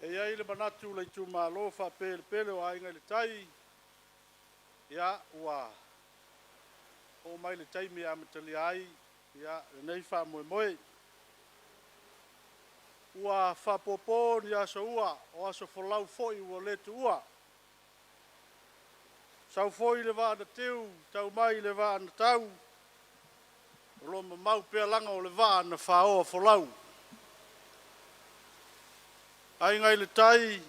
E ai le manatu le Itumalo fa pele o ainga le tai. Ia ua o mai le tai mi amatali ai. Ia nei fa moe. Ua fa popo ni aso ua o aso folau foi ua letu ua. Sau foi le va na teu, tau mai le va na tau. Lo mau pea langa o le va na fa o folau. Ai ngai le tai,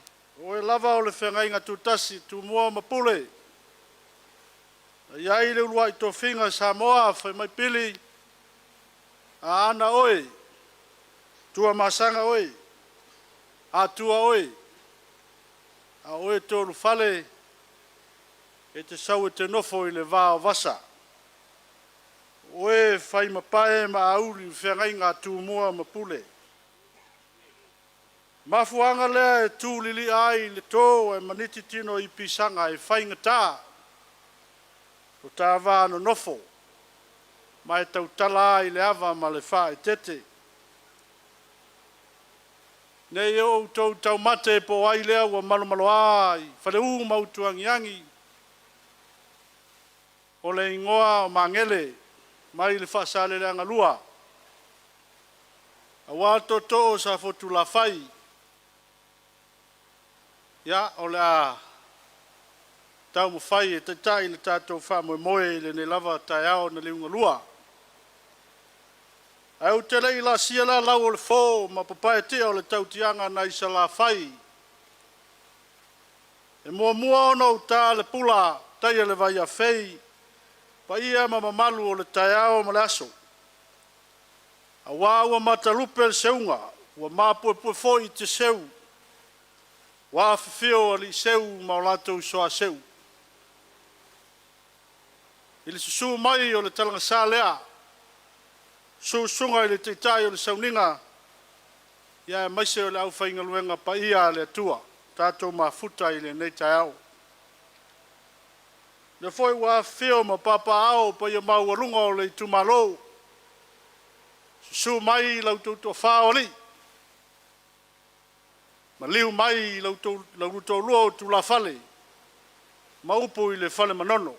o e lava o le whengai ngā tūtasi, tū mua mapule. Iai le ulua i tō whinga Samoa, whai mai pili, a ana oe, tua masanga oe, a tua oe, a oe tōru whale, e te sau e te nofo i le vāo vasa. Oe whai mapae ma auli whengai ngā tū mua mapule. Mafuanga lea e tūlili ai le tō e maniti tino i pisanga e whaingatā. O TAUVA no nofo. Mai tau tala ai le ava ma le wha e tete. Nei o tau mate po ai lea ua malo ai. Whale u mautuangiangi. O le ingoa o mangele. Mai le wha sale le angalua. A wato to sa fotu la whai. Ia, o le a tau mo whai e te tai le tātou wha moe le ne lava tai ao na leunga lua. Au te lei la sia la lau o le fō ma papai te o le tautianga na isa la whai. E mua ono tā le pula tai le vai a whei pa ia ma mamalu o le tai ao ma le aso. A wā ua matalupe le seunga, ua mapue foi te seu. Wa fio ali seu ma lato so seu. Ile su mai o le talanga salea. Su sunga ile te tai o le sauninga. Ia mai se o le au whainga luenga pa ia le tua. Tatou mafuta ile nei tai au. Le foi wa fio ma papa au pa ia mau alunga o le Itumalo. Su mai lau tuto whaoli. Ma liu mai lauto lua o tu la fale. Ma upu i le fale manono.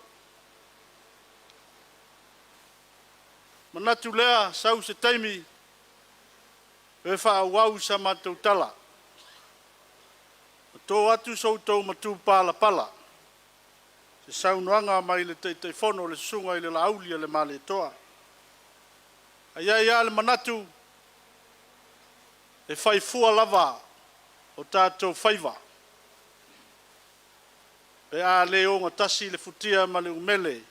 Ma natu lea sau se taimi. E wha wau sa matou tala. Tō atu soutou matu pala. Se sau noanga mai le te fono le sunga i le laulia le male toa. Ia le manatu. E whai fua lava. O tātou whaiva. E a leo ngā tasi le futia ma le umele.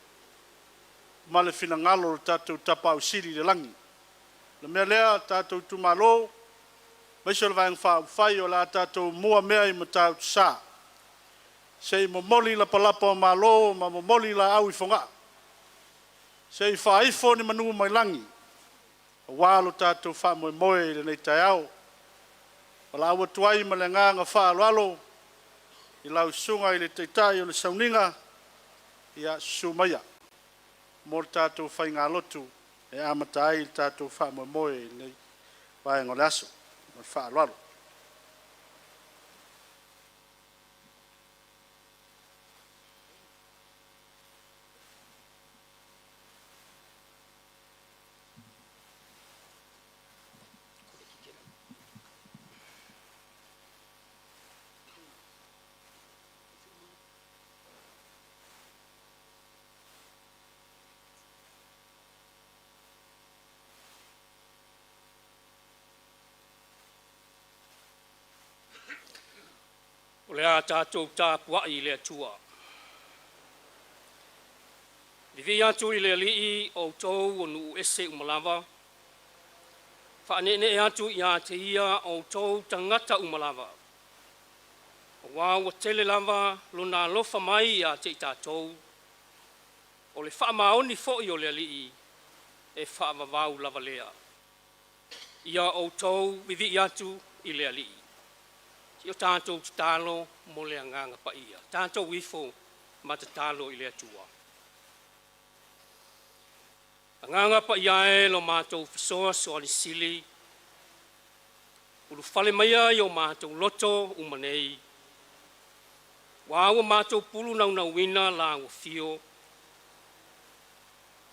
Ma le finangalo o tātou tapa au siri le langi. Le mea lea tātou Itumalo. Maiso le vāng whai o la tātou mua mea i ma tātou sā. Se i momoli la palapa o malo ma momoli la au i whonga. Se i whaifo ni manu mai langi. Wālo tātou wha moe le nei tai au. Wala awa tuai ma le nganga whaalwalo i lau sunga i le teitai o le sauninga i a sumaya. Mō tātou whai ngā lotu e amatai i tātou wha moe nei wai ngole aso ma whaalwalo. O le a tātou tāpua i le atua. Vivi atu i le alii o tau o nu ese umalawa. Whaanene atu i a te ia o tau tangata umalawa. O wāua tele lava luna alofa mai i a te i tātou. O le whaamaoni fo'i o le alii e whaamavau lava lea. Ia o tau vivi atu i le alii. Yo tātou te tālo mo le anganga pa ia. Tātou wifo ma te tālo i le atua. Anganga pa ia e lo mātou fisoa so ali sili. ulu fale maia i o mātou loto umanei. Wa ua mātou pulu na wina la ua fio.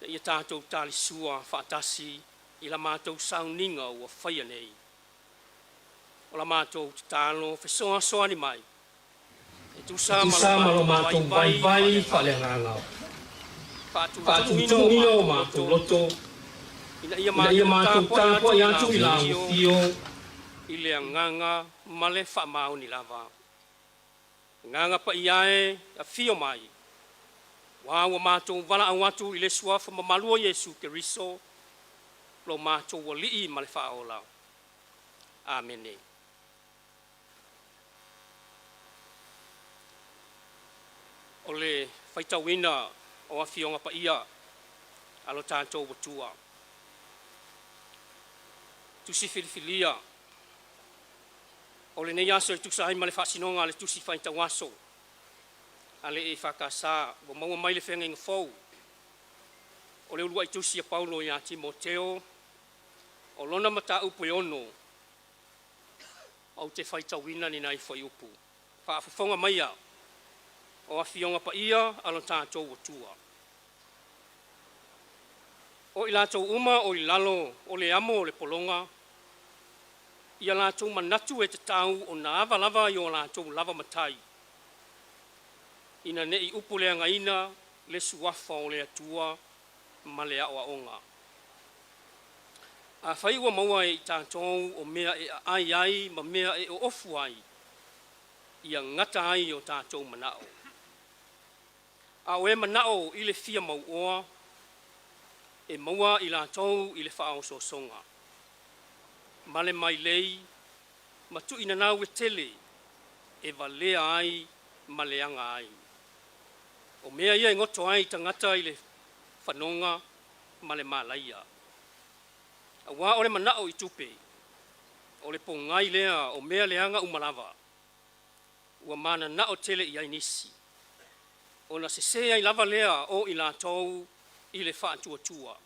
Na ia tātou tali sua whaatasi i la mātou sauninga ua whaia nei. O la mātou tālo whesoa soani mai. E tusa malo mātou vai whale ngangau. Whaatutungina o mātou loto. Ina ia mātou tāpua i atu i la ua fio. I lea nganga male whamau ni lava. Nganga pa iae a fio mai. Wa mātou wala au atu i le suafa mamalua Yesu Keriso. Lo mātou walii male whaola. Amene. O le whaitawina o a fionga pa ia. Alo tātou watua. Tusi filifilia. O le nei aso e tusa ai male whasinonga le tusi whaitawaso. Ale e whakasa, wa maua mai le whenga inga fau. O le ulua i tusi a Paulo i a Timoteo. O lona mata upu e ono. Au te whaitawina ni nai whai upu. Whaafufonga mai a. O a fionga pa ia, alo tātou watua. O i lātou uma, o i lalo, o le amo, o le polonga. Ia lātou manatu e te tau o nā awa lava i o lātou lava matai. Ina ne i upu lea ngaina, le suafa o lea tua, ma lea o aonga. A whaiwa maua e i tātou o mea e ai, ma mea e o ofu ai. Ia ngata ai o tātou manao. A o e manao i le fia mau oa, e maua i lātou i le whaao so songa. Male mai lei, matu ina nau e tele, e valea ai, maleanga ai. O mea ia ngoto ai tangata i le whanonga, male malaia. A wā ore manao i tupe, o le pongai lea o mea leanga umalava. Ua mana nao tele i ainisi. O na sesea i lava lea o i lātou i le whaatuatua.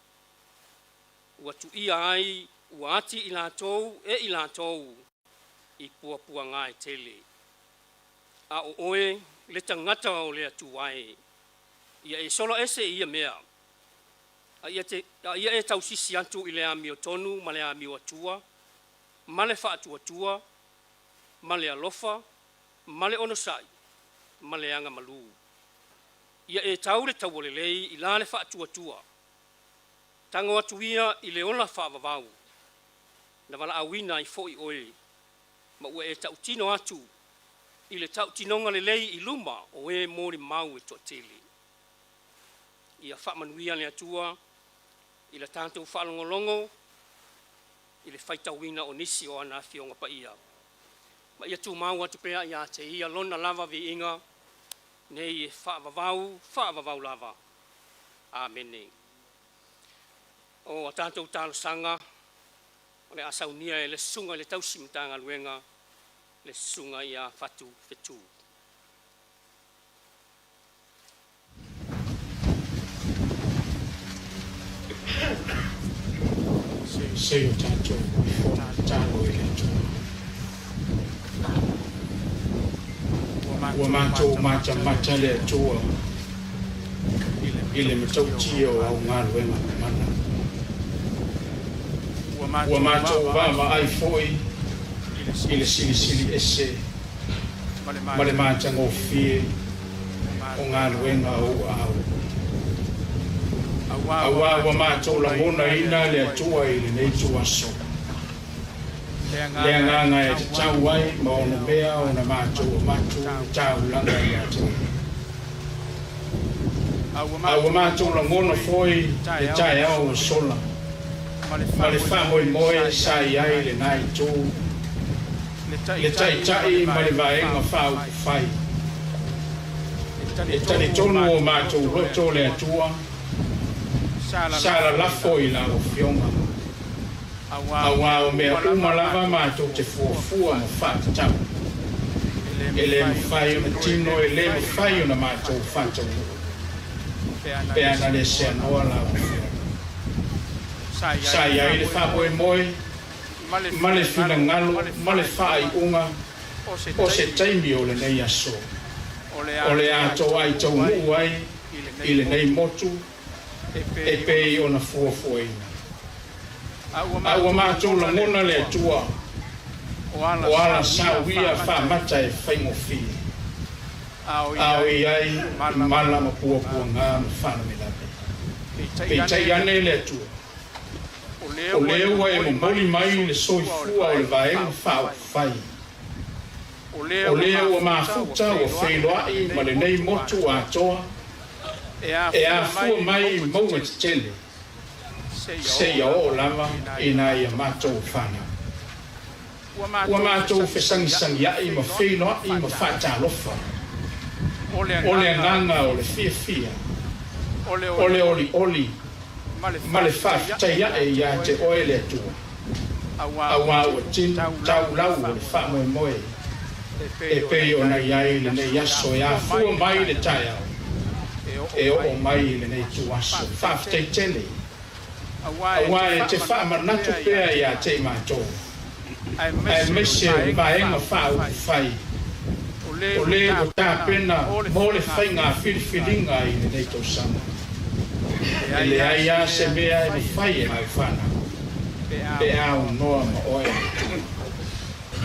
Ua tu ia ai, ua ati i lātou e i lātou i puapua ngā e tele. A o oe, le tangata o lea tuwae. Ia e solo ese ia mea. A ia e tausisi atu i le AMIOTONU, ma le AMIOATUA, ma le whaatuatua, ma le ALOFA, ma le onosai, ma le anga malu. Ia e tau le tauolelei i la le whaatuatua. Tango atu ia i le ola whaavavau. Na wala awina i fo i oe. Ma ua e tautino atu i le tautinonga le lei i luma o e mori mau e toa tele. Ia wha manuia le atua, i le tātou whaalongolongo, i le whaitawina o nisi o ana fionga pa ia. Ma ia tū mau atu pea ia te ia lona lava vi inga, nei e whaavavau lava. Amene. O a tātou tālo sanga, o le asaunia e le sunga le tausimtanga luenga, le sunga ia fatu fetu. Sei o tātou tālo e le tua. Ua mātou mata le tua i le matautia o au ngā luenga mana. Ua mātou wāma ai foi i le sili ese ma le mātanga o fie o ngā luenga o au. Awa ua mātou la mona ina le atua i le nei tuaso. Lea nganga e te tau ai ma ono mea o na mātou o mātou tau langa i atu. Awa mātou la mona foi le tae au o sola. Ma le whamoi moe sai ai le nai tū. Le tai ma le vaenga whau whai. E tani tonu o mātou roto le atua. Sala lafo i la o fionga. Awa o mea umalava mātou te fuafua ma whātatau. E le mwhai o na tino, e le mwhai o na mātou whātau. Pea na le sea noa la o fionga. Sai ai le whapoe moe, ma le finagalo ma le faiʻuga o se taimi o lenei aso o le atou ai taunuu ai i lenei motu e pei ona fuafuaina a ua matou lagona le atua o ala sauia faamata e faigofia ao i ai mala ma puapuaga ma fa'anamelape peitai ane le atua o le ua e momoli mai le soifua o le vaega fa'aupufai o lea ua mafuta ua Feiloaiga ma lenei motu atoa e afua mai mauga tetele seia o'o lava ina ia matou fana ua matou fesagisagia'i ma Feiloaiga ma fa'atalofa o le agaga o le fiafia o le oli'oli ma le fa'afetaia'e iā te oe le atua auā ua tinu taulau o le fa'amoemoe e pei ona iai lenei aso e afua mai le taeao e o'o mai lenei tuaso fa'afetaitele auā e te fa'amanatu pea iā te matou ae mese o le vaega fa'aupufai o lē ua tapena mo le faiga filifiliga i lenei tausaga e leai iā se mea e mafai e maufana pe aunoa ma oe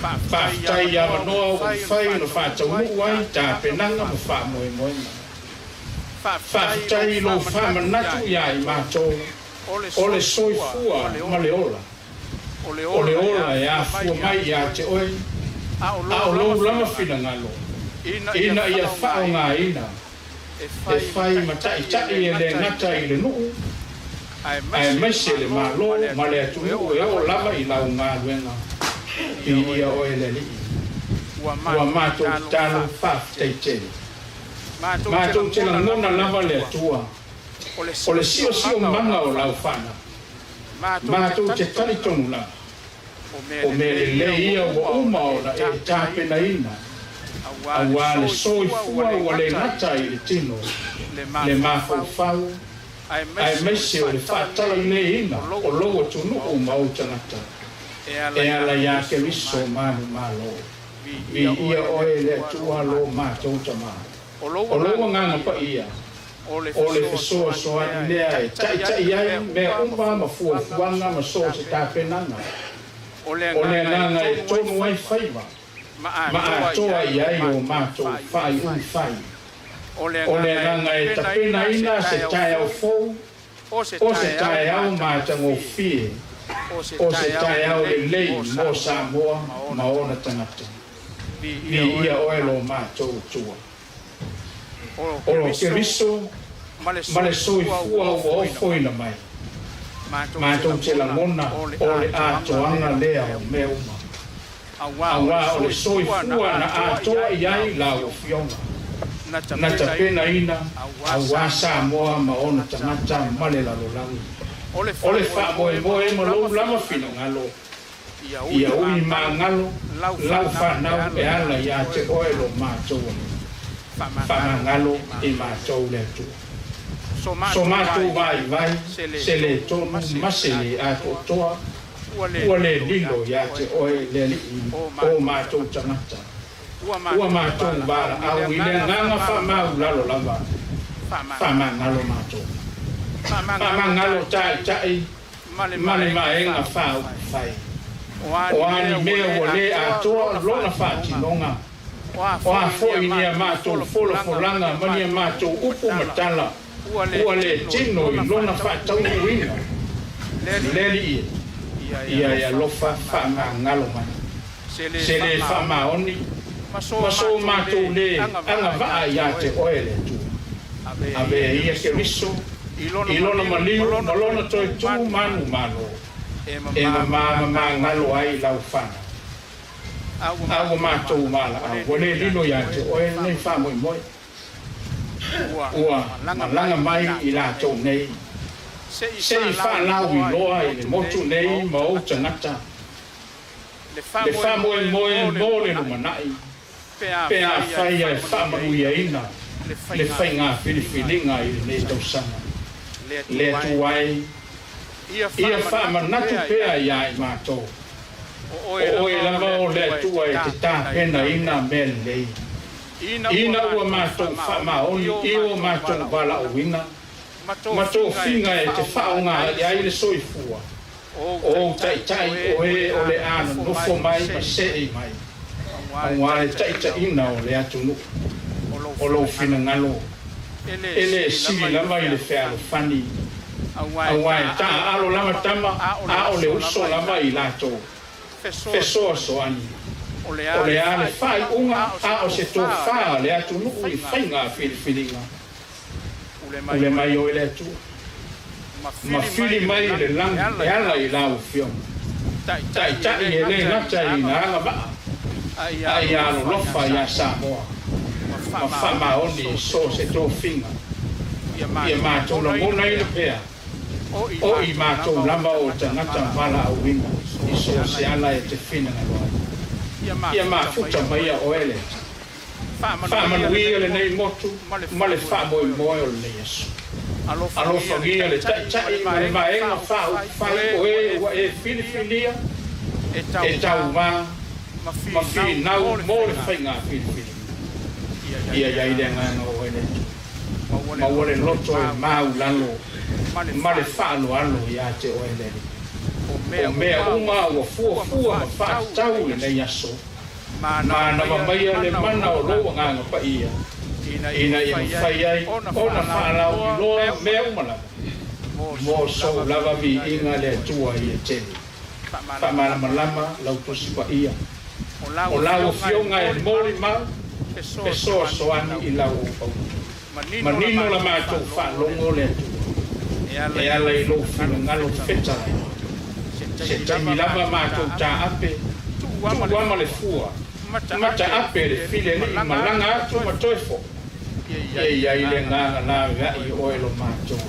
fa'afetai ia manoa o mafai ona fa'ataunuu ai tapenaga ma fa'amoemoega fa'afetai lou fa'amanatu iā i matou o le soifua ma le ola o le ola e afua mai iā te oe a o lou lava finagalo ina ia fa'aogāina e fai mataʻitaʻi e le gata i le nuu ae maise le mālō ma le atunuu e o'o lava i laugaluega i ia oe le ali'i ua matou tatalo fa'afetaitele matou te lagona lava le atua o le siosio maga o laufana matou te talitonu lava o me lelei ia ua uma ona e tapenaina auā le soifua ua le gata i le tino le mafaufau ae maise o le fa'atala i leina o lou atunuu ma ou tagata e ala iā keriso malumālo vi ia oe le atua lo matou tamā o lou agaga paia o le fesoasoani lea e taʻitaʻi ai mea uma ma fuafuaga ma so se tapenaga o le agaga e tonu ai faiva ma atoa i ai o matou fa'ai'uifai o le agaga e tapenaina se taeao fou o se taeao matagofie o se taeao lelei mo Samoa ma ona tagata vi ia oe lo matou atua o lo keriso ma le soifua ua ofoina mai matou te lagona o le atoaga lea o mea uma auā o le soifua na atoa i ai lauofioga na tapenaina auā Samoa ma ona tagata ma le lalolagi o le fa'amoemoe ma lou lava finagalo ia ui magalo lau fanau e ala iā te oe lo matou fa'amagalo i matou le atua so matou vaivai se lē tonu ma se lē atoatoa ua lē lilo iā te oe le ali'i o matou tagata ua matou vala'au i le agaga fa'amaulalo lava fa'amagalo matou fa'amagalo taʻitaʻi ma le maega fa'aupufai o ani mea ua lē atoa lona fa'atinoga o a fo'inia matou folafolaga ma nia matou upu matala ua le tino i lona fa'ataunuina le ali'i ia e alofa fa'amagalo mai se lē fa'amaoni ma so matou lē agava'a iā te oe le atua avea ia keriso i lona maliu ma lona toetū manumalo e mamagalo ai laufana aua matou mala'au ua lē lilo iā te oe nei fa'amoemoe ua malaga mai i latou nei se'i fa'alau iloa i le motu nei ma ou tagata le fa'amoemoe mo le lumana'i pea fai e fa'amanuiaina le faiga filifiliga i lenei tausaga le atu ai ia fa'amanatu pea iā i matou o e lava o le atua e te tāpena ina mea lei. Ina ua mātou whamaoni i o mātou wala o ina. Mātou whinga e te whaonga i aile soifua. O tai o e o le ana nofo mai ma se e mai. Aunga e tai ina o le atunu. O lo whina ngalo. Ele sili lama i le whea fani. Aunga e ta alo lama tama a o le uso lama i lato. Fesoa soani. O le ale whai unga a o se tō whaa le atu nuku i whainga whiriwhiringa. O le mai o ele atu. Ma whiri mai le langi e ala i lau whiong. Tai e le ngata i na anga maa. Ai alo lofa i a Samoa. Ma whamaoni so se tō whinga. Ia mātou la mona i le pēa. O i mātou lama o ta ngata wala au winga. I so se ala e te whina na loa. Ia mafuta mai a oele. Whamanuia le nei motu, ma le whamoe o le nei asu. Alofa gia le tai ma le maenga whai o e whiriwhiria, e TAUVA, ma whiri nau mō le whainga whiriwhiria. Ia iai le ngana o ele. Ma wale loto e mau lalo, ma le whaalo alo i a te oele. O mea uma ua fua ma whaatau le nei aso. Ma na mamaia le mana o loa nganga pa ia. Ina i mwhai ai, ona whaalau i loa mea umalama. Mō so lava vi inga le atua i e tene. Whamalama lau tosi pa ia. O lau fionga e mori mau, pesoa soani i lau o pau. Manino la mātou whaalongo le atua. E ala i lo whina ngalo whetai. Se taimi lava mātou tā ape, tuama le fua, mata ape le file li malanga atu ma toefo. Ia i le nganga la gai oelo mātou.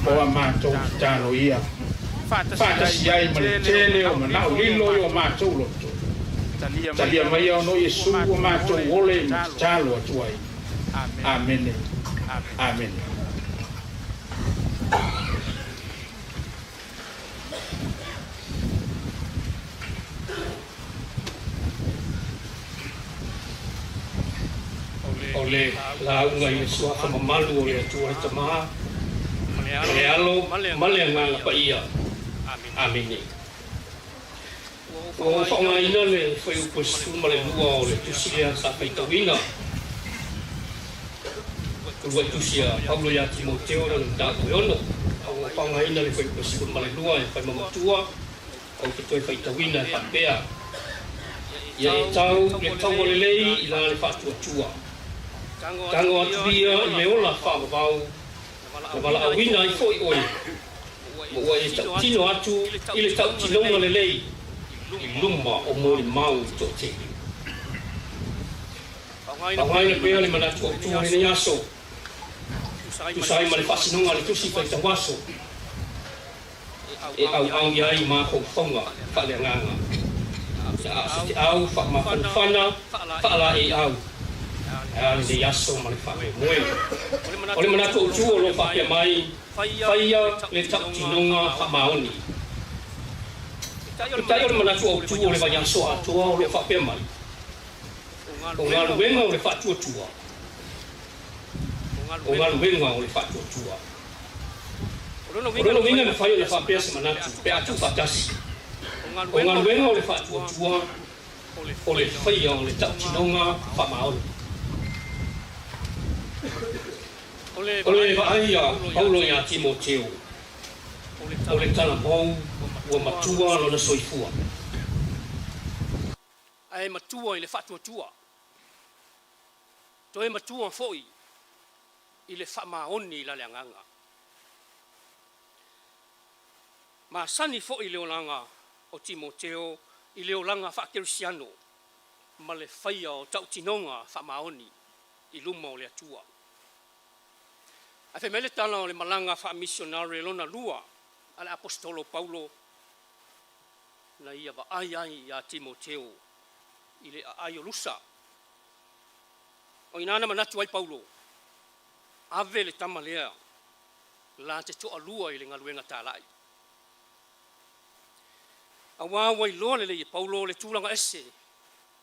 Oa mātou ki tāno ia. Whātasi ai ma le tele o manau lilo i o mātou loto. Talia mai au no Yesu o mātou ole ma tālo atu ai. Amen. Amen. O le launga i sua whamamalu o le atua i tamaha. Le alo male nganga pa ia. Amene. O whaongaina le whai uposu ma le lua o le tusia sa whaitawina. Kulua tusia Paulo ia Timoteo na ndako e ono. O whaongaina le whai uposu ma le lua e whai mamatua. O te toi whaitawina e whapea. Ia e tau o le lei i la le whaatua tua. Tango atu bia i me ola whaamavau, na wala awina i fo i oi. Mo ua e tau tino atu i le tau tinonga le lei, i luma o mori mau to te. Pawaina pea le manatu au tua le aso. Tusai ma le whasinonga le tusi whai tawaso. E au iai ma hou whaunga, whale nganga. Te au, whaamawhana, whaala e au. Ale de yaso ma le whawe moe. O le manatu au tua lo whapea mai, whaia le tau tinonga whamaoni. Itai o le manatu au tua o le wanyaso atua o lo whapea mai. O ngā luenga o le whatua tua. O ngā luenga o le whatua tua. O reno winga me whaia le whapea se manatu, pe atu whatasi. O ngā luenga o le whatua tua, o le whaia o le tau tinonga whamaoni. O le vaaia Paulo ia Timoteo. O le tala mau ua matua lona soifua. Ae matua i le whatua tua. Toe matua foi i le whamaoni i la leanganga. Ma sani foi leo langa o Timoteo i leo langa whakerusiano. Ma le whaia o tau tinonga whamaoni i luma o le atua. A fe mele tala o le malanga wha missionary lona lua ale apostolo Paulo na ia va ai ia Timoteo i le ai o lusa. O inana manatu ai Paulo ave le tamalea la te toa lua i le ngaluenga tālai. Awa wai loa le Paulo le tūlanga ese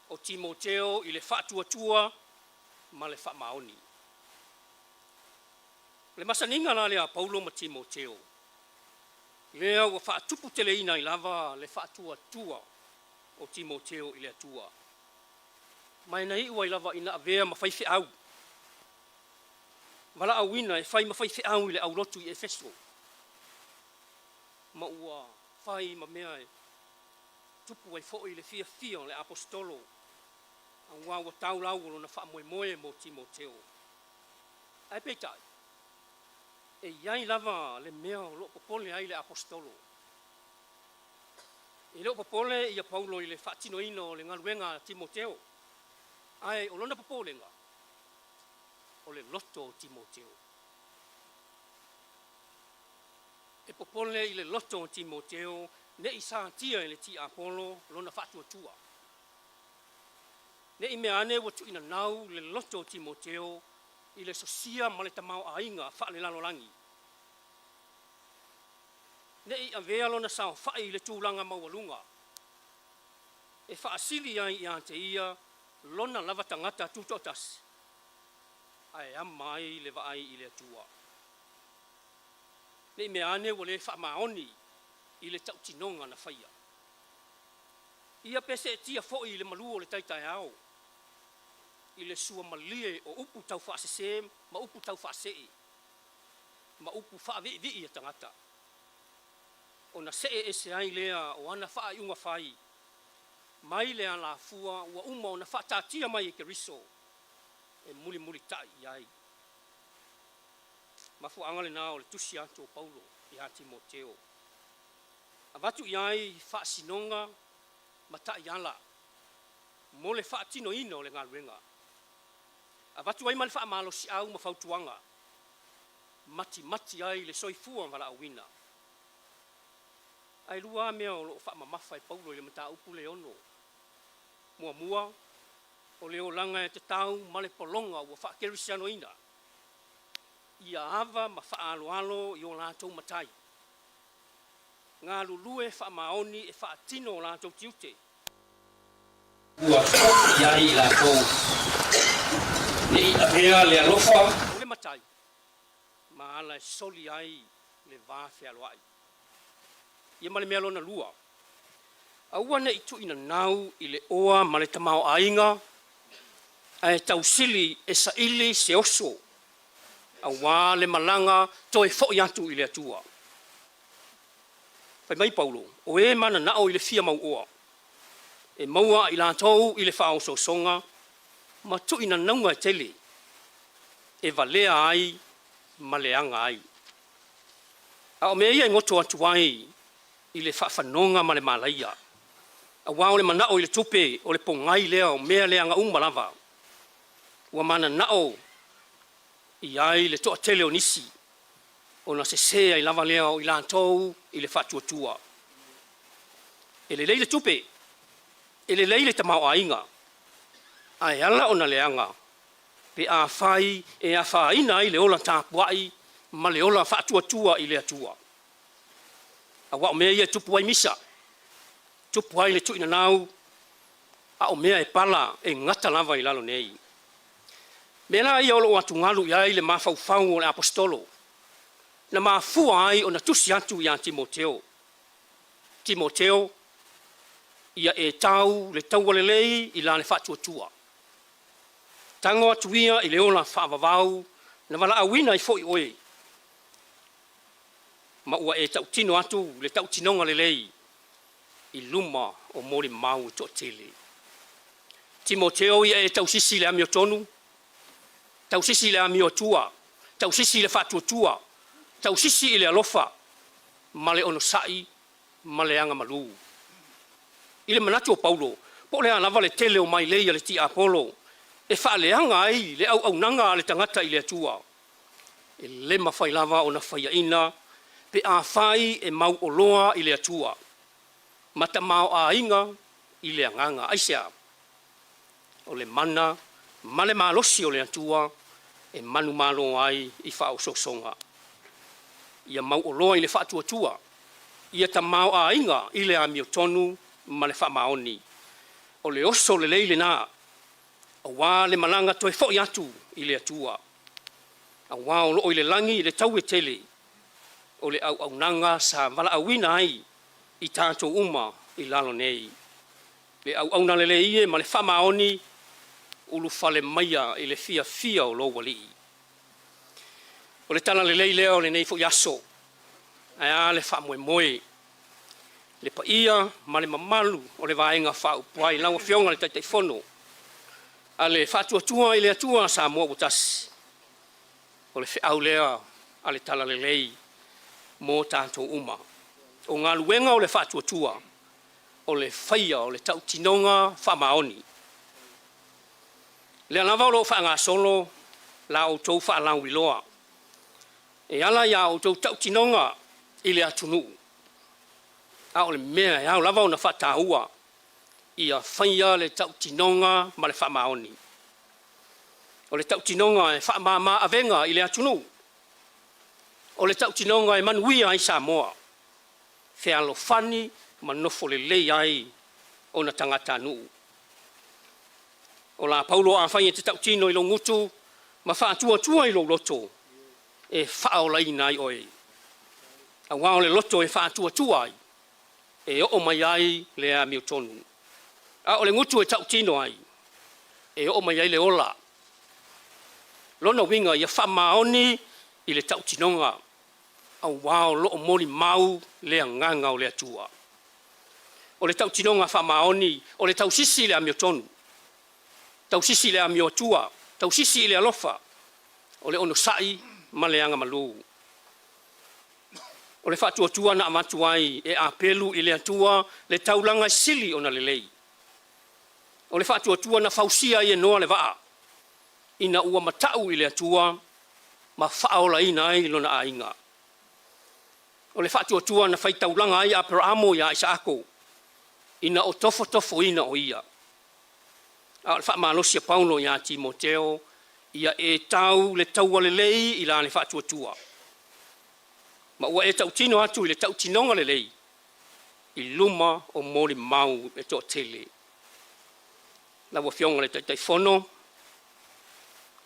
o Timoteo i le whaatua ma le whaamaoni. Le masaninga la lea Paulo ma Timoteo. Lea wa whaatupu tele ina i lava le whaatua o Timoteo i le atua. Mai nei ua i lava ina avea ma whaife au. Wala awina e whai ma whaife au i le aurotu i Efeso. Ma ua whai ma mea e tupu ai fo i le fia le apostolo. Ang wa tau lau lo na whaamoe mo Timoteo. Ai peitai. E iai lava le mea lo popole ai le apostolo. E lo popole ia Paulo i le whaatino ino le ngaluenga Timoteo. Ai o lona popole nga. O le loto Timoteo. E popole i le loto Timoteo ne i sa tia i le ti Apollo lona whaatuatua. Ne i mea ane watu ina nau le loto Timoteo i le sosia ma le tamau ainga wha le lalolangi. Ne i avea lona sao wha i le tūlanga maualunga. E wha asili ai i ante ia lona lava tangata tutotas. Ai amai le vaai i le atua. Ne i mea ane wale wha maoni i le tautinonga na whaia. Ia pese e tia fo i le maluo le taitai au. I le sua malie o upu tau whaasese, ma upu tau whaasei. Ma upu whaavi a tangata. O na see e se ai lea o ana wha iunga whai. Mai lea la fua ua uma o na wha tātia mai e ke riso. E muli tai iai. Mafu angale nao le tusi anto o Paulo i a Timoteo. Avatu iai wha sinonga ma tai ala. Mo le wha tino ino le ngaluenga. Avatu ai male wha malo si au ma fautuanga. Mati ai le soifua wala awina. Ai lua mea o lo wha mamafa i Paulo i le mata upu le ono. Mua o leo langa e te tau male polonga ua wha kerisiano ina. Ia ava ma wha alo i o lātou matai. Ngā lulue wha maoni e wha tino o lātou tiute. Ua iai i lātou. Ne i avea le alofa. Le matai. Ma ala e soli ai le vāwhi aloai. Ia male mea lona lua. Aua ne i tu ina nau i le oa ma le tamau ainga. Ai tausili e SAILI se oso. Awa le malanga toe fo atu i le atua. Fai mai Paulo, o e mana nao i le fia mau oa. E maua i lātou i le whao songa, ma tu ina naunga tele. E valea ai, ma leanga ai. A o mea ia ngoto atu ai, i le whaafanonga ma le malaia. Awa o le manao i le tupe, o le pongai lea o mea leanga umalava. Ua mana nao i ai le toa tele o nisi. O na sesea i lava lea o i lātou i le whatuatua. E le leile tupe. E le leile tamau ainga. Ai ala o na leanga. Pe a whai e a whaina i le ola tāpuai ma le ola whatuatua i le atua. A wa o mea ia tupu ai misa. Tupu ai le tuina nau. A o mea e pala e ngata lava i lalo nei. Mena ia olo atu ngalu iai le mawhauwhau o le apostolo. Na mafua ai o na tusi atu i a Timoteo. Timoteo, ia e tau le taualelei i la le whatuatua. Tango atu ia i le ola whaavavau, na wala awina i foi oe. Ma ua e tau tino atu le tau tinonga lelei i luma o mori mau to tele. Timoteo ia e tau sisi le AMIOTONU, tau sisi le AMIOTUA, tau sisi le whatuatua, tau sisi i le ALOFA, ma le onosai, ma le anga malu. I le manatu o Paulo, po le anava le tele o mai leia le ti Apollo, e wha le anga ai, le au nanga le tangata i le atua. E le mawhai lava o na whaia ina, pe a whai e mau o loa i le atua. Mata mau a inga i le anganga aisea. O le mana, ma le malosi o le atua, e manu malo ai i wha o sosonga. Ia mau o loa i le wha tua. ia tamau aiga i le amiotonu ma le whaamaoni. O le oso le leile nā, auā le malanga toe fo'i atu i le atua. Auā o loo i le langi i le tau e tele, o le au nanga sa wala awina ai i tātou uma i lalo nei. Le au na le ie ma le whamaoni ulu fale maia i le fia o lo wali. O le tala le leo le nei fo'i aso, aia le whamoe le paia ma le mamalu o le vaenga whau puai lawa whionga le taitai whono. A le whatuatua i le atua Samoa utasi. O le whiau lea a le tala le lei mō tātou uma. O ngā luenga o le whatuatua, o le whaia o le tau tinonga whamaoni. Le alawa o lo whaanga solo la o tau whaalau i loa. E ala ia o tau tinonga i le atunu. A o le mea ia o lava o na whataua ia whaia le tau tinonga ma le whamaoni. O le tau tinonga e whamama avenga i le atunu. O le tau tinonga e MANUIA i Samoa. Fe ALOFANI ma nofo le lei ai o na tangata nuu. O la paulo a whaia te tau tino i lo ngutu ma whaatua i lo loto e whaola i nai oe. A wao le loto e whaatua ai e o mai ai le AMIOTONU. A o le ngutu e tau tino ai e o mai ai le ola. Lona winga ia whamaoni i le tau tinonga. A wao lo o mori mau le nganga o le atua. O le tau tinonga whamaoni o le tau sisi le AMIOTONU. Tau sisi le AMIOTUA, tau sisi le ALOFA. O le ono sai ma le anga malu. O le whatuatua na amatuai e apelu i le atua le taulanga sili o na le lei. O le whatuatua na fausia i e noa le waa. Ina ua matau i le atua ma whaola ina ai lona ainga. O le whatuatua na whaitaulanga ai a Abrahamo ia Isaako. Ina o tofo ina o ia. A le whaamalosia Paulo ia Timoteo ia e tau le taua le lei i la le whatuatua. Ma ua e tau tino atu i le tau tinonga le lei. I luma o mori mau e to tele. La ua whionga le taitai whono.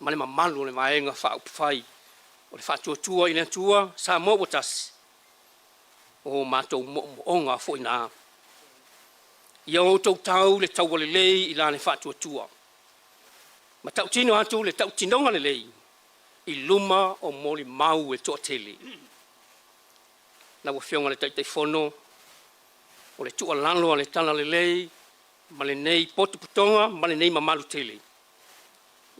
Ma le mamalu le maenga whaupwhai. O le whatuatua i le atua sa mo watasi. O mātou mo'onga fo ina. Ia o tau le tau le lei i la le whatuatua. Ma tau tino atu le tau tinonga le lei. I luma o mori mau e to tele. Na ua whionga le taitai whono, o le tua lalo a le tala le lei, ma le nei potu putonga, ma le nei mamalu tele.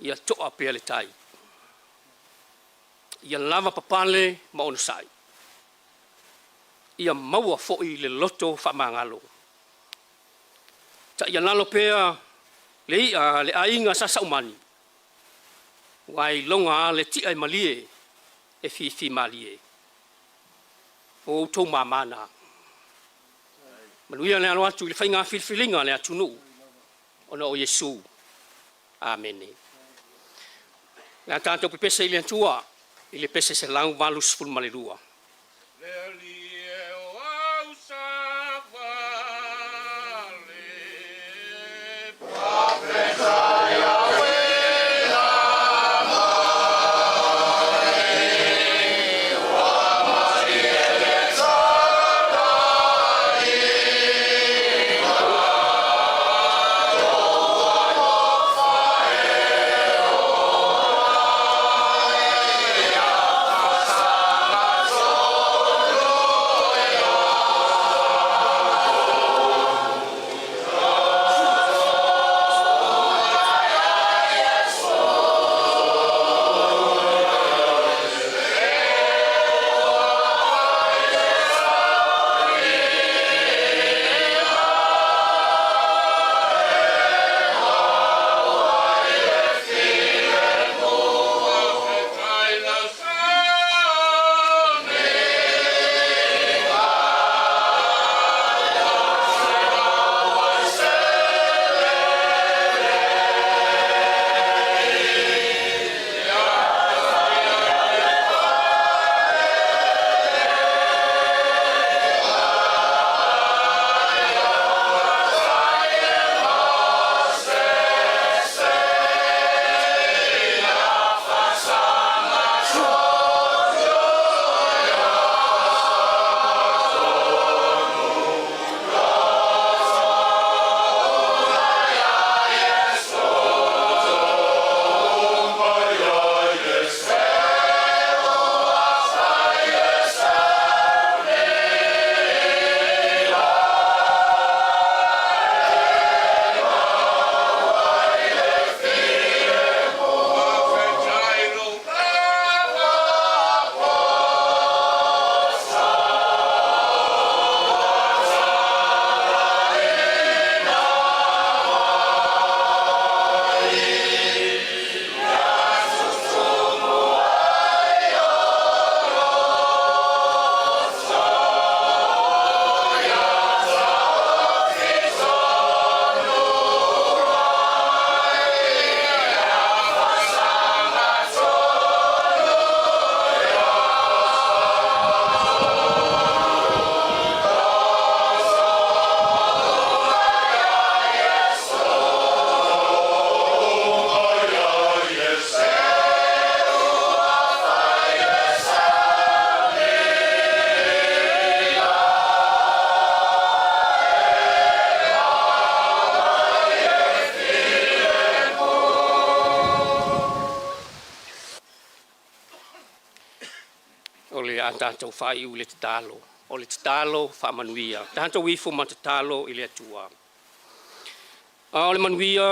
Ia toa pia le tai. Ia lava papale ma ono sai. Ia maua fo'i le loto whamangalo. Ta ia lalo pia le ainga sasa umani. Wai longa le tia malie e fi malie. O tau mamana. Manuia le alo atu i le whainga whilwhilinga le atunu. Ona o Yesu. Amene. Le tātou pepese i le atua, i le pese se lau valus fulmalelua. le a tātou whai u le tatalo. O le tatalo wha manuia. Tātou ifo ma tatalo i le atua. O le manuia,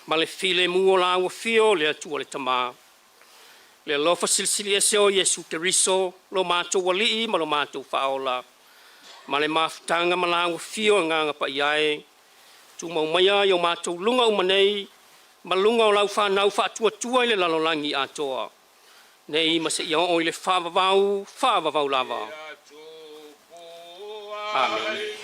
ma le file mua la ua fio le atua le tama. Le alofa silsili ese o Yesu Keriso, lo mātou walii ma lo mātou whaola. Ma le mafutanga ma la ua fio nganga pa iae. Tu maumaya yo mātou lunga umanei, ma lunga o lau whanau whaatua-tua i le lalolangi atoa. Nei ma se ia o i le whaavavau lava. Amen.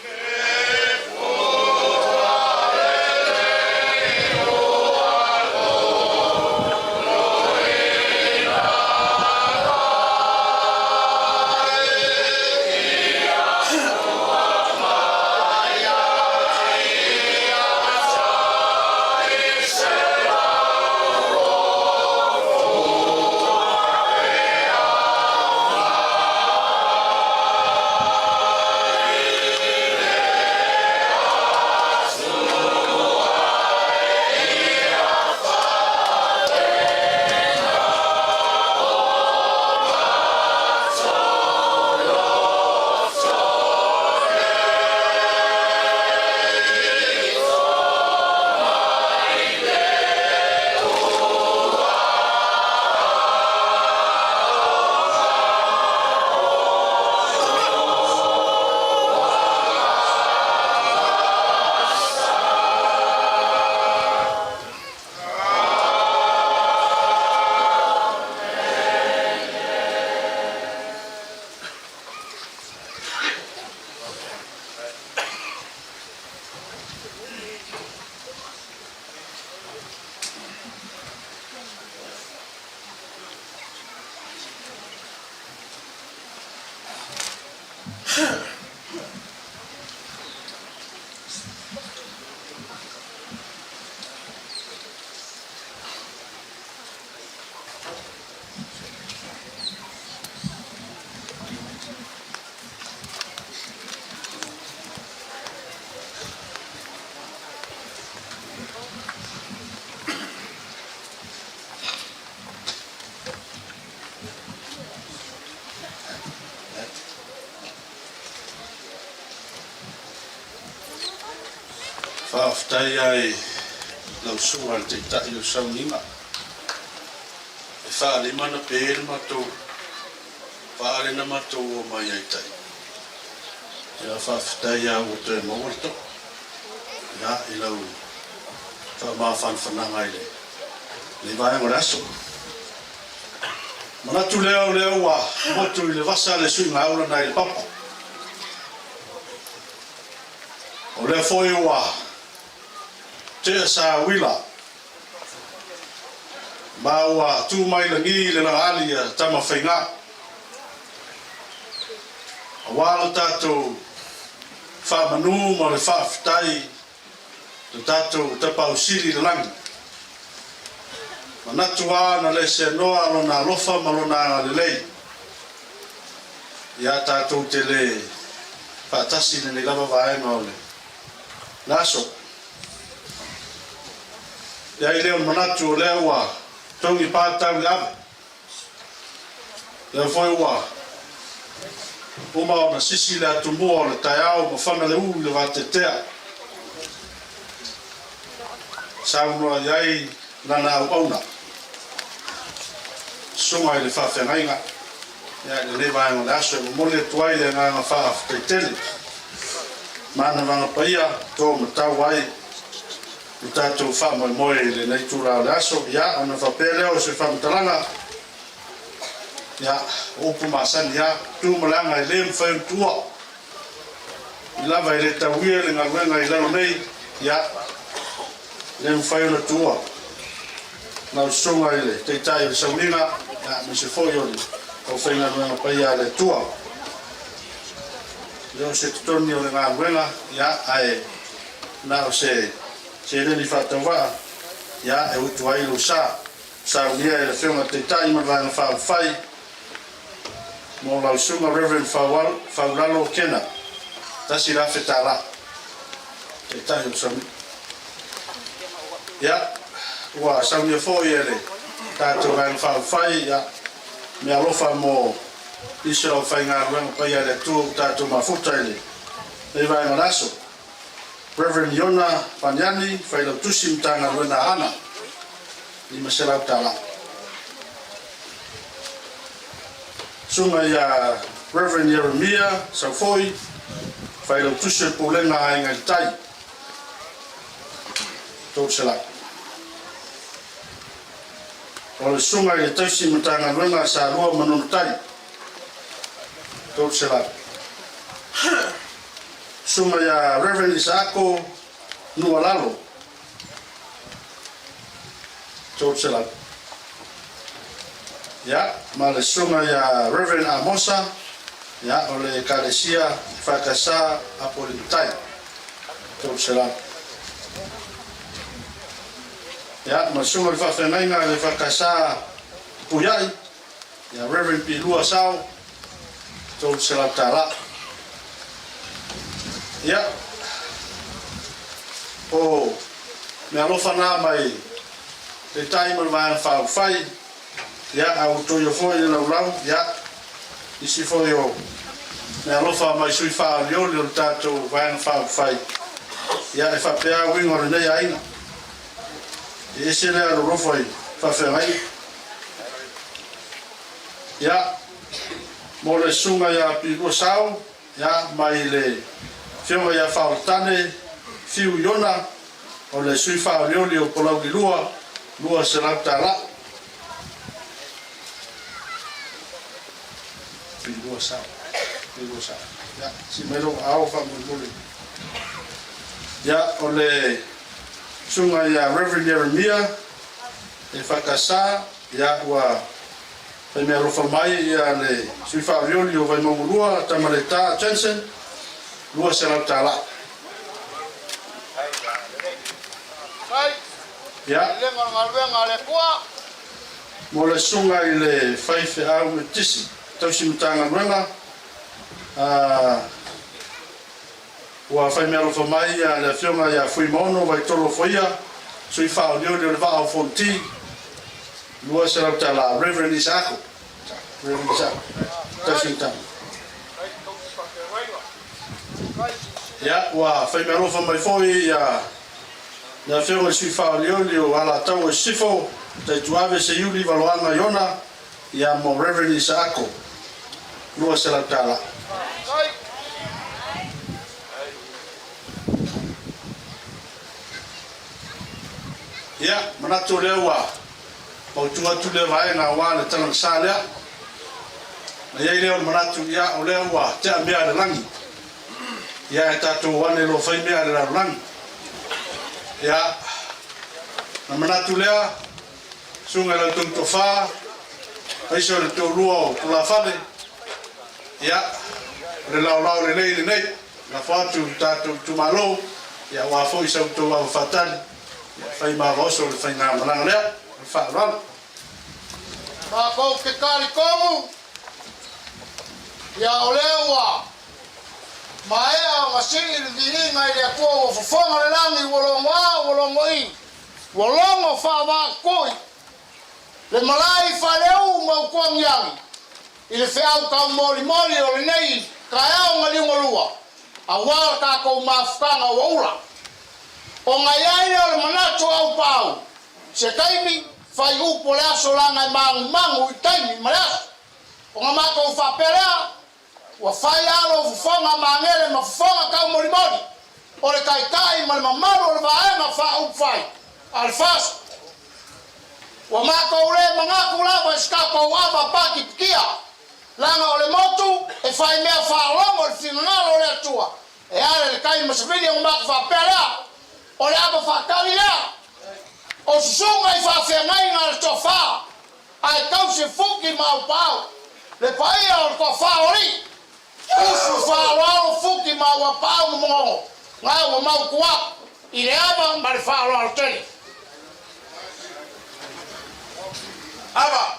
Whaaftai ai lau sua te tai o saunima. E whaare mana pēre matou. Whaare na matou o mai ai tai. Ia whaaftai au o te mawarto. Ia i lau whaamawhanwhananga i le. Le vai o raso. Manatu leo wa motu i le vasa le sui ngaula nai le papa. O le foi wa te sa wila ma wa tu mai la ngi le na alia tama fainga wala tatou fa manu ma le fa ftai tatou tapau sili le langi manatu ana le se noa lo na ALOFA ma lo na le lei ya tatou te le fa tasi le lava vai no le naso ya ile manatu le wa tongi pata le ave le foi wa uma na sisi le atumo le taiao ma fana le u le vatetea sauno yai lana auna songa le fa fengainga ya le vai no aso mo le tuai le nga fa tetele mana vanga paia to mtawai Tatou fa mo le nei tura le aso ya ona fa pele o se fa mtalanga ya o puma san ya tu malanga le mfa tua la va ile tawie le ngwenga ile nei ya le mfa ile tua na songa ile te tai se unina ya me se foi o fenga no pa ya le tua yo se torni o le ngwenga ya ai na o se Chere ni FATAUVA ya e utu ai lo sa unia e fionga te tai ma vanga fa fai mo la sunga Reverend Faulalo Kena tasi la fetala te tai o sam ya wa samia foi ele tatou vanga fa fai ya me ALOFA mo iso o fai ngā ruenga pai ale tu tātou mafuta ele. Nei vai ngaraso. Reverend Yona Panyani, Feilau tusi mtanga ruena ana. Ni maselau tala. Sunga ya Reverend Jeremiah Saufoi, Feilau tusi pulenga ainga tai. Tau selak. O le sunga i taisi mtanga ruenga sa rua manunutai. Tau selak. Sunga ya Reverend Isako Nualalo. Tau selak. Ya, ma le sunga ya Reverend Amosa. Ya, o le kalesia whakasa apolintai. Tau selak. Ya, ma sunga le whawhengainga le whakasa puyai. Ya, Reverend Pilua Sao. Tau selak tala. Ya. O me alofa na mai te taima vai fa fai. Ya au to yo foi na rau ya. Isi foi o me alofa mai sui fa yo le tatou vai fa fai. Ya e fa pea wingo nei ai. E se le ro foi fa ferai. Ya mo le sunga ya pigo sao ya mai le Fionga ya whaotane, fiu iona, o le sui whaorioli o polau ki lua se lauta la. Pilua sao. Ya, si mero ao whamuli. Ya, o le sunga ya Reverend Jeremiah, e whakasa, ya ua pai mea rofa mai ya le sui whaorioli o vai mongulua, tamareta Jensen, Lua se lau tala. Ya. Mo le sunga i le whaife au me tisi. Tausi mtanga ruenga. Ua whai mea rofa mai le fionga ia fui mono vai tolo foia. Sui whao nio le wa au fonti. Lua se lau tala. Reverend Isako. Tausi mtanga. Ya, wa fai me alofa mai foi ya na fionga sui whaolioli o ala tau e sifo te tuave se Iulai valoanga Iona ya mo Reverend Isako lua se lau tala. Ya, manatu lea wa pautunga tu lea vae nga wa le talang sa lea na yei lea manatu ya o lea wa te amea le langi. Ya tatou wane lo fai mea le rarulangi. Ya na manatu lea sunga la tonto fa aiso le tau lua o tula fale. Ya le lau le nei na whatu tatou Itumalo ya wafo isa uto wa fatali ya fai ma voso le fai nga malanga lea le whaarana. Ma kou ke kari komu ya olewa Maea masiri vini ngai le ko fofonga le langi wolongo I wolongo fa va koi le malai fa leu ma ko ngiang ile fe au ka moli o le nei ka au ngali ngolua awa ka ko mafkanga woula o ngai ai le manato au pau se kaimi fa yu pola solanga mangu taimi malas o ngama ko fa pera wa fai alo fonga mangele ma fonga ka morimori o le kai ma mamalo le vaenga fa u fai al fast wa ma ko le manga kula ba ska ko wa ba pa ki kia langa o le motu e fai me fa longo le finalo le tua e ale le kai ma svili o ma fa pera o le aba fa kalila o sunga I fa fe mai na le tofa ai kau se fuki ma pau le pai o ko fa ori Usu whaalalo fuki ma wa pāu mongo. Ngā wa mau kua. I le aba ma le whaalalo tele. Aba.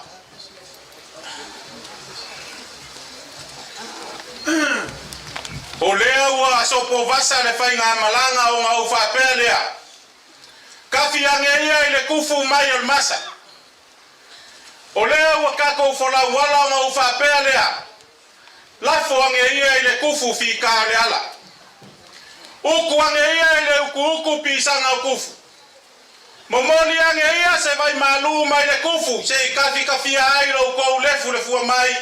O lea ua sopo vasa le whai ngā malanga o ngā uwhapea lea. Kafi ange ia I le kufu mai o masa. O lea ua kako ufola wala o ngā uwhapea lea. lafo ange ia ile kufu fi kale ala uku ange ia ile uku pisanga kufu momoni ange ia se vai maluma ile kufu se kafi ai lo ko lefu mai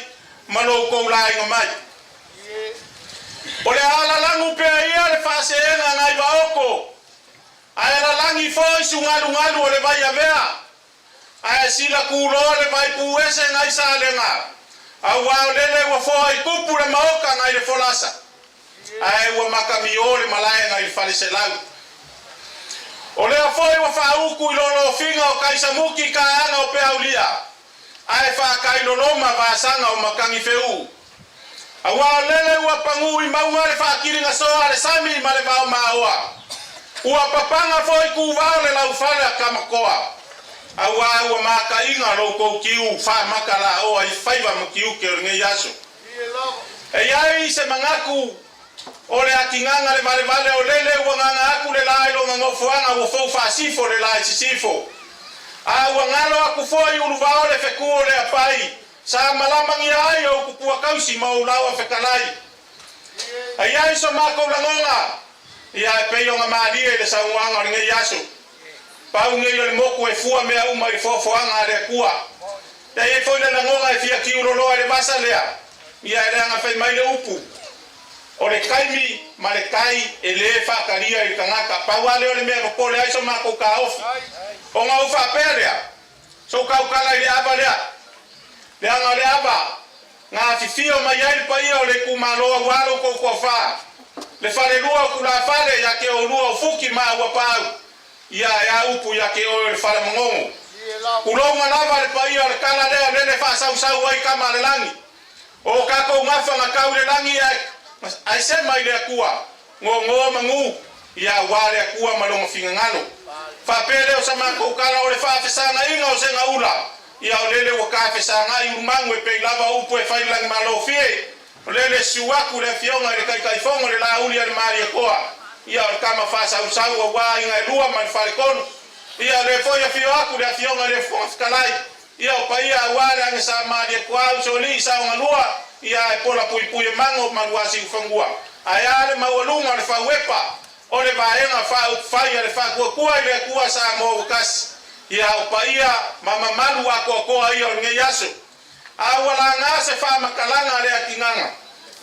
malo ko lai ngamai ole ala langu pe ia le fase nga ngai baoko ala langi foi sungalu ole vai avea ai sila kulo le vai puese ngai salenga awa lele wa foi kupu le maoka ngai le folasa ai wa makamiole malaya ngai falise lau ole foi wa fauku ilolo finga o kaisa muki kaanga o pe aulia ai fa kai loloma va sanga o makangi feu awa lele wa pangu i maunga le fa kiringa so ale sami male va maoa ua papanga foi ku va le lau fala kamakoa awa wa maka inga lo ko kiu fa makala o ai faiva mo kiu ke nge yaso e ai se mangaku ole akinganga le vale o lele wa nganga aku le lai lo ngo fuanga wo fo fa sifo le lai sifo awa ngalo aku foi ulu va ole fe ku ole apai sa malama ngi ai o ku pua kausi mau lawa fe kalai ai so mako langonga ia pe yo ngamali le sa wanga nge yaso pau ngai le moku e fua mea uma i fofo anga le kua ya e foi le ngonga e fia ki urolo le basa lea ia le anga fai mai le upu o le kaimi ma le kai e le fa karia i kangaka pau ale o le mea ko le aiso mako ka ofi o nga ufa pelea so ka ukala le aba lea le anga le aba nga fifio mai ai pa ia o le kumaloa walo ko fa le fale lua kula fale ya ke o lua fuki ma AUAAPAAU ya upu ya ke o le fala mongongo kulonga lava le pai o le kala le fa sau ai kama le langi o kako ngafa ngakau le langi ai se mai le akua ngo mangu ya wale akua malongo fingangalo fa pele o sama ko kala o le fa fesanga inga o senga ula ya o lele o ka fesanga i umangu e pe lava upu e fai lang malo fie o lele suaku le fionga le kai fongo le la uli al mari koa ia kama fa sau o wa inga lua man falcon ia le foi fio aku le fionga le fonkalai ia o paia wale ang sa mari koa so li sa nga lua ia e pola pui mango manuasi ufangua aya le mawalunga le fa wepa o le vaenga fa ia le fa kuwa ile kuwa sa mo kas ia o paia mama malu ako ia nge yaso awala nga se fa makalanga le akinganga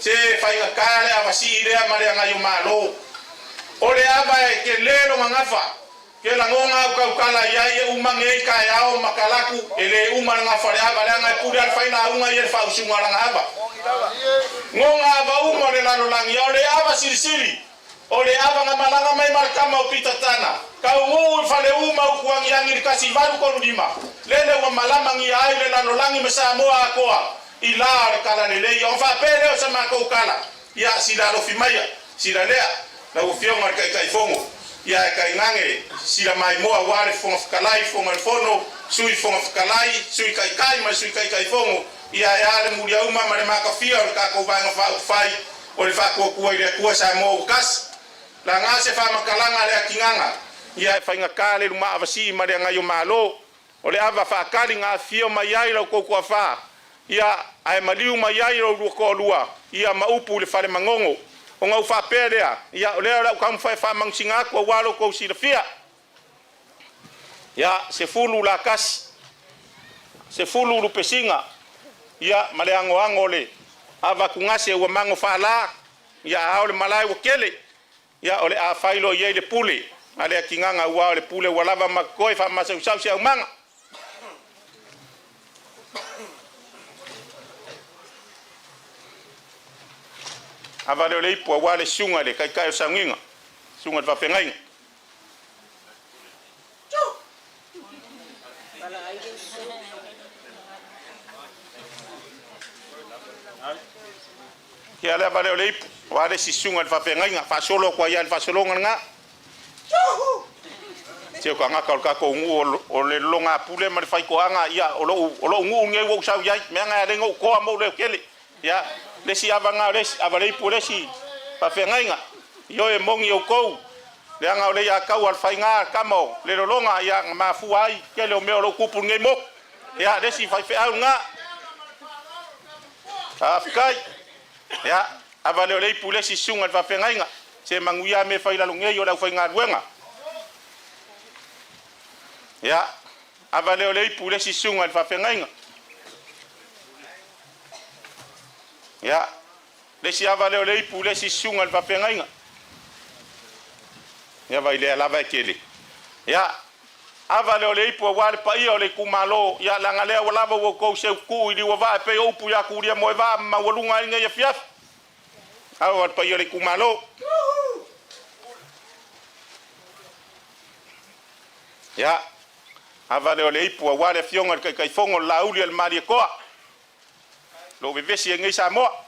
se fa inga kale avasi ile mare nga yumalo ole aba ke lelo mangafa ke la ngonga ukala ya umange ka ya o makalaku ele umanga fa ya bala nga puri al faina unga ye fa usunga nga aba ngonga aba umore la lolang ya ole aba sirisiri ole aba nga malanga mai markama upitatana ka ngu fa le ukuang yang ir kasi baru ko lima lele wa malama ngi ai le la lolang me Samoa koa ilar kala le yo fa pele o sama ko kala ya sila lo fimaya sila lea na ufionga kai fongo ya kai ngange sila mai moa wale fonga kalai fonga fono sui fonga kalai sui kai ma sui kai fongo ya le mulia uma mare maka fia ka ko vanga fa fai o le fa ko ku ile ku sa mo kas la ngase fa makalanga le akinganga ya fa inga kale luma avasi mare ngayo malo o le ava fa kali nga fio mai ai lo ko ku fa ya ai maliu mai ai lo ko lua ya maupu le fale mangongo o ngau fa pelea ya le ra kam fa mangsinga ko walo ko silafia ya se fulu la kas se fulu lu pesinga ya maleango angole ava kungase wa mango fala ya ole malai wo kele ya ole a failo ye le pule ale kinganga wa le pule wala va makoi fa masa sausia umanga ava le ipo wa le sunga le kai sanginga sunga va pengai kia le ava le ipo wa le sunga va pengai fa solo kwa ya fa solo nga se ko nga ka ko ngu o le longa pule ma fai ko anga ya o lo ngu nge wo sa ya me nga le ngo ko mo le kele ya le si ava nga le ava le pule si pa fe nga yo e mongi o ko le anga le ya ka wa fai nga kamo le longa ya ma fu ai kele o me o lo kupu nge mo ya le si fai fe au nga afkai Ya, avale o le pule si sunga le whawhengainga. Se MANUIA me whailalungei o lau whainga ruenga. Ya, avale o le pule si sunga le whawhengainga. Ya, le si avale o le pule si sunga le whawhengainga. Ya, vai le alava e kele. Ya, avale o le ipu a wale pa ia o le kumalo. Ya, langa lea walava o kou se uku ili wa e pe upu ya kuria moe wa mawalunga inga ya fiaf. Au pa ia o le kumalo. Ya, avale o le ipu a wale fionga kai fongo lauli al mari koa. Lo vivesi ngai Samoa.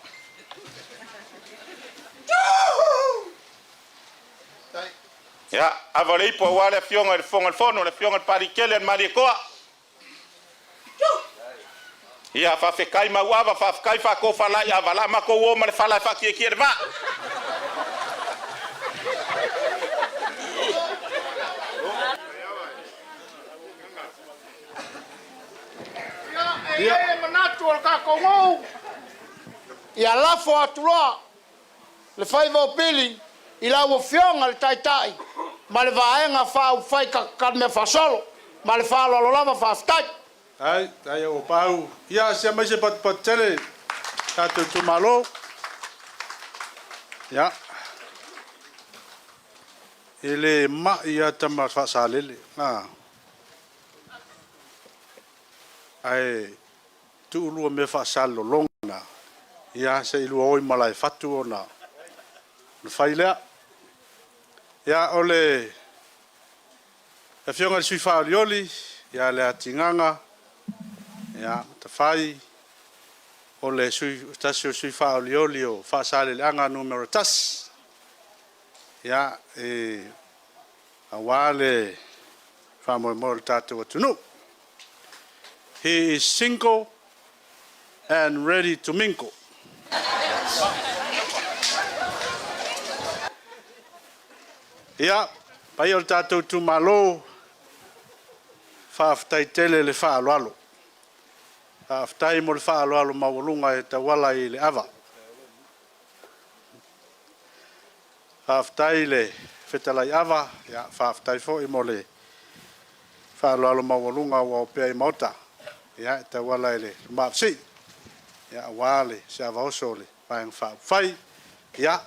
Ya, avale ipu a wale fionga le fonga fono le fionga parikele al mari koa. Ya, fa fe kai mauava fa kai fa ko fala ya vala ma ko wo ma le fala fa ki ki va. Ia manatu o ka kongo. Ia lafo atua. Le faiva pili ila wo fionga le taitai. Ma le vaenga fa u fai ka me fa solo. Ma le fa lo lava fa stai. Ai o pau. Ia se mai se pat tele. Tatou Itumalo. Ya. Ele ma ia tama fa salele. Ai tu lu me fa salo longa. Ia se lu oi malai fatu ona. Le faila. Ya ole. E fionga sui fa lioli, ya le atinganga. Ya tafai. Ole sui fa lioli o fa sale le anga numero tas. Ya awale fa mo tatou atunu. He is single and ready to mingle. Ya, pai o Tatou Itumalo whaaftai tele le whaaloalo. Whaaftai mo le whaaloalo mawalunga e tawala i le awa. Whaaftai le whetalai awa, ya whaaftai fo i mo le whaaloalo mawalunga wa o pia i mauta. Ya tawala i le maafsi. Ya wale se avaoso le paeng whaafai. Ya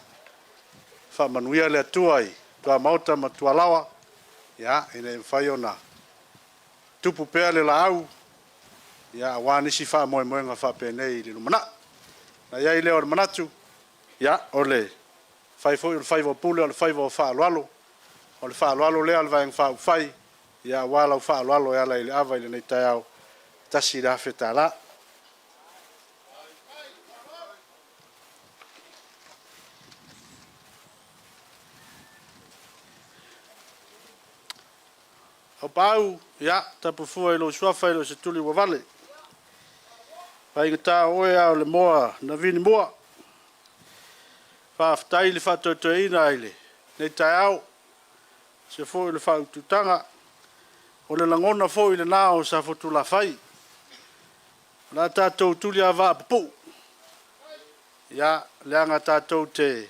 whamanuia le atuai. Tua mauta ma tua lawa. Ya ine whai ona tupu pea le la au. Ya wanisi wha moe moenga wha penei le lumana. Na iai leo le manatu. Ya ole whai fo le whai vo pule o le whai vo wha alualo. O le wha alualo lea le vaeng wha ufai. Ya wala wha alualo ea la ile awa ile nei tai au. Tasi da wheta la. O pau, ya, tapu fua ilo suafa ilo se tuli wa vale. Pai ngata oe au le moa na vini moa. Whaaftai le whatoetoina ile. Nei tai au, se fo ile whaututanga. O le langona fo ile nao sa fotula fai. La tatou tuli a va papu. Ya, leanga tatou te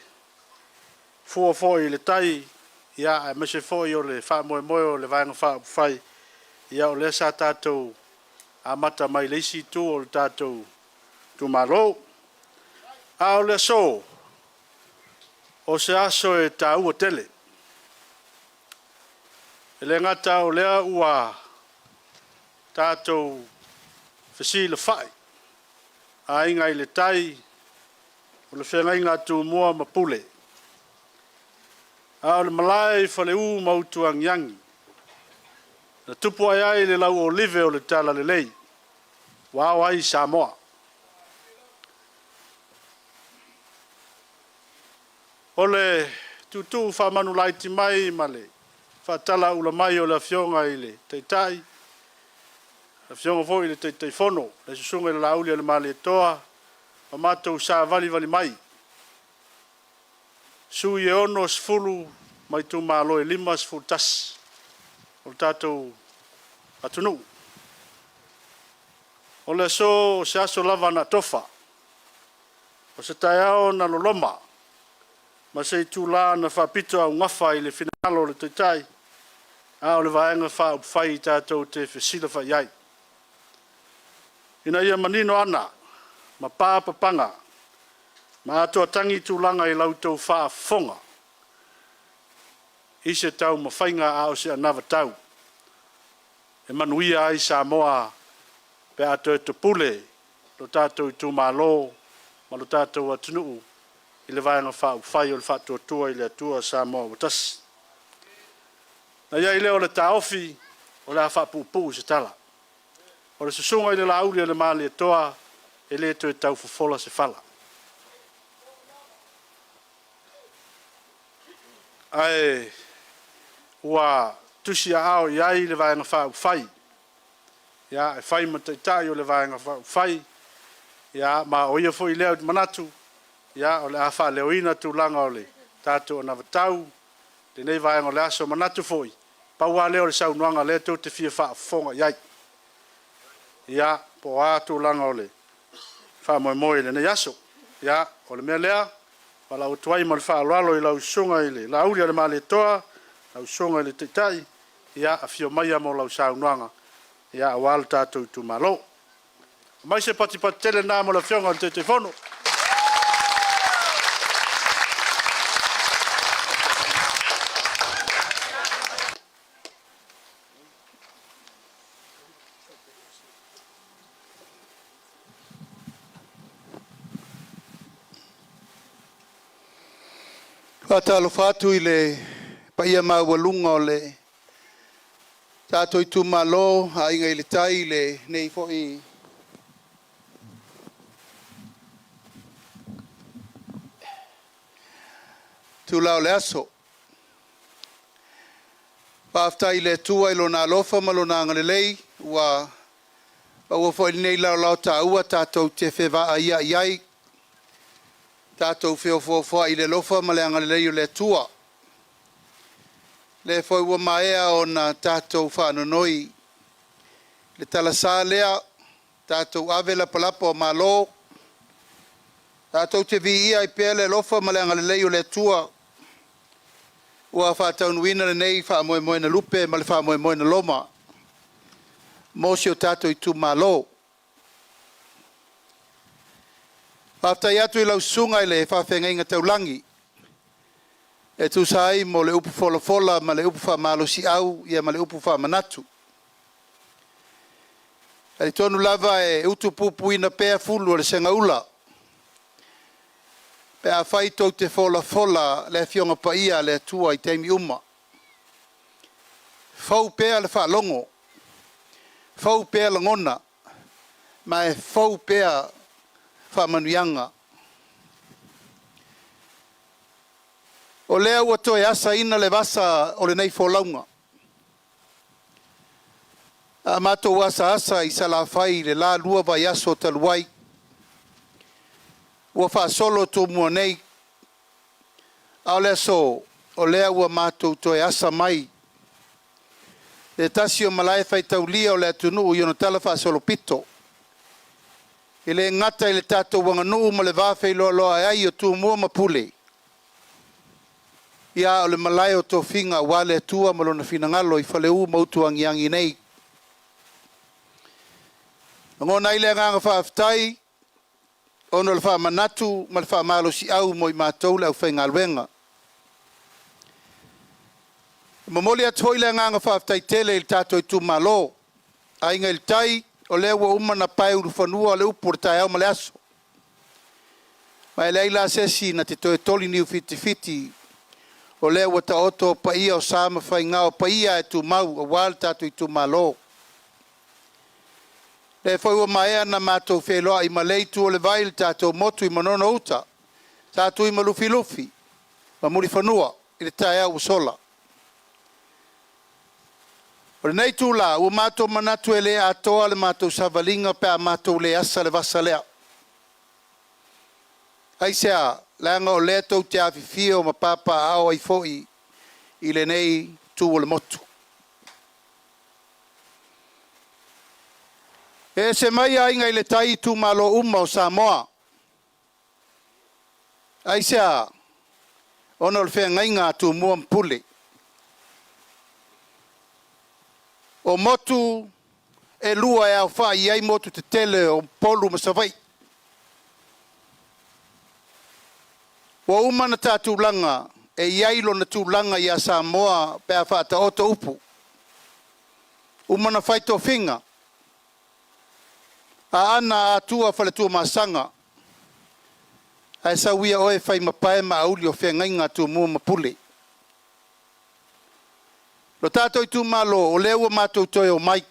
fua fo ile tai. Ya me se fo yo le fa mo o le vanga fa fai ya o le sa tatou a mata mai le si tu o tatou Itumalo a o le so o se aso e tau o tele ele ngata o le ua tatou fesi le fai a inga i le tai o le whenga inga tu mua mapule. A le malai fa le u mautuang yangi. Na tupu ai le lau olive o le tala le lei. Wao ai Samoa. O le tutu fa manu laiti mai male. Fa tala ula mai o le fionga i le teitai. Le fionga fo i le teitai fono. Le susunga i le lauli o le male toa. O matou sa vali mai. Sui e ono sfulu mai Itumalo e 5 sfulu tas. O tatou atunu. O le so se aso lava na tofa. o se taiao na loloma ma se tula na whapito au ngafa i le finalo le teitai a o le vaenga whai tātou te whesila whaiai. Ina ia manino ana ma pāpapanga ma atoa tangi tūlanga i lautou whaafonga i se tau ma whainga a o se anawa tau. E manuia ai Samoa pe ato e te pule lo tātou Itumalo ma lo tātou atunuu i le vaenga whai o le whatuatua i le atua Samoa watasi. Na ia i leo le taofi o le a whapupu se tala. O le susunga i le lauri o le maali e toa e le to e tau fofola se fala. Ai, ua tusi a ao iai le vaenga whai. Ia, e whai ma taitai o le vaenga whai. Ia, ma o ia fo i leo manatu. Ia, o le a wha leoina tūlanga o le tātou o navatau. Le nei vaenga o le aso manatu foi. Paua leo le saunuanga le tau te fia whaafonga iai. Ia, po a tūlanga o le whaamoemoe le nei aso. Ia, o le mea lea. Wala o tuai ma le whaaloalo i lau sunga i le lauri a le maa le toa. Lau sunga i le teitai. Ia, a fio mai mo lau saunuanga. Ia, a wala tātou Itumalo. Mai se pati tele nā mo la fionga o te fono. Ata alofa atu i le paia maualunga o le Tatou Itumalo Aiga i le tai le nei fo'i tula o le aso. Whaaftai le tua i lona ALOFA ma lona angalelei ua fo'i nei lau taua tātou te whewaa ia iai tātou whiofoa i le lofa ma le angalelei o le tua. Le foi ua maea o na tātou whanonoi. Le talasā lea, tātou ave la palapa o malo. Tātou te vi ia i pēr le lofa ma le angalelei o le tua. Ua whataunuina le nei whaamoemoe na lupe ma le whaamoemoe na loma. Mosi o tātou Itumalo. Whaftai atu i lau sunga i le whawhenga taulangi. E tu sai mo le upu fola ma le upu whamalo si au ia ma le upu whamanatu. E tonu lava e utu pupu ina pēr fulu o le senga ula. Pēr whai tau te fola le fionga paia le tua i teimi uma. Fau pēr le whalongo. Fau pēr le ngona. Ma e fau pēr whamanuianga. O lea ua toe asa ina le vasa o le nei folaunga. A mato asa i salawhai le la lua vai aso taluai. Ua wha solo tō mua nei. A o lea so, o lea ua mato toe asa mai. Le tasi o malae whai taulia o lea tunu i ono tala wha solo pito. I le ngata i le tātou wanganu ma le vāwhai loa ai o tū mua mapule. Ia o le malae o tō whinga wale tua ma lona whinangalo i whaleu mautu angiangi nei. Ngō nei le nganga whaaftai, ono le wha manatu ma le wha malo si au mo i mātou le au whainga luenga. Mamoli atoi le nganga whaaftai tele il Tatou Itumalo, Aiga il tai, o le ua umana pai uru whanua o le upu tai au ma le aso. Ma e leila sesi na te toe toli niu fiti, o le ua ta oto paia o sama whainga o paia e tu mau o wal Tatou Itumalo. Le whai ua maea na mātou Feiloaiga i maleitu o le vai le tātou motu i manono uta, tātou i malufi, ma muri whanua i le tai au sola. O le nei tūla, ua mātou manatu e le atoa le mātou savalinga pe a mātou le asa le vasa lea. Aisea, leanga o le tau te awhiwhia o ma papa ao ai foi i le nei tū o le motu. E se mai ainga i le tai Itumalo uma o Samoa. Ai sea, ona o le whengainga tu mua mpule. O motu e lua e au wha i ai motu te tele o polu masawai. Wa umana tātou langa e iailo na tūlanga i a Samoa pe a whaata oto upu. Umana whaito whinga. A ana a tua whaletua masanga. Ai sa wia oe whai mapae ma auli o whengainga tu mua mapule. Lo tātou tu malo o leua mātou toi o mai.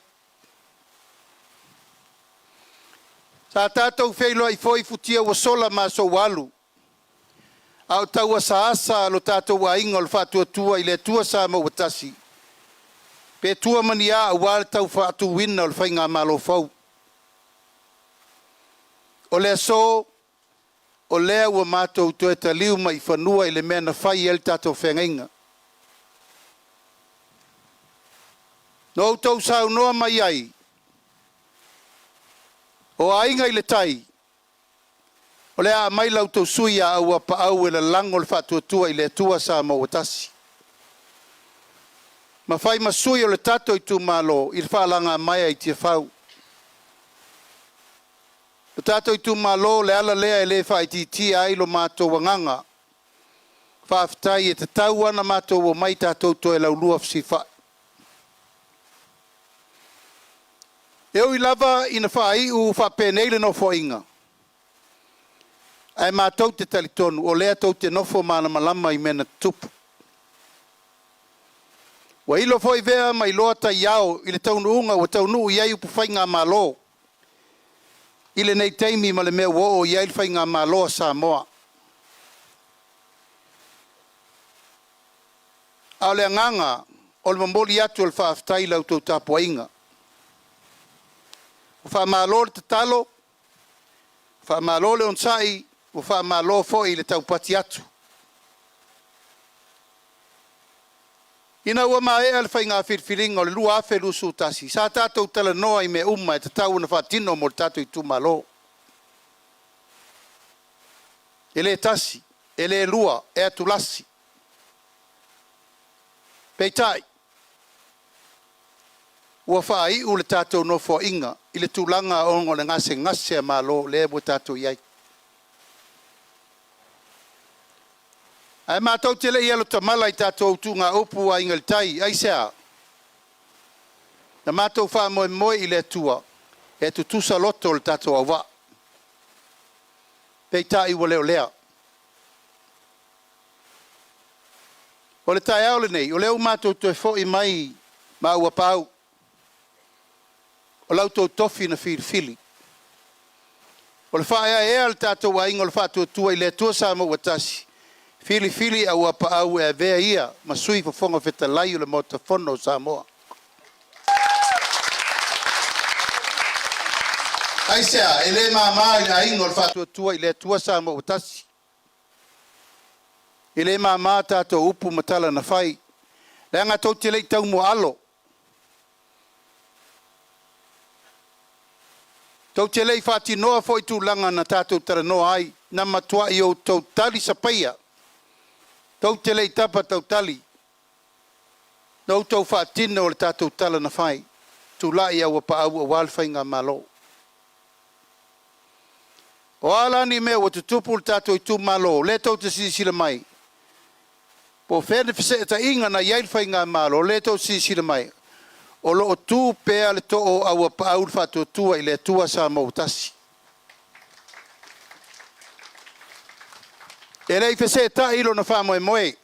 Sa tātou Feiloaiga foi futia wa sola ma so walu. Au taua sa asa lo Tatou Aiga o le whaatuatua i le tua sa mauatasi. Pe tua mani a wale tau whaatuwina o le whainga malo fau. O lea so, o lea ua mātou toe taliu mai whanua i le mea na whai el tātou whengainga. No tau sau noa mai ai. O ainga i le tai. O lea mai lau tau sui a AUAAPAAU e le lango le whaatuatua i le tua sa mauatasi. Ma whai masui o le tato Itumalo i le whaalanga mai ai tia whau. Le tato Itumalo le ala lea e le whaititi ai lo mātou wanganga. Whaaftai e te tau ana mātou o mai tātou to e lau lua whai. Eo i lava ina whai u whapenei le nofo inga. Ai mātou te talitonu o lea tau te nofo mana malama i mena tupu. Wa ilo foi vea mai loa ta iao i le taunu unga wa taunu iai upu whainga malo. I le nei teimi ma le mea wo o iai le whainga malo a Samoa. Ao le anganga o le mamoli atu al whaaftai lau tau Tapu Aiga. Wha malo le tatalo, wha malo le onsai, wha malo fo i le taupati atu. Ina ua mae al whainga whirwhiringa o le lua afe lusu tasi. Sa tātou tala noa i me umma e te tau na whaatino mo le tātou Itumalo. E le tasi, e le lua, e atu lasi. Peitai. Ua whai u le tātou no fo inga. I le tūlanga o ngole ngase a malo le mo tātou iai. Ai mātou te le ialo tamala i tātou tu ngā upu a inga le tai, ai sea. Na mātou wha moe i le tua, e tu tusa loto le tātou au wa. Pei tai ua leo lea. O le tai au le nei, o leo mātou tu e fo i mai ma AUAAPAAU. O lau tau tofi na whirwhili. O le whaea ea le tātou ainga o le whaatuatua i le tua sa mauatasi. Fili AUAAPAAU e vea ia masui fafonga whetalai o le motafono Samoa. Aisea, e le māma i le ainga o le whaatuatua i le tua sa mauatasi. I le māma tātou upu matala na whai. Le anga tau te lei tau mo alo. Tau te lei whati noa fo i tūlanga na tātou tara noa ai, na matua i o tau tali sa paia. Tau te lei tapa tau tali. Nau tau whatina o le tātou tala na whai. Tūlai AUAAPAAU a walwhainga malo. O alani mea wa tutupu le tātou Itumalo, le tau te sisila mai. Po whene whiseta inga na iailwhainga malo, le tau sisila mai. O lo tu pea le to o AUAAPAAU le whaatuatua i le tua sa mautasi. E lei whese ta ilo na wha moe.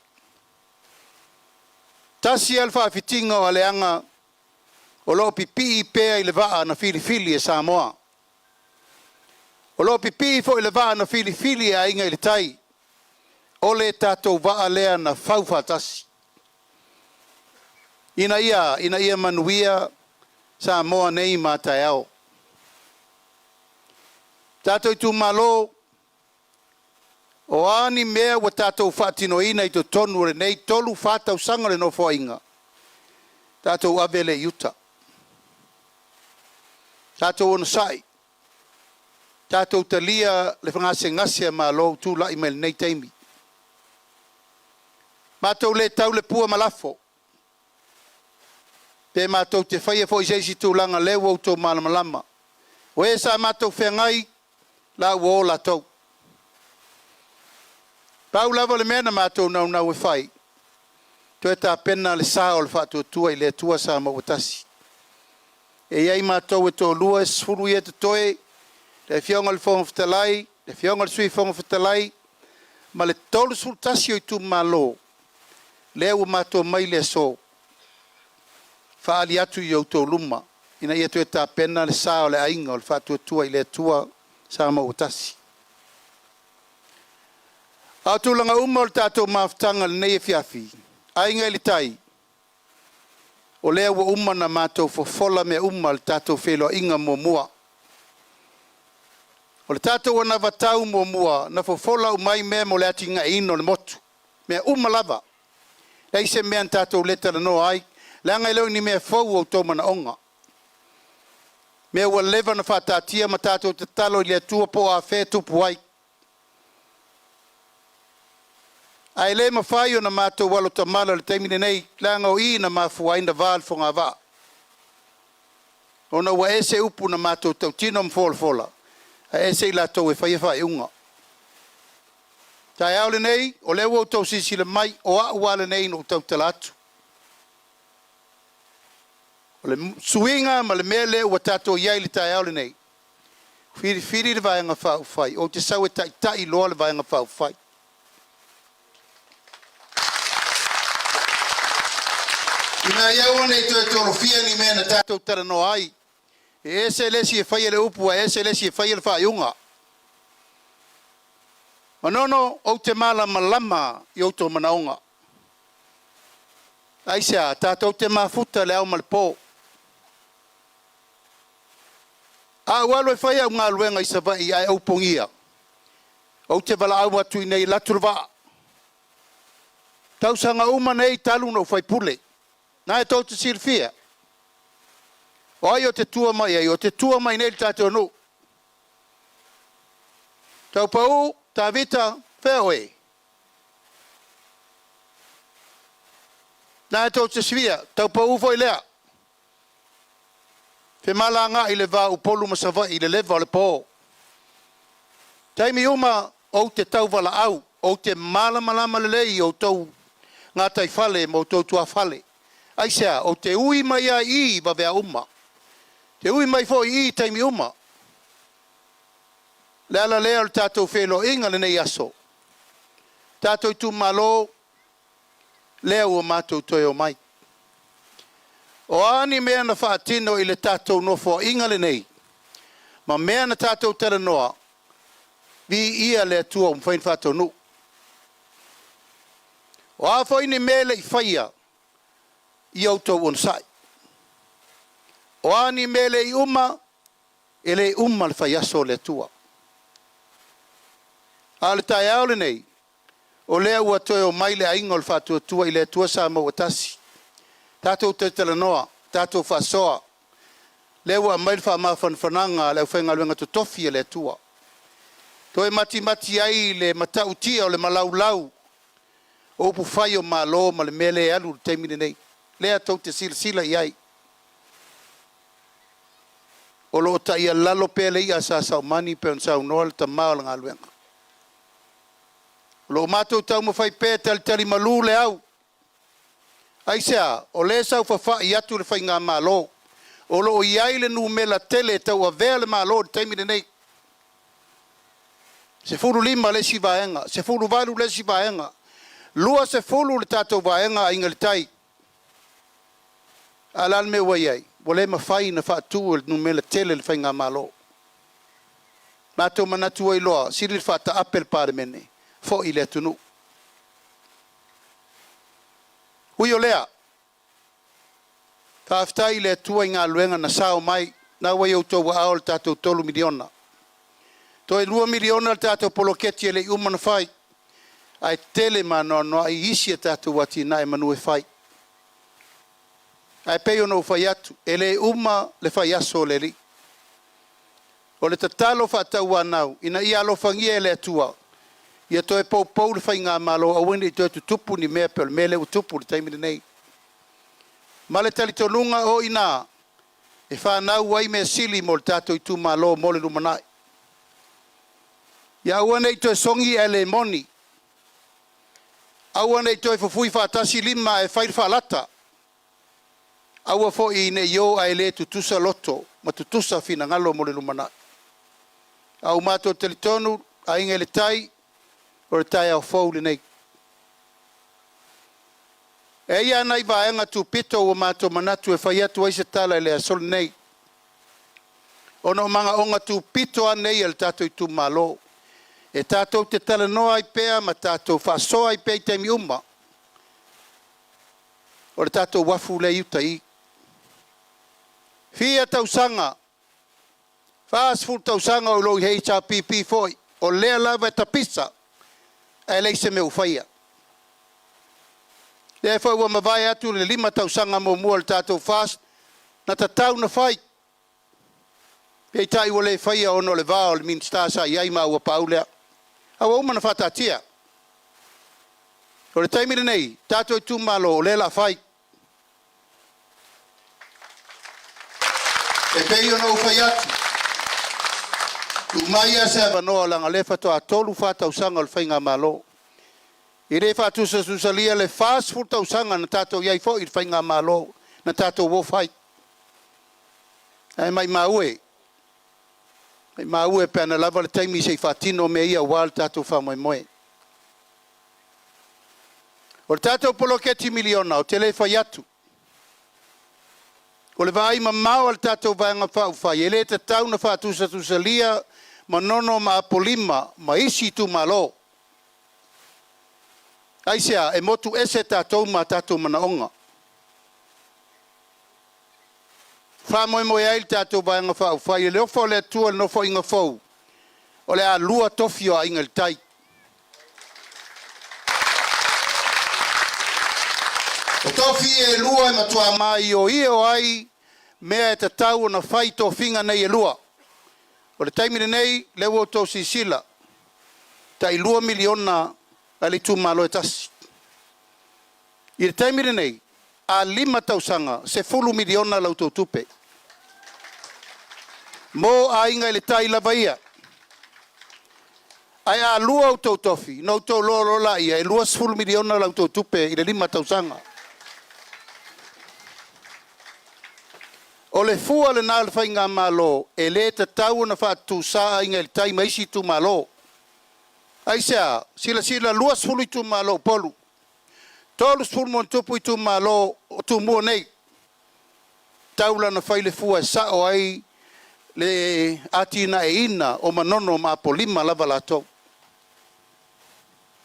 Tasi al whaafitinga o aleanga o lo pipi pea i le waa na Fili e Samoa. O lo pipi fo i le waa na Fili a inga i le tai. O le tātou waa lea na whauwhatasi. Ina ia MANUIA Samoa nei mātai au. Tātou Itumalo o ani mea wa tātou whaatinoina i to tonu re nei tolu whātau sanga le no whainga. Tātou avele yuta. Tātou ona sai. Tatou talia le whangase malo tūla i mai nei teimi. Mātou le tau le pua malafo. Pe mātou te whaia fo i seisi tūlanga leo au tō malamalama. O e sa mātou whengai la ua o la tau. Pau lava le mena mātou nau e whai. Toe tā pena le sā o le whātua tua i le tua sa mawatasi. E iai mātou e tō lua e sfuru i e te toe, le fionga le whonga whatalai, le fionga le sui whonga whatalai, ma le tolu sultasi o i tu malo, le ua mātou mai le so, whaali atu i au tō luma, ina ia toe tā pena le sā o le ainga o le whātua tua i le tua sa mawatasi. Au tūlanga uma o le tātou mawhatanga le nei e fiafi, ainga ili tai, o lea ua uma na mātou fofola me uma le tātou Feiloaiga mua. O le tātou ana vatau mua, na fofola umai mea mo le ati nga ino le motu. Mea uma lava. Lei se mea tātou leta la noa ai, le angai leo ni mea fau au tō mana onga. Mea ua leva na whātātia ma tātou te talo i le tua po a whē tupu ai. Ai le mawhai o na mātou walo tamala le taimine nei, langa o I na mawhua ina vāl whonga wā. O na ua ese upu na mātou tau tino mfola. A ese I lātou e whai unga. Tai au le nei, o le ua tau sisi le mai, o a ua le nei no tau talatu. O le suinga ma le mele ua tātou iai le tai au le nei. Whiri le vaianga whai, o te sau e tai loa le vaianga whai. Ina iau nei toe torofia ni mena tātou tara no ai. E ese lesi e whaia le upu, ese lesi e whaia le whaiunga. Manono au te malama I au tō manaonga. Aisea, tātou te mafuta le au malipo. A walo e whaia ngā luenga I savai ai au pongia. Au te wala au atu I nei laturwa. Tausanga uma nei talu no whai pule. Nā e tau te sirfia. O ai o te tua mai ai, o te tua mai nei tātou no. Tau pau, tā vita, wheoe. Nā e tau te sirfia, tau pau foi lea. Whe mala ngā I le vā upolu masawa I le leva o le pō. Taimi uma o te tauvala au, o te malama le lei o tau ngā tai whale mo tau tua whale. Aisea, o te ui mai a I wawea uma. Te ui mai fo I taimi uma. Le ala lea le tātou Feiloaiga le nei aso. Tātou Itumalo, lea ua mātou toi o mai. O ani mea na whaatino I le tātou no Feiloaiga le nei. Ma mea na tātou tera noa, vi ia le atua umwhain whātou nu. O a whaini mele I whaia, I au tau onsai. O ani mele I uma, ele uma le whai aso le tua. A le tai au le nei, o lea ua toi o mai le ainga o le whātua tua I le tua sa mawatasi. Tātou te tala noa, tātou whasoa, le ua mai le whamawhanwhananga le whainga luenga tutofi le tua. Toi mati ai le matautia o le malaulau, o upu whai o malo ma le mele alu le teimine nei. Lea tau te sila I ai. O lo ta ia lalo pele ia sa mani pe on sa noal ta maal ngā luenga. Lo mātou tau mawhai pē tali malu le au. Aisea, o le sau whawha I atu le whai ngā malo. O lo iai le nu mela tele tau a vea le malo le teimine nei. Se furu lima le si vaenga, se furu valu le si vaenga. Lua se furu le tātou vaenga a inga le tai. Alal me waiai, wale mawhai na whaatu nu mela tele le whainga malo. Mātou manatu ai loa, siri le whaata apel pāre mene, fo I le tunu. Hui o lea, tāwhitai le tua I ngā luenga na sao mai, na wai au tau wa ao le tātou 3 miliona. Toi 2 miliona le tātou poloketi le umana whai, ai tele manoa I isi e tātou wati na e manue whai. Ai peo no whai atu, ele uma le whai aso le li. O le tatalo whaatau anau, ina ia alofangia e le atua. Ia toe pou le whainga malo, a wene i toe tutupu ni mea pe o le mele utupu le taimine nei. Ma le talitonunga o ina, e whanau wai mea sili mo le tatou Itumalo mo le LUMANA'I. Ia wane i toe songi e le moni. Awane i toe fufui whaatasi lima e whaile whaalata. Aua fo i ne yo ai le tutusa loto, ma tutusa fina ngalo mo le LUMANA'I. Au mato telitonu, a inga le tai, o le tai au fau le nei. E ia nai vaenga tu pito o mato manatu e whai atu aise tala e le asol nei. Ono manga onga tu pito a nei el tatou Itumalo. E tatou te tala noa ai pea ma tatou whasoa ai pea i teimi uma. O le tatou wafu le iutai. Fia tausanga. Whaasful tausanga o loi hei sa pipi foi. O lea lava e tapisa. E leise me ufaya. Le foi ua mawai atu le 5 tausanga mo mua le tatou fast. Na tatau na fai. Pei tai ua le faya ono le vao le minsta sa iai ma AUAAPAAU lea. Awa uma na whatatia. O le taimire nei, tatou Itumalo o le la fai. E pei ona ufai atu. Umaia se avanoa langa le fatoa tolu whatausanga o le whainga malo. I re whatusa susalia le fast food tausanga na tatou iai fo i le whainga malo. Na tatou wo fai. Ai mai maue. Mai maue pe ana lava le taimi se whatino me ia wal tatou whamoe moe. O le tatou poloketi miliona o te le whai atu. O le vai mamau al tatou vaenga whau whai. E le te tau na whatusa susalia manono ma apolima ma isi Itumalo. Aisea, e motu ese tatou ma tatou manaonga. Whamoe moe ail tatou vaenga whau whai. E le ofo le atua le nofo inga fau. O le a lua tofio a inga le tai. O tofi e lua e matua mai o io ai mea e tatau na whai tofinga nei e lua. O le taimire nei, lewa o tau sisila. Tai 2 miliona a le Itumalo e tasi. I le taimire nei, a 5 tausanga, se 10 miliona lau tau tupe. Mo a inga le tai lava ia. Ai a lua o tau tofi, no tau lolo la ia, e lua 10 miliona lau tau tupe i le 5 tausanga. O le fua le nā le whainga malo, e le te tau na whatu saa inga le tai maisi Itumalo. Aisea, sila luas fulu Itumalo polu. Tolus fulu mon tupu Itumalo o tu mua nei. Taula na whaile fua e sao ai le atina e ina o manono ma polima lava lato.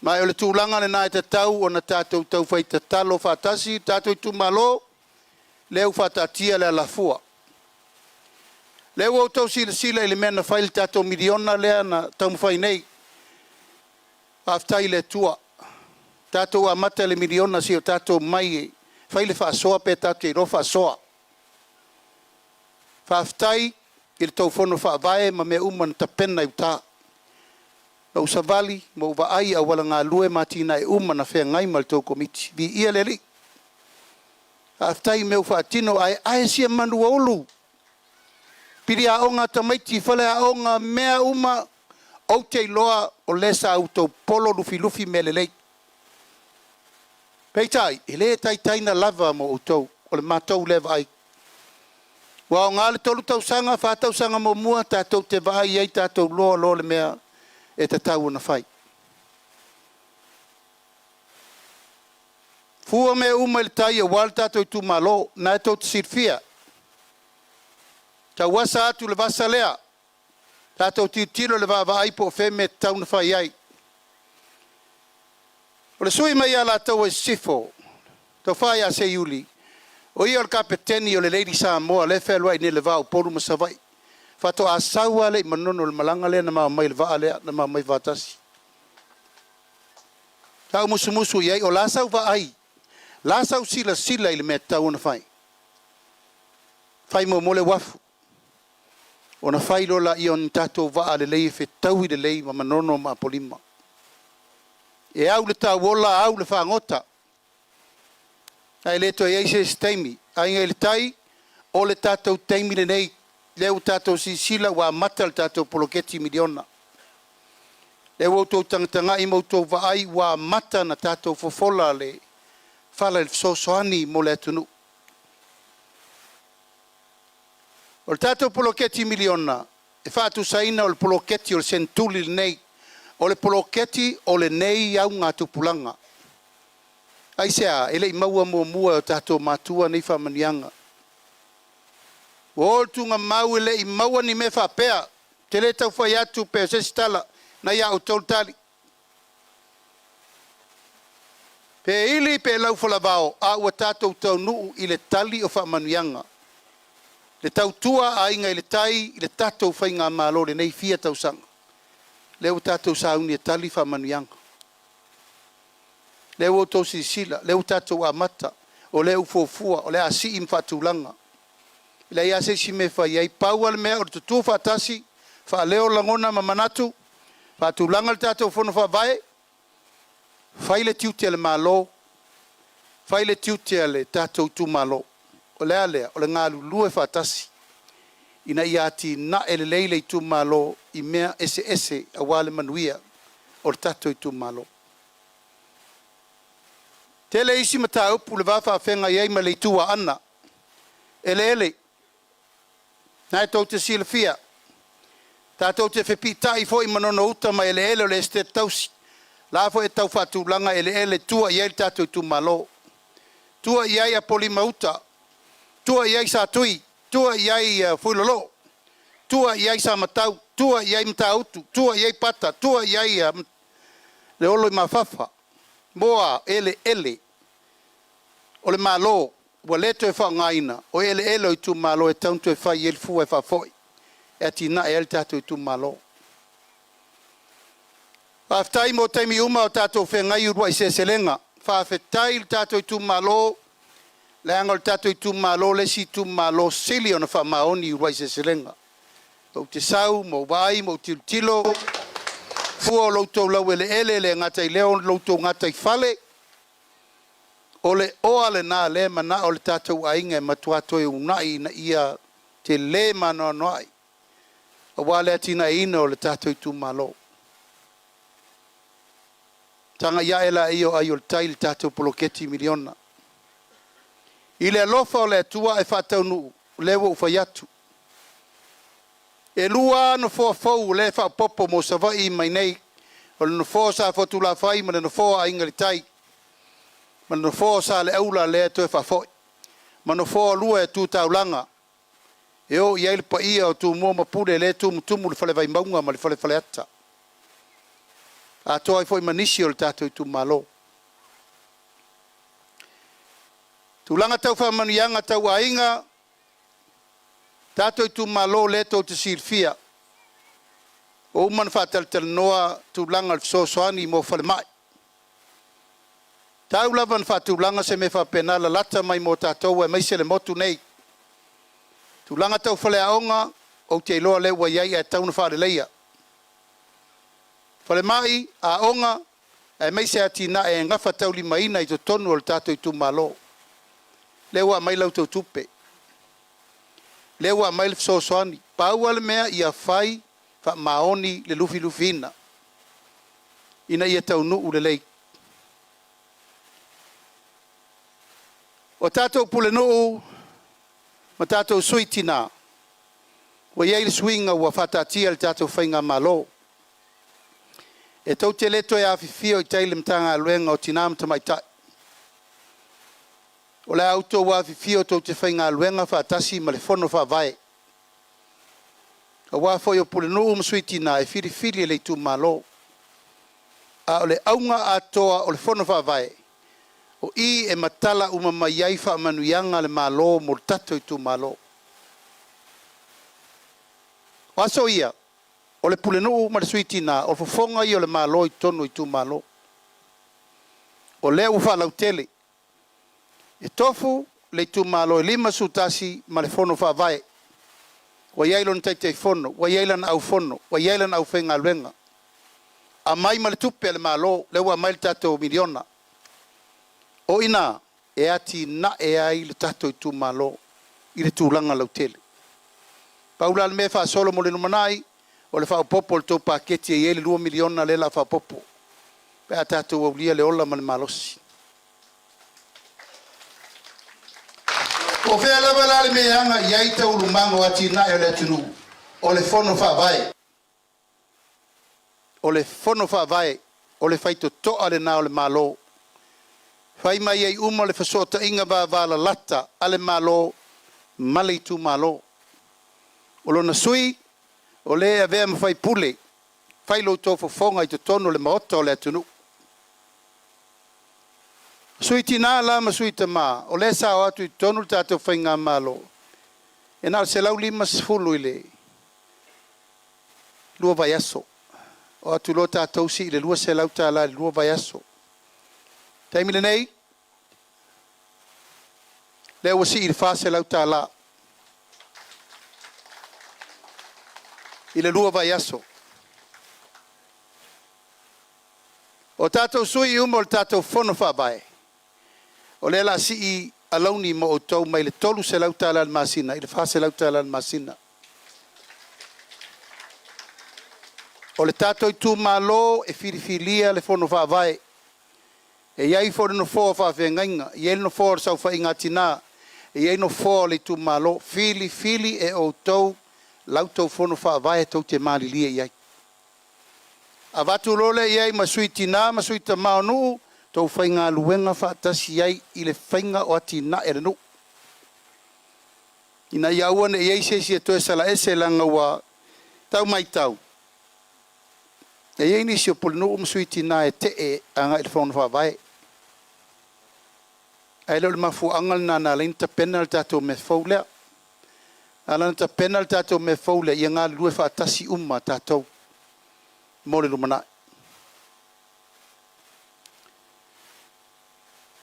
Mai o le tūlanga le nā e te tau o na tātou tau whai te talo whatasi, tātou Itumalo, leu whatatia le alafua. Leu au tau sila ile mena whaile tātou miliona lea na tau mwhai nei. Aftai le tua. Tātou a mata le miliona si o tātou mai. Whaile whaasoa pe tātou i rofa soa. Whaaftai i le tau whono whaavae ma mea umana ta pena i uta. Na usavali ma uwa ai a wala ngā lue matina e umana whea ngai ma le tau komiti. Vi ia le li. Aftai meu whaatino ai sia manu olu. Piri a onga tamaiti whale a onga mea uma o te loa o lesa au tau polo lufi me le lei. Peitai, e le tai na lava mo o tau, o le mātou leva ai. Wa o ngā le tolu tausanga, whātausanga mo mua, tātou te vai ai tātou loa le mea e te tau na whai. Fua me uma le tai e wal tātou Itumalo, na e tau te sirfia. Ta wasa atu le vasa lea. Tātou tiro le vava ai po wheme tau na whai ai. O le sui mai ala tau e sifo. Tau whai a se Iulai. O ia o le kapeteni o le Lady Samoa le Feiloaiga ne le vau poru ma savai. Fato a saua le manono le malanga le na mai le vaa le na mai vatasi. Tau musu iai o la sau va ai. La sau sila i le me tau na whai. Whai mo le wafu. ona failola i on tatou vaa le lei fe tau i le lei ma manono ma polima. E au le tauola au le whangota. Ai le to iei se steimi. Ai ngai le tai o le tatou teimi le nei. Leu tatou sisila wa mata le tatou poloketi miliona. Leu autou tangatanga i mautou vaai wa mata na tatou fofola le fala le sosoani mo le atunu. O le tatou poloketi miliona. E whaatu saina o le poloketi o le sentuli le nei. O le poloketi o le nei au ngā tupulanga. Ai sea, ele i maua mua o tatou matua nei whamanianga. O tunga mau ele i maua ni me whapea. Te le tau whai atu pe se stala na ia o tautali. Pe ili pe lau whalabao a ua tatou tau nuu i le tali o whamanianga. Le tau tua a inga i le tai i le tatou whai ngā malo le nei fia tau sanga. Leo tatou sauni e tali whamanianga. Leo o tau sisila, leo tatou amata, o leo fofua, o leo asi im whatulanga. Leo ia se si me whai ei paua le mea o le tutu whatasi, wha leo langona ma manatu, whatulanga le tatou whono whavae, whai le tiutia le malo, whai le tiutia le tatou tu malo. O lea, o le ngā lulue whatasi. Ina ia ati na ele leile i tu malo i mea ese a wale manuia o le tatou i tu malo. Tele isi mata upu le wafa whenga iei ma le tua ana. Ele. Nai tau te sila fia. Tātou te whepita i fo i manono uta ma ele o le este tausi. Lafo e tau whatu langa ele tua iei le tatou i tu malo. Tua iei a polima uta. Tua iei sa tui. Tua iai fuilolo, tua iai samatau, tua iai matautu, tua iai pata, tua iai le olo i mafafa. Moa ele. O le malo, wa leto e whaangaina, o ele o i tu malo e tauntu e whai el fua e whafoi. E ati na e el tato i tu malo. Whaftai mo taimi uma o tato whengai urua i seselenga. Whawhetai il tato i tu malo, le angol tato i tu malo le si tu malo sili ona fa maoni uai se selenga. O te sau, mo vai, mo tilo. Fua o loutou lau ele le ngata i leo loutou ngata i fale. O le oa le nā le mana o le tatou ainga e matuato e unai na ia te le mano noai. O wale atina ina o le tatou i tu malo. Tanga ia ela iyo ayo le tai le tatou poloketi miliona. I le alofa o le atua e whatau nuu, lewa ufai atu. E lua no fōfou le whapopo mo savai mai nei, o le no fō sa whatula whai, ma le no fō a inga li tai, ma le no fō sa le aula le atu e whafoi, ma no fō lua e tū taulanga, e o i aile pa ia o tū mua mapure le tū mutumu le whale vai maunga ma le whale ata. A toa i fōi manisi o le tātou i tū malo. Tulanga tau whamanianga tau ainga, tātou i tu malo le tau te silfia. O uman whataltal noa tulanga sosoani mo whale mai. Tau lawan whatulanga se me whapenala lata mai mo tātou e maisele motu nei. Tulanga tau whale aonga o te iloa lewa iai e tauna whare leia. Whale mai a onga e maise ati na e ngafa tau li maina i to tonu o le tātou i tu malo. Lewa mai lau tau tupe. Lewa mai le sosoani. Paua le mea ia whai wha maoni le lufina. Ina ia tau nuu le lei. O tātou pule nuu, ma tātou suitina. Wa iei le swinga ua whatatia le tātou whainga malo. E tau te leto e awhifio i teile mtanga aluenga o tinam tamaitai. O le auto wa fifio tau te whainga luenga whaatasi ma le whono whaavae. A wā whoi o pule nuu msuitina e whiri le tu malo. A o le aunga atoa o le whono whaavae. O i e matala umamaiai wha manuianga le malo mo tato i tu malo. O aso ia, o le pule nuu ma le suitina o fofonga i o le malo i tonu i tu malo. O le ufa lautele. E tofu le tu malo e lima sutasi ma le fono whaavae. Wa iai lona taitei fono, wa iai lana au fono, wa iai lana au whaingaluenga. A mai ma le tupe le malo, le ua mai le tatou miliona. O ina, e ati na e ai le tatou i Itumalo, i le tūlanga lau tele. Paula le me wha solo mo le LUMANA'I, o le wha popo le tau paketi e le 2 miliona le la wha popo. Pe a tatou au lia le ola ma le malosi. O whea lawa la le meanga i ai tau lumango ati na e le atunu. O le fono wha vai. O le fono wha vai. O le whaito toa le na o le malo. Whai mai ai uma le whasota inga wa la lata ale malo male Itumalo. O lona sui, o le a vea mawhai pule. Whai lo tō whafonga i te tono le maota o le atunu. Sui tina la ma sui ta ma. O le sa o atu i tonu le tātou whainga malo. E nā se lau 5 i le. Lua vai aso. O atu lo tātou si i le lua se lau tā la lua vai aso. Taimi le nei. Le ua si i le wha se lau tā la. I le lua vai aso. O tātou sui i umo le tātou fono wha vai. O le la si i alauni mo o tau mai le tolu se lau tā la masina. I le wha se lau tā la masina. O le tātou i Itumalo e whiriwhiria le fono wha vai. E iai fōre no fōa whawhengainga. I ele no fōre sau whainga tina. E iai no fōa le Itumalo. Fili e o tau. Lau tau fono wha vai tau te mali lia iai. A watu lole iai masui tina, masui ta maonu. Tau whainga luenga whaatasi iai i le whainga o atina ere no. Ina iauane iai sesi e toe sala ese langa wa tau mai tau. E iai nisi o polinu masui tina e te e anga i le fono wha vai. Ai leo le mafu angal na lein ta pena le tatou me faulea. Alana ta pena le tatou me faulea i ngā lue whaatasi umma tatou. Mo le LUMANA'I.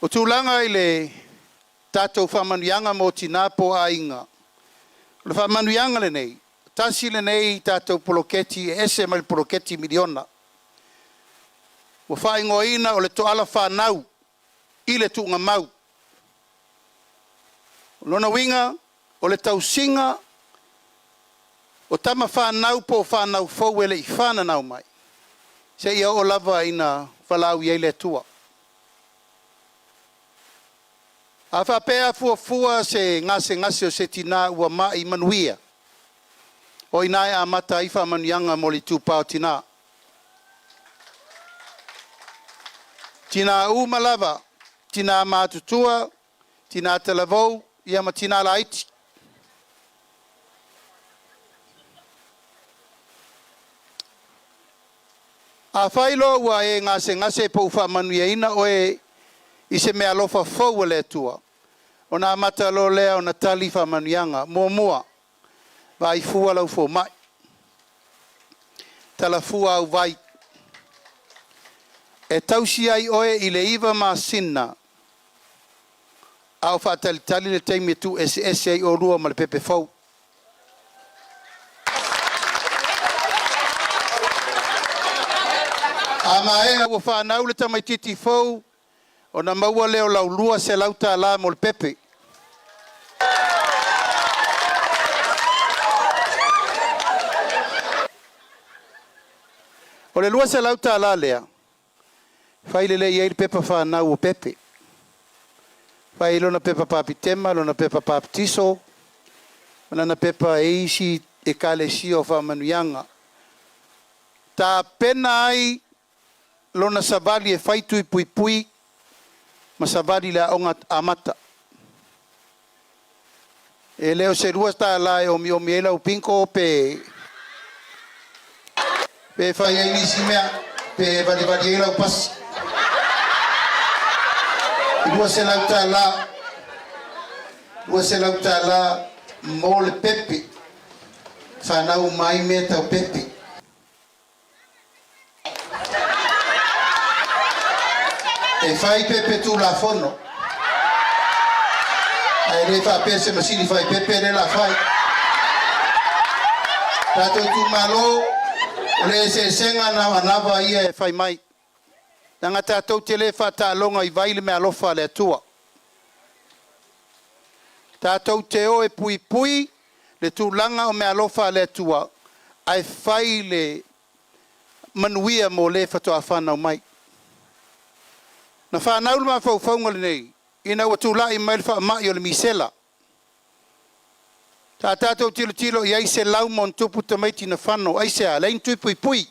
O tūlanga i le tatou whamanuianga mo tina po ainga. Le whamanuianga le nei. Tasi le nei tatou poloketi e ese mai poloketi miliona. O whaingoina o le toala whanau i le tuunga mau. Lona winga o le tausinga o tama whanau po whanau fau ele I whananau mai. Se ia o lava ina whalau i eile tua. A whapea fua se ngase o se tina ua mai MANUIA. O inai a mata I whamanianga mo li tūpao tina. Tina umalava, tina mātutua, tina talavou, ia ma tina laiti. A whailo ua e ngase po whamanuia ina o e I se mea alofa fau le tua. O nā mata lo lea o na tali whamanuianga, mua. Vai fua lau fo mai. Tala fua au vai. E tausi ai oe I le iwa masina. Au whaatalitali le teimi tu ese ai o rua ma le pepe fau. A maenga ua whanau le tamaititi fau. O na maua leo lau lua se lau tā la mo le pepe. O le lua se lau tā la lea. Whai le iei le pepa whanau o pepe. Whai lona pepa papitema, lona pepa papitiso. Lona pepa eisi e kalesi o whamanuianga. Tā pena ai lona savali e whaitu I pui. Masavali la onga amata. E leo se rua sta la e omi ela upinko pe fai ai nisi mea pe vali ela upas. Rua se lauta la mo le pepe. Whanau mai mea tau pepe. E fai pepe tu la fono. E le fa pese masini fai pepe le la fai. Tatou Itumalo o le sesenga na anava ia e fai mai. Nanga tatou te le whatalonga I vai le me alofa le atua. Tatou te o e pui pui le tūlanga o me alofa le atua ai fai le manuia mo le whatoa whanau mai. Na whanau le ma whauwhaunga le nei, ina ua tūlai mai le whaamai o le misela. Ta tatou tilo tilo I aise lau mon tupu tamaiti na whanau, aise a lein tui pui pui.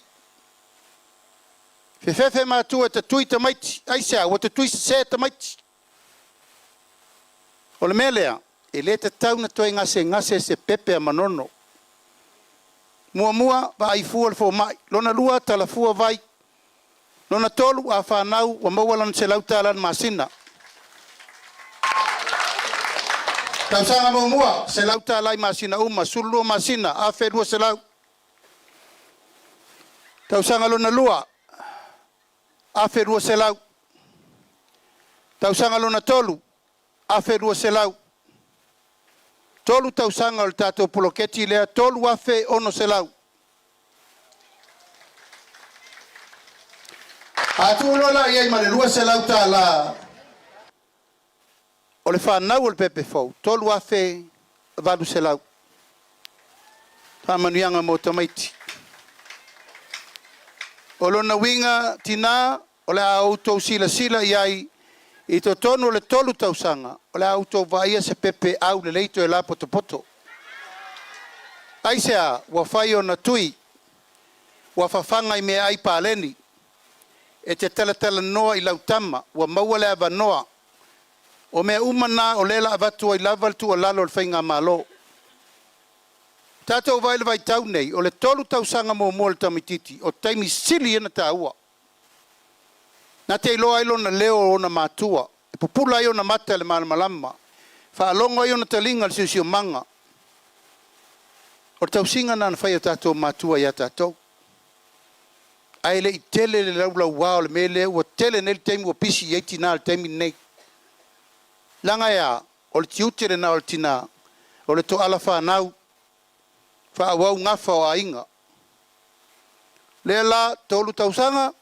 Fefefe mātua ta tui tamaiti, aise a wata tui se tamaiti. O le melea, e le ta tau na toi ngase se pepe a manono. Mua va ai fua le fo mai, lona lua tala fua vai. Lona tolu a whanau wa mawalan se lautalan masina. Tausanga mua se lautalai masina uma, sulua masina, a fedua se lau. Tausanga lona lua, a fedua se lau. Tausanga lona tolu, a fedua se lau. Tolu tausanga o le tatou poloketi lea, tolu afe ono se lau. Atu lola iai ma le lua se lau ta la. O le whanau o le pepe fau, tolu afe valu se lau. Ta manuianga mo tamaiti. O lona winga tina, o le autou sila iai, I to tonu le tolu tausanga, o le auto vaia se pepe au le leito e la poto. Aisea, wa fai o na tui, wa fafanga I mea ai pāleni, e te tala noa I lautama, wa maua le ava noa, o mea umana o lela avatu ai laval tu o lalo le whainga malo. Tatou vai le vai tau nei, o le tolu tausanga mo le tamititi, o taimi sili ena taua. Na te iloa ilo na leo o na matua. E pupula io na mata le malamalama. Whaalongo io na talinga le siusio manga. O tausinga na whai o tatou matua ia tatou. Ai le I tele le laulau wao le mele ua tele nel teimu o pisi eiti na le teimi nei. Langa ea, o le tiutere na o le tina, o le to ala whanau, whaawau ngafa o ainga. Le la tolu tausanga,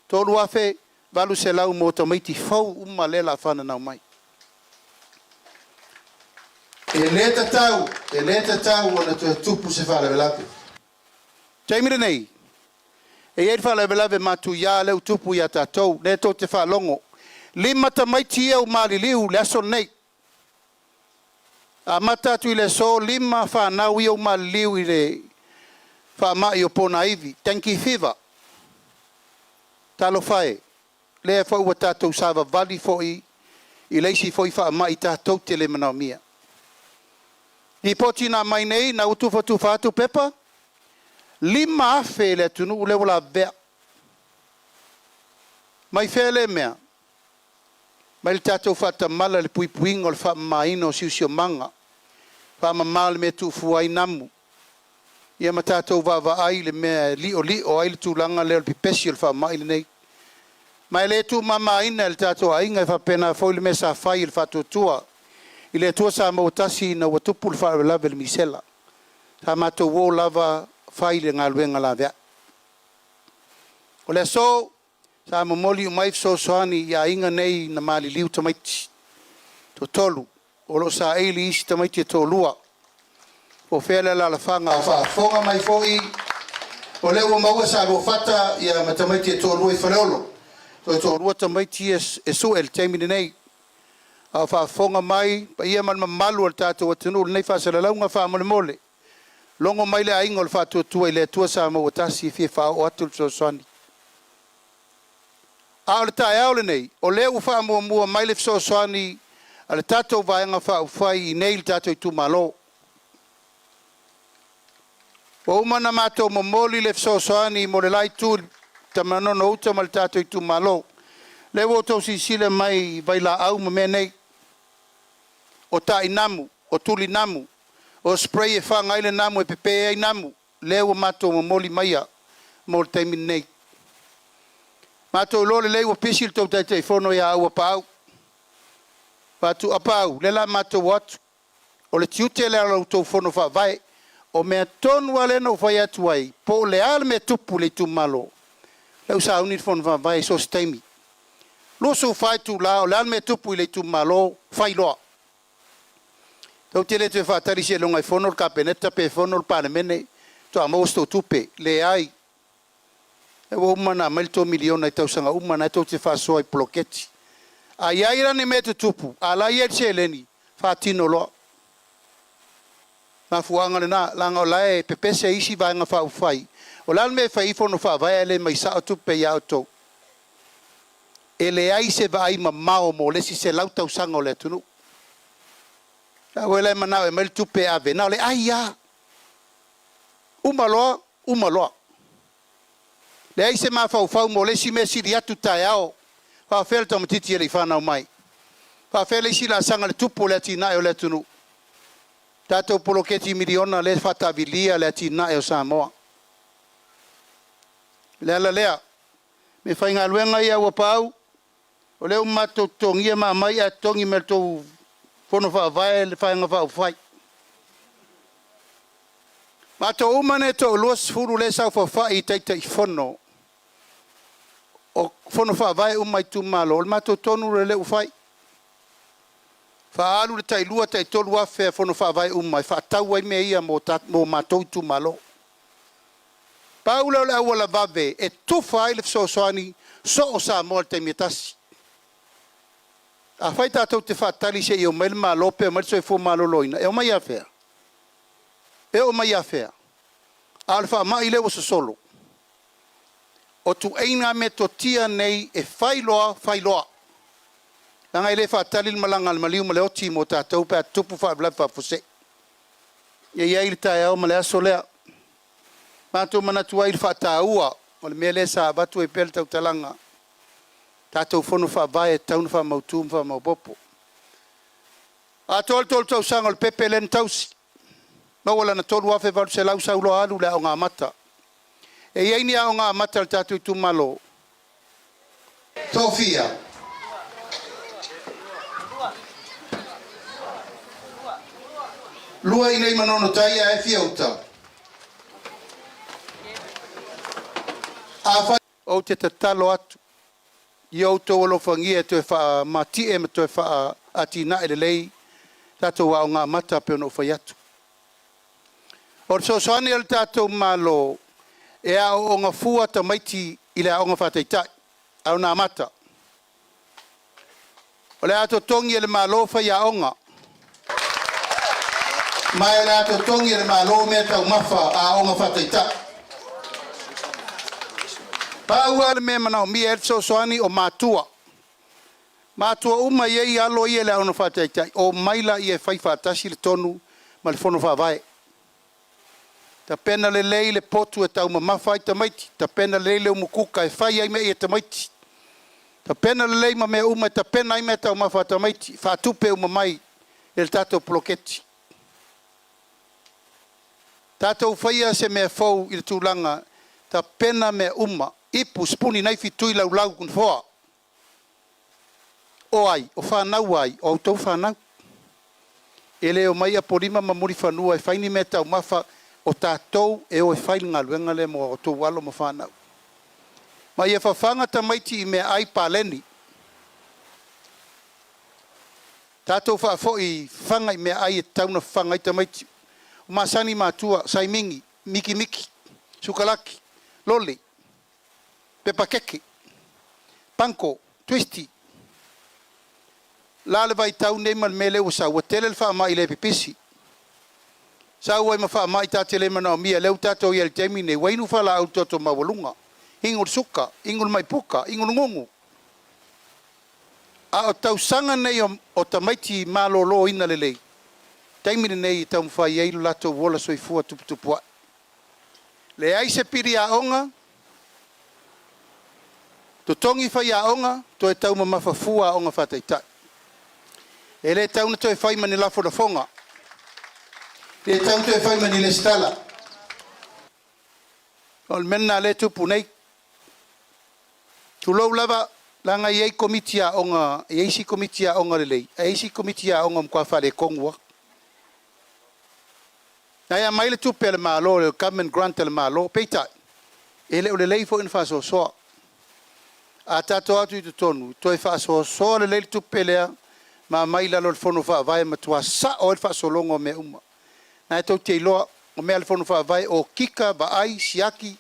tolu afe, valu se lau mo tamaiti fau uma lela whana nau mai. E le tau o na tupu se whale velape. Taimire nei, e iei whale velape matu ia leu tupu ia tatou, ne tau te whalongo. Lima tamaiti ia umali liu le aso nei. A matatu I le so lima whanau ia umali liu I le whamai o pona iwi. Tanki whiwa. Talo whae. Le fo ua tatou sava vali foi I leisi foi fa mai tatou te le mana mia. Ni poti na mai nei na utufa atu pepa. Lima afe le tunu le wala vea. Mai fele mea. Mai tatou fata mala le pui puingo le fa mai no siusio manga. Fa mal me tu fuai namu. Ia matatou va ai le me li o ai le tulanga le pipesi le fa mai le nei. Mai le tu mama ina le Tatou Aiga fa pena foi le mesa fai il fatu tua. I le tua sa mo tasi na watupu le fa lava le misela. Sa mato wo lava fai le ngaluenga la vea. O le so sa mo moli mai so soani ya inga nei na mali liu tamaiti. To tolu o lo sa eli isi tamaiti to lua. O fele la fanga fa fonga mai foi. O le wo maua sa mo fata ya matamaiti to lua I falolo. To rua tamaiti e so el taimine nei. A whaafonga mai, pa ia man mamalu al tātou atinu, nei whaasalaunga whaamole mole. Longo mai le ainga o le whaatuatua I le atua sa mau atasi fie whao atu so soani. A o le tae au le nei, o leo whaamua mai le so soani, a le tātou vaenga whaufai I nei le tātou Itumalo. O umana mātou mamoli le so soani mo le lai tū tamanono uta mal tatou Itumalo. Le wo tau sisile mai vai la au me nei. O tai namu, o tuli namu, o spray e whanga ile namu e pepe e namu. Le wo mato moli maia mo te min nei. Mato lo le wo pisil tau tai fono ya AUAAPAAU. Patu apau, le la mato wat. O le tiute le ala tau fono fa vai. o mea tonu ale na ufai atu ai, po le al me tupu le Itumalo. Leu sa unit fon vai so stemi. Lusu fai tu la o le al me tupu le Itumalo Feiloaiga. Tau tele te whātari se longa i whonol ka peneta pe whonol panemene to a mausto tupe le ai. E wa umana mailto miliona i tausanga umana tau te whasoa i ploketi. A iaira ne me te tupu, a la ier se leni, whātino loa. Nga fuanga le na, langa o lae pepese isi vai nga whaufai. O lan me whai whono whawai ele mai sa o tupe ia o tau. E le ai se vai ma mao mo lesi se lau tausanga o le tunu. Ka wele manao e mail tupe ave, na le ai ia. Umaloa. Le ai se ma whaufau mo lesi me siri atu tai ao. Whawhele tau matiti ele i whanau mai. Whawhele isi la sanga le tupu le tina e o le tunu. Tatou poloketi miliona le whatavilia le tina e o Samoa. Lea. Me whainga luenga i AUAAPAAU. O leo matou tongia ma mai a tongi me tou whono whaavae le whainga whaufai. Matou umane to luas furu le sau whawhai i teita i whono. O whono whaavae Itumalo. O matou tonu le ufai. Whaalu le tailua tai tolu afe whono whaavae umai. Whaatau ai me ia mo matou Itumalo. Paula le awala vave e tufa ai le fsosoani so o Samoa te mitasi. A whai tātou te whaatali se i o mail malo pe o mail so e fo malo loina. E o mai awhea. A le wha mai lewa solo. O tu eina me to tia nei e Feiloaiga. Langa i le whaatali le malanga le maliu ma le oti mo tātou pe a tupu whaavlai whaafuse. Iai le tae au ma le aso lea. Mātou manatua i le whaataua, o le mele sa abatu e pele tau talanga. Tātou whono whaavae, taunu whaamautu, whaamaupopo. A tol tau sanga o le pepe len tausi. Mawala na tolu afe valu se lau saulo alu le au ngā mata. E iei ni au ngā mata le tātou Itumalo. Tofia. Lua i nei manono taia e fiauta. O te tatalo atu. I au tō alofangia te wha mati e me te wha atina e lei. Tātou au ngā mata pe ono whai atu. O so soani al tātou malo e au o ngā fua ta maiti i le au ngā whataitai. Au ngā mata. O le ato tongi e le malo whai a onga. Mai le ato tongi e le malo me tau mawha a onga whataitai. Paua le me manao mi e so soani o matua. Matua uma i alo i le au na whataitai. O maila i e whai whatasi le tonu ma le whono whaavae. Ta pena le lei le potu e tau mawhai ta maiti. Ta pena le lei umukuka e whai ai me i e ta maiti. Ta pena le lei ma mea uma ta pena ai me tau mawhai ta maiti. Whatupe uma mai e le tātou ploketi. Tātou whaia se mea fau i le tūlanga. Ta pena mea uma. Ipu spuni nai fitui lau kun foa. O ai, o whanau ai, o tau whanau. Ele o mai a polima ma muri whanua e whaini me tau mawha o tātou e o e whaili ngā luenga le mo o tau walo ma whanau. Mai e whawhanga ta maiti i me ai pāleni. Tātou whaafo i whanga i me ai e tauna whanga i ta maiti. O masani mātua, saimingi, miki, sukalaki, loli. Pepa keke, panko, twisti. Lale vai tau nei mal mele o sa watele le wha mai le pipisi. Sa ua ma wha mai ta tele mana o mia leu tato i el temi nei wainu whala au toto mawalunga. Ingul suka, ingul maipuka, ingul ngongu. A o tau sanga nei o tamaiti malolo ina lelei. Temi nei tau mwhai eilu lato wola soifua tuputupua. Le ai se piri a onga. To tongi whai a onga, to e tau mawhafua a onga whataitai. E le tau na to e whai mani lafo na whonga. Le tau to e whai mani le stala. O le mena le tupu nei. Tu lou lava, langa i ei komiti a onga, i eisi komiti a onga le lei. E eisi komiti a onga mkwa whare kongua. Na ia mai le tupe le malo le government grant le malo peita. Ele o le lei fo in fa so. A tato atu I te tonu, toi fa so le lei tupe lea, ma mai lalo le fono fa vai ma tua sa o le fa so longo me uma. Na e tau te iloa, o mea le fono fa vai o kika ba ai siaki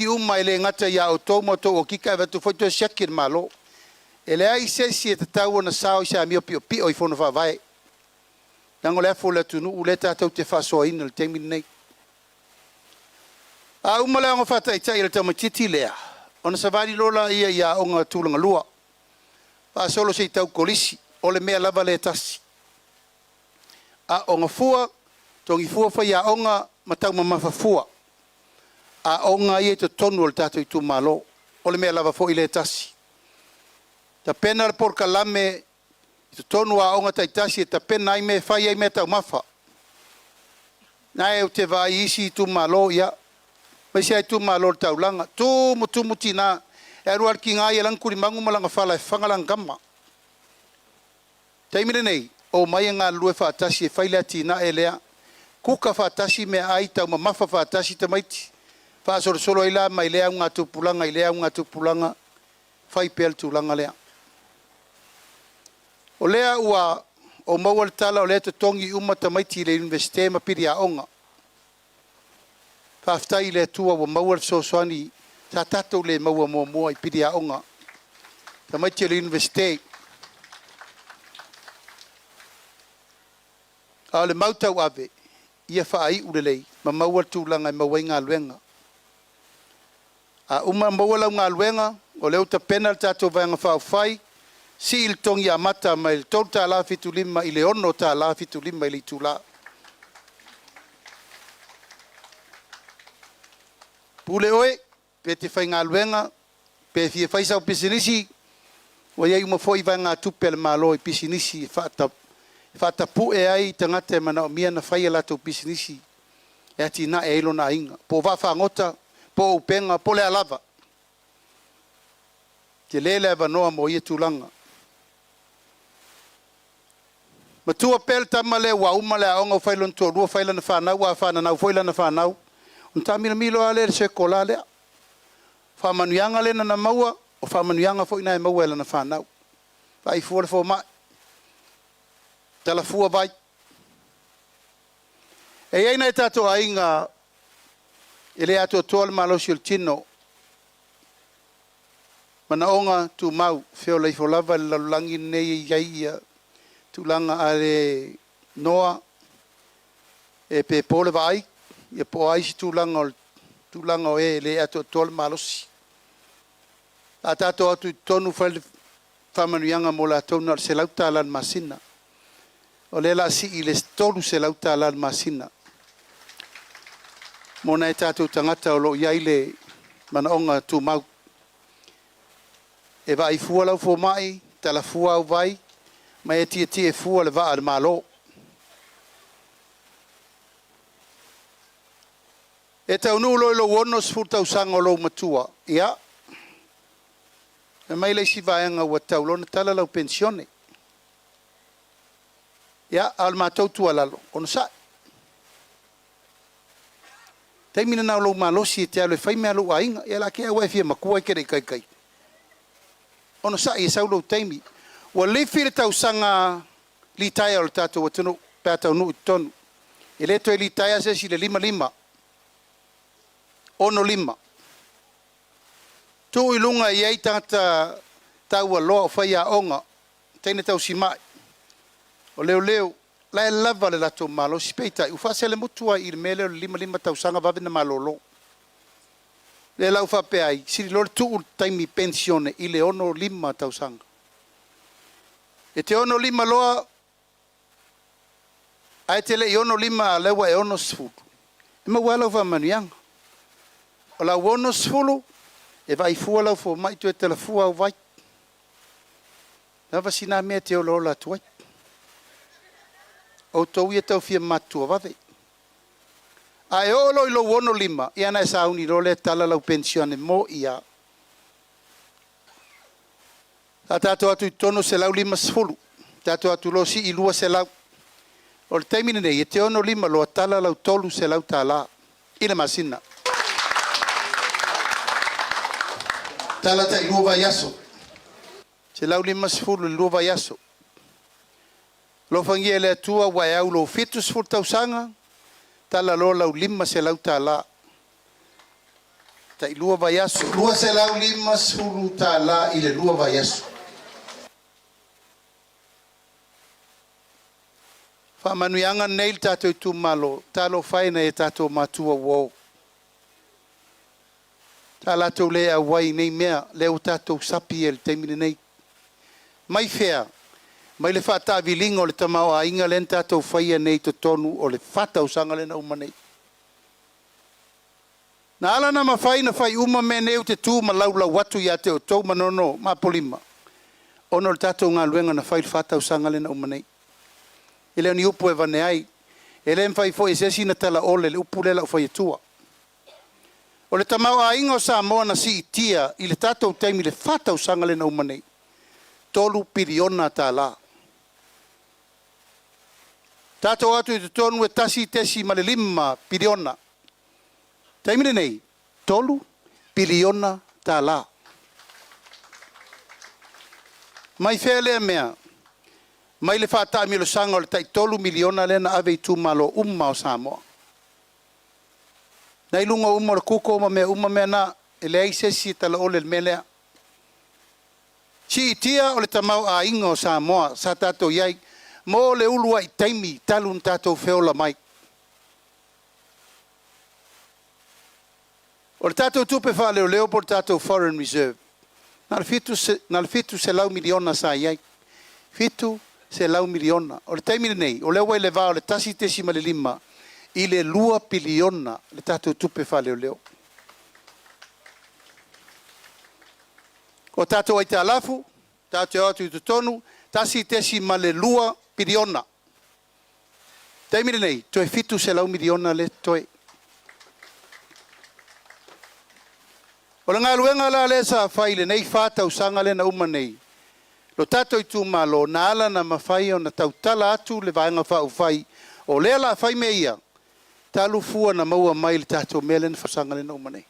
uma ele ngata ia o tau moto o kika e tu foi tu siaki le malo. Ele ai se si e te tau na sao sa mio pi o I fono fa vai. Nango le fo le tunu u le tatou te fa so ina le temi nei. A uma le ngo fa tai tai le tamatiti lea. Ona savali lola ia onga tulanga lua. Pa solo se tau kolisi o le mea lava le tasi. A onga fua, tongi fua fa ia onga matau mamafa fua. A onga ia te tonu o le tatou Itumalo o le mea lava fo I le tasi. Ta pena le porka lame te tonu a onga tai tasi e ta pena ai me fai ai me tau mafa. Nai o te vai isi Itumalo ia. Mai se Itumalo taulanga tumu tina e ruar ki ngai lang kuri mangu malanga fala e fangalang kama taimile nei o mai nga lue fa tasi e faile tina elea kuka fa tasi me ai tau mafa fa tasi te maiti fa solo ila mai lea nga tu pulanga fai pel tulanga lea o lea ua o mawal tala o lea te tongi uma te maiti le universite ma piri a onga Faftai le tua wa mawar so soani sa tatou le maua mo I pidi a onga. Ta mai te le universite. A le mautau ave ia whaai urelei ma mawar tūlanga I mawai ngā luenga. A uma mawala ngā luenga o leo ta pena tatou vanga whai si il tongi a mata ma il tau ta la fitu lima I le ono ta la fitu lima I le tūla. Pule oe, pe te whai ngā luenga, pe fie whai sau pisinisi, o iei uma fwoi vai ngā tupe le malo I pisinisi, whata pu e ai tangata e mana o mia na whai e lato pisinisi, e ati na e ilo na inga, po wafa ngota, po upenga, po le alava. Te lele eva noa mo ia tūlanga. Matua pel tamale wa umale a onga o whailon tua, rua whailana whanau, a whananau, whailana whanau, Unta milo ale se kola le. Fa manuianga le na maua o fa manuianga fo ina maua le na whanau. Fa I fuole fo mai. Tala fua vai. E ei nei Tatou Aiga ele ato tol malo sil tino. Mana onga tu mau feo lei fo lava le langi nei ia tu langa ale noa e pe pole vai. Ia po ai si tūlanga o e le ato tol malosi. A tato atu tonu whamanuianga mo la tonu al se lauta alan masina. O le la si I le tolu se lauta alan masina. Mona e tato tangata o lo iai le manaonga tu mau. E vai fua lau fo mai, tala fua au vai, ma e tia fua le va al malo. E tau nu lo wono sfurta usanga o lo matua. Ia. E mai le si vaenga ua tau lona tala lau pensione. Ia, al mātou tua lalo. Ono sa. Taimina nao lo malosi e te alo e whai mea lo ainga. Ia la ke awa e fia makua e kere kai. Ono sa i e sau lo taimi. Ua lefi le tau sanga li taia o le tatou watano pētau nu tonu. E le to e li taia se si le 5. Ono 5. Tu ilunga I ei tata tau aloa o whai a onga. Teine tau si mai. O leo. La e lava le lato malo si peitai. Ufase le mutua I le mele o 5 tau sanga vavina malolo. Le lau whape ai. Siri lor tu taimi pensione I le ono 5 tau sanga. E te ono 5 loa. Ai te le I ono 5 a lewa e ono sfulu. E ma wala ufa manuianga. O la wono sfulu, e vai fua lau fo mai tu e tala fua au vai. Lava sina mea te o lola tuai. O tau ia tau fia matua vave. A e o lo wono 5, ia na e sauni role tala lau pensione mo ia. A tato atu I tono se lau 5 sfulu. Tato atu lo si I lua se lau. O le taimine nei, e te ono lima loa tala lau tolu se lau tala. Ina masina. Tala ta ilua vai aso. Se lau lima sifuru ilua vai aso. Lo fangia le atua wai au lo fitu sifuru tausanga. Tala lo lau lima se lau tala. Ta ilua vai aso. Lua se lau lima sifuru tala ile lua vai aso. Fa manuianga nei tatou Itumalo, talo faina e tatou matua wau. Ta latou le awai nei mea, leo tatou sapi e le taimine nei. Mai fea, mai le whata vilinga o le tamao a inga len tatou whaia nei to tonu o le whata usanga le na uma nei. Na ala na mawhai na whai uma me neu te tū ma laula watu ia te o tau manono ma polima. Ono le tatou ngā luenga na whai le whata usanga le na uma nei. Ele ni upu e vane ai. Ele mfai fo esesi na tala ole le upu lela ufai tua. O le tamau a ingo Samoa na si itia i le tatou taimi le whata usanga le na umanei. Tolu piriona ta la. Tatou atu i te tonu e tasi tesi ma le lima piriona. Taimi le nei. Tolu piriona ta la. Mai fele mea. Mai le whata mi lo sanga o le tai tolu miliona le na ave Itumalo o Samoa. Nei lunga le kuko uma mea na ele ai sesi tala ole le melea. Si itia o le tamau a inga o Samoa sa tatou iai mo le ulua i taimi talun tatou feola mai. O le tatou tupe wha leo por tatou Foreign Reserve. Na le fitu se lau miliona sa iai. Fitu se lau miliona. O le taimine nei, o leo wai le vao le tasi tesi ma le lima, i le lua piliona le tatou tupe wha leo. O tatou ai te alafu, tatou atu i tonu, tasi tesi ma le lua piliona. Taimine nei, toe fitu se lau miliona le toe. O le ngā luenga la le sa whaile nei whata usanga le na uma nei. Lo tatou Itumalo na ala na mawhai o na tautala atu le vaenga whai o lea la whai me ia. Talu fua na maua mai le tatou mele na whasanga le na uma nei.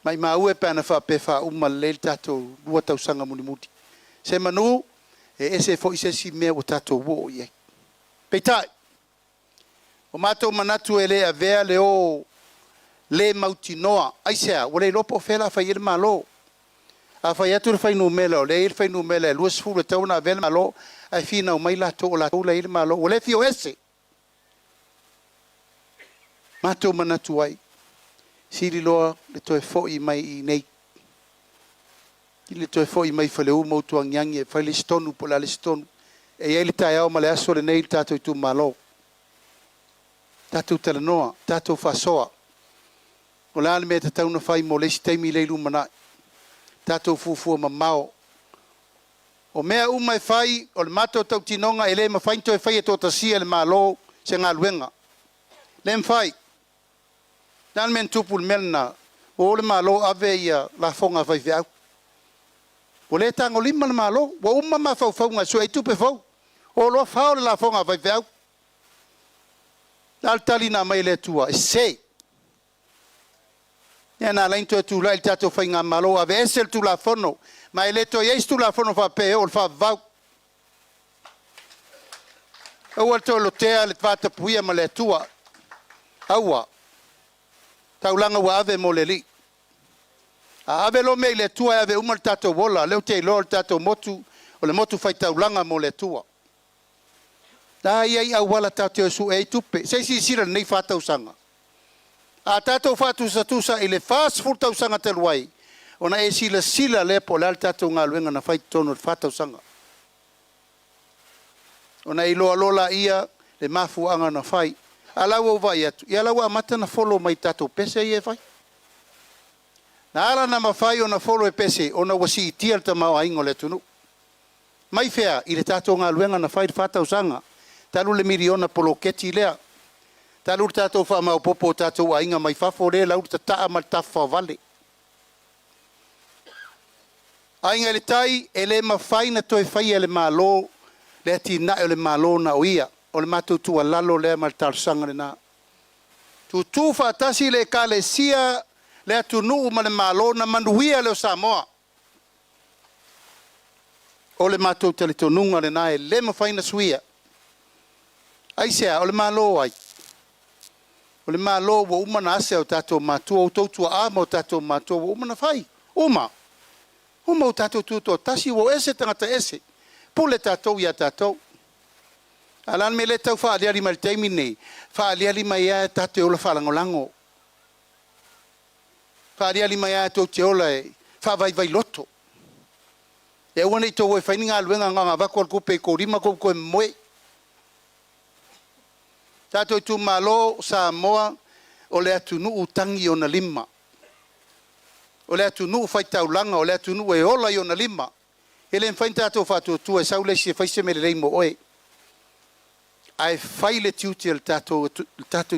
Mai maue pēna whapefa uma le tatou lua tausanga muni muti. Se manu e ese fo isesi mea o tatou wo iei. Peitai. O matou manatu e le a vea le o le mautinoa. Aisea, o le lopo fela whai ele malo. A fai atu le whainu mele o le il whainu mele lua sifuru tau na vele malo ai fina o mai la to o la tau la il malo o le fio ese matou manatu ai siri loa le toe fo'i mai i nei i le toe fo'i mai whale u mautu angiangi e whai le stonu po la le stonu e iai le tai au ma le aso le nei tatou Itumalo tatou talanoa tatou whasoa o la me te tau na whai mo le si taimi le LUMANA'I tatou fufua mamao. O mea umai whai, o le matou tau tinonga, e le mawhain toi whai e tō tasia le malo se ngā luenga. Le mwhai, nan men tupu le melna, o le malo ave ia la fonga whai veau. O le tango lima le malo, wa umma ma whau whau ngā sua i tupe whau. O loa whau le la fonga whai veau. Al tali na mai le tua, e se. Ia nā lain toi tū lai tatou whai ngā malo ave esel tū la whono. Ma e le toi eis tū la whono whape o le whavau. Aua toi lotea le whatapuia ma le tua. Aua. Taulanga wa ave mo le li. A ave lo mei le tua e ave uma le tatou wola. Leo te ilo le tatou motu o le motu whai taulanga mo le tua. Da iai au wala tatou su e tupe. Seisi sira nei whatau sanga. A tatou whatusa i le whasfuru tausanga te luai. O na e sila le po le al tatou ngā luenga na whai tonu le whatausanga. O na i loa lola ia le mafuanga na whai. A lau au vai atu. Ia lau a mata na follow mai tatou pese i e whai. Na ala na mawhai o na follow e pese o na wasi i tia le tamau a ingo le tunu. Mai fea i le tatou ngā luenga na whai le whatausanga. Talu le miriona polo keti lea. Talu tatou wha mau popo tatou a inga mai whafo rea lau ta taa ma tafa vale. A inga le tai e le mawhai na toi whai e le malo le tina o le malo na oia o le matu tu lalo le mal tarsanga le na tu fa tasi le kalesia le atunu ma le malo na manuia le Samoa o le matu te le tonunga le na e le mafaina suia ai sea o le malo ai o le malo wo uma na ase o tato matu o tautu a mo tato matu wo uma na fai uma o tato tuto tasi wo ese tangata ese pule tato ia tato alan me le tau fa ali mal taimi nei fa ali mai ya tato o la fa langolango fa ali mai ya to te ola fa vai loto e wona to we faininga luenga nga va ko pe ko rima ko moe tato tu malo Samoa o le atunu utangi ona lima o le atunu fai taulanga o le atunu e ola ona lima ele fai tato fa tu e saule si fai se me le mo oe ai fai le tiuti el tato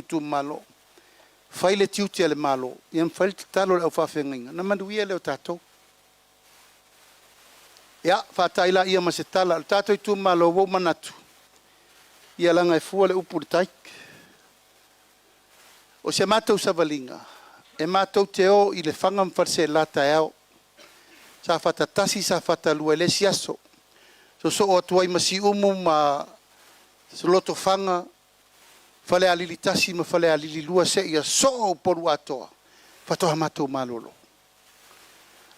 tu malo fai le tiuti el malo iam fai talo le fa fenga na manduia le tato ya fa taila ia ma se tala tato tu malo wo manatu ia langa e fua le upu tai o se matou savalinga e matou teo i le fanga mfarse lata eo sa fata tasi sa fata lua le siaso so o tuai masi umu ma loto fanga fale alili tasi ma fale alili lua se ia so o poru atoa fatoha matou malolo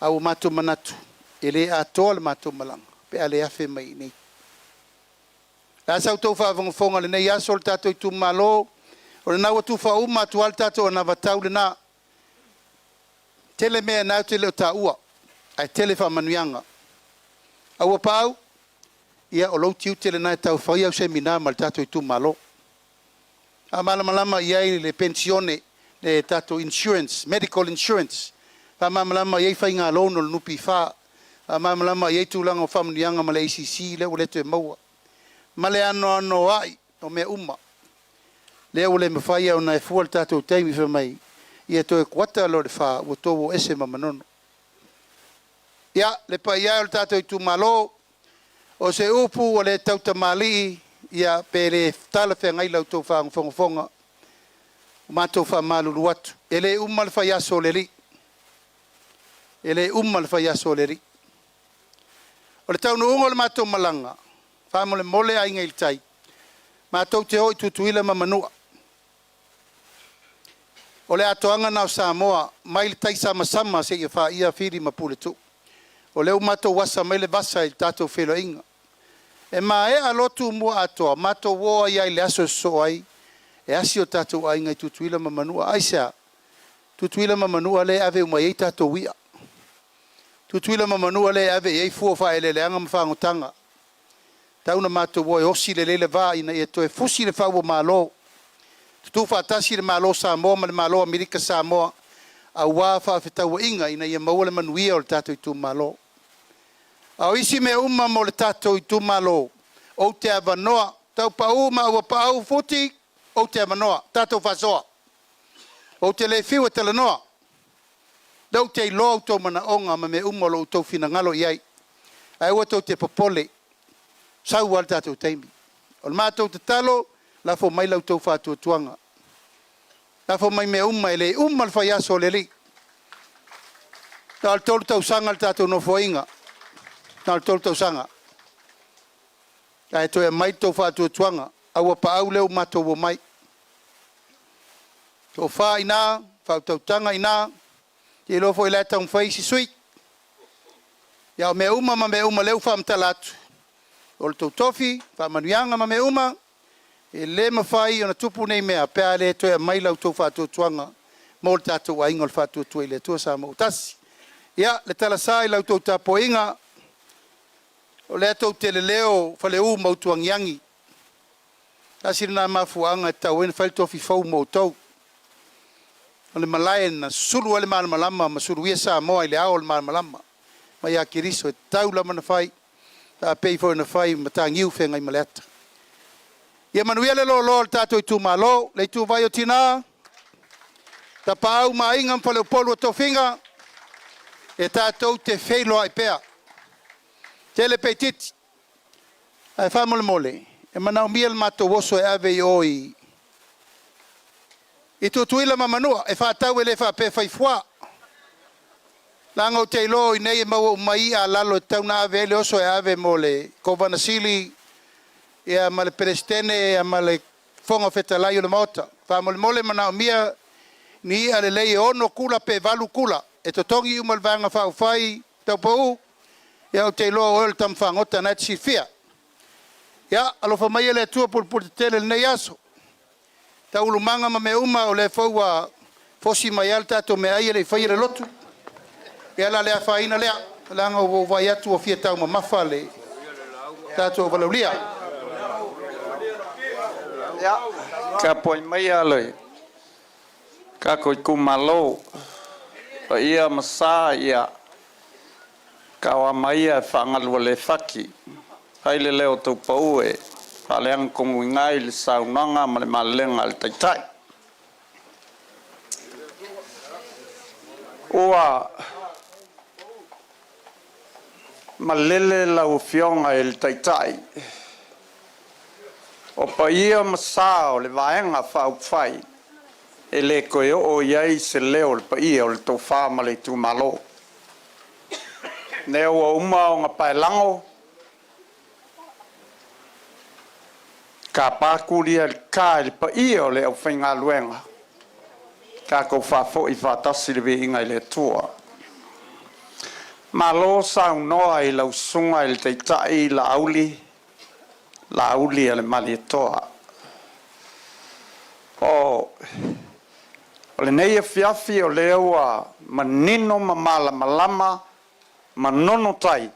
au matou manatu ele atoa le matou malanga pe ale afe mai nei asa tau fa fonga le nei aso le tatou tu malo o na watu fa uma tu al tatou na vatau le na tele me na tele taua ai tele fa manuianga AUAAPAAU ia o lo tiu tele na tau fa ia seminar mal tatou tu malo amala malama ia le pensione le tatou insurance medical insurance fa malama ia fa inga loan no nupi fa malama ia tu langa fa manuianga mal ACC le o le te maua male ano ai o me uma le ole me faia ona e fual tatou taimi fe mai ia to e kwata lo fa o to ese mamanono ia le pa ia o tatou tu malo o se upu o le tau tamali ia pere tala fe ngai lau to fa fonga ma to fa malu luatu ele umal fa ia soleri ele umal fa ia soleri o le tau no ngol ma to malanga fa mole ai ngai tai ma tau te oi tutuila mamanua o le atoanga na Samoa mai le tai sama se ia fa ia firi mapule tu o le mato wasa mai le vasa il tato Feiloaiga e ma e alotu mo ato mato wo ia le aso so ai e asio tato ai ngai tutuila mamanua aisa tutuila mamanua le ave mai tato wia tutuila mamanua le ave ei fu fa ele le anga mfangutanga tauna mato wo osi le va ina e to e fusi le fa wo malo tu fa tasi le malo Samoa ma le malo Amerika Samoa a wa fa fetau inga ina ia maule manuia o tato tu malo au isi me uma mo le tato tu malo o te avanoa tau pa uma o pa au futi o te avanoa tato fa soa o te le fiu te le noa dau te lo to mana onga ma me uma lo to fina ngalo iai ai o to te popole sau al tato taimi o mato te talo la fo mai lau tau fatu tuanga la fo mai me umma ele umma al faya soleli tal tol tau sanga tato no foinga tal tol tau sanga ai to e mai tau fatu tuanga AUAAPAAU leu mato wo mai to fa ina fa tau tanga ina te lo fo ile tau fai si sui ya me umma leu fa mtalatu o tau tofi fa manuianga ma me umma e le mafai ona tupu nei mea pe ale to e mai lau tau fatu tuanga mo le tatou aiga o le fatu tu ile to sa mo tasi ia le tala sai lau tau tapoinga o le tau tele leo fa le u mo tuangiangi tasi na mafuanga tau en fai tofi fau mo tau o le malaen na sulu ale malama ma sulu ia sa mo ile ao le malama ma ia kiriso e tau la mana fai ta pei fo na fai matangiu fe ngai maleta ia manuia le lo tatou tu malo le tu vai o tina ta pau mai ngam fa le polo to finga e tatou te Feiloaiga tele petit Ai fa mole. E mana umia le matou oso e ave i oi. I tutuila ma manua e fa tau ele fa pe fai fua. Langa o te ilo i nei e mau mai a lalo e tau na ave ele oso e ave mole. Kovana sili e a male perestene e a male fonga fetalai o le mota. Fa mole mana umia ni ale lei ono kula pe valu kula. E to tongi umal vanga fa ufai tau pau. E o te ilo o el tam fangota na tsi fia. Ya, alofa mai ele tua por tele nei aso. Ta ulumanga ma me uma o le faua fosi mai alta to me ai le fai le lotu. E ala le faina le langa o vai atu o fia tau ma mafale. Tatou valaulia. Ya, ka poi mai aloi. Ka ko kumalo. O ia masa ia. Ka wa mai a fangalu le faki. Hai le leo tau pau e paleang kongu ngai le saunanga ma le malenga le taitai. Ua malele lau fionga e le taitai. O pa ia masao le vaenga whau whai e le koe o iai se leo le pa ia o le tau wha ma le Itumalo. Neo o uma o ngā paelango ka pakulia ka le pa ia o le au whainga luenga. Ka kou whafo i whatasi le inga i le tua. Ma lo sau noa i lau sunga i le teitai la auli a le mali toa. O le nei e fiafi o le ua manino ma mala malama ma nono tai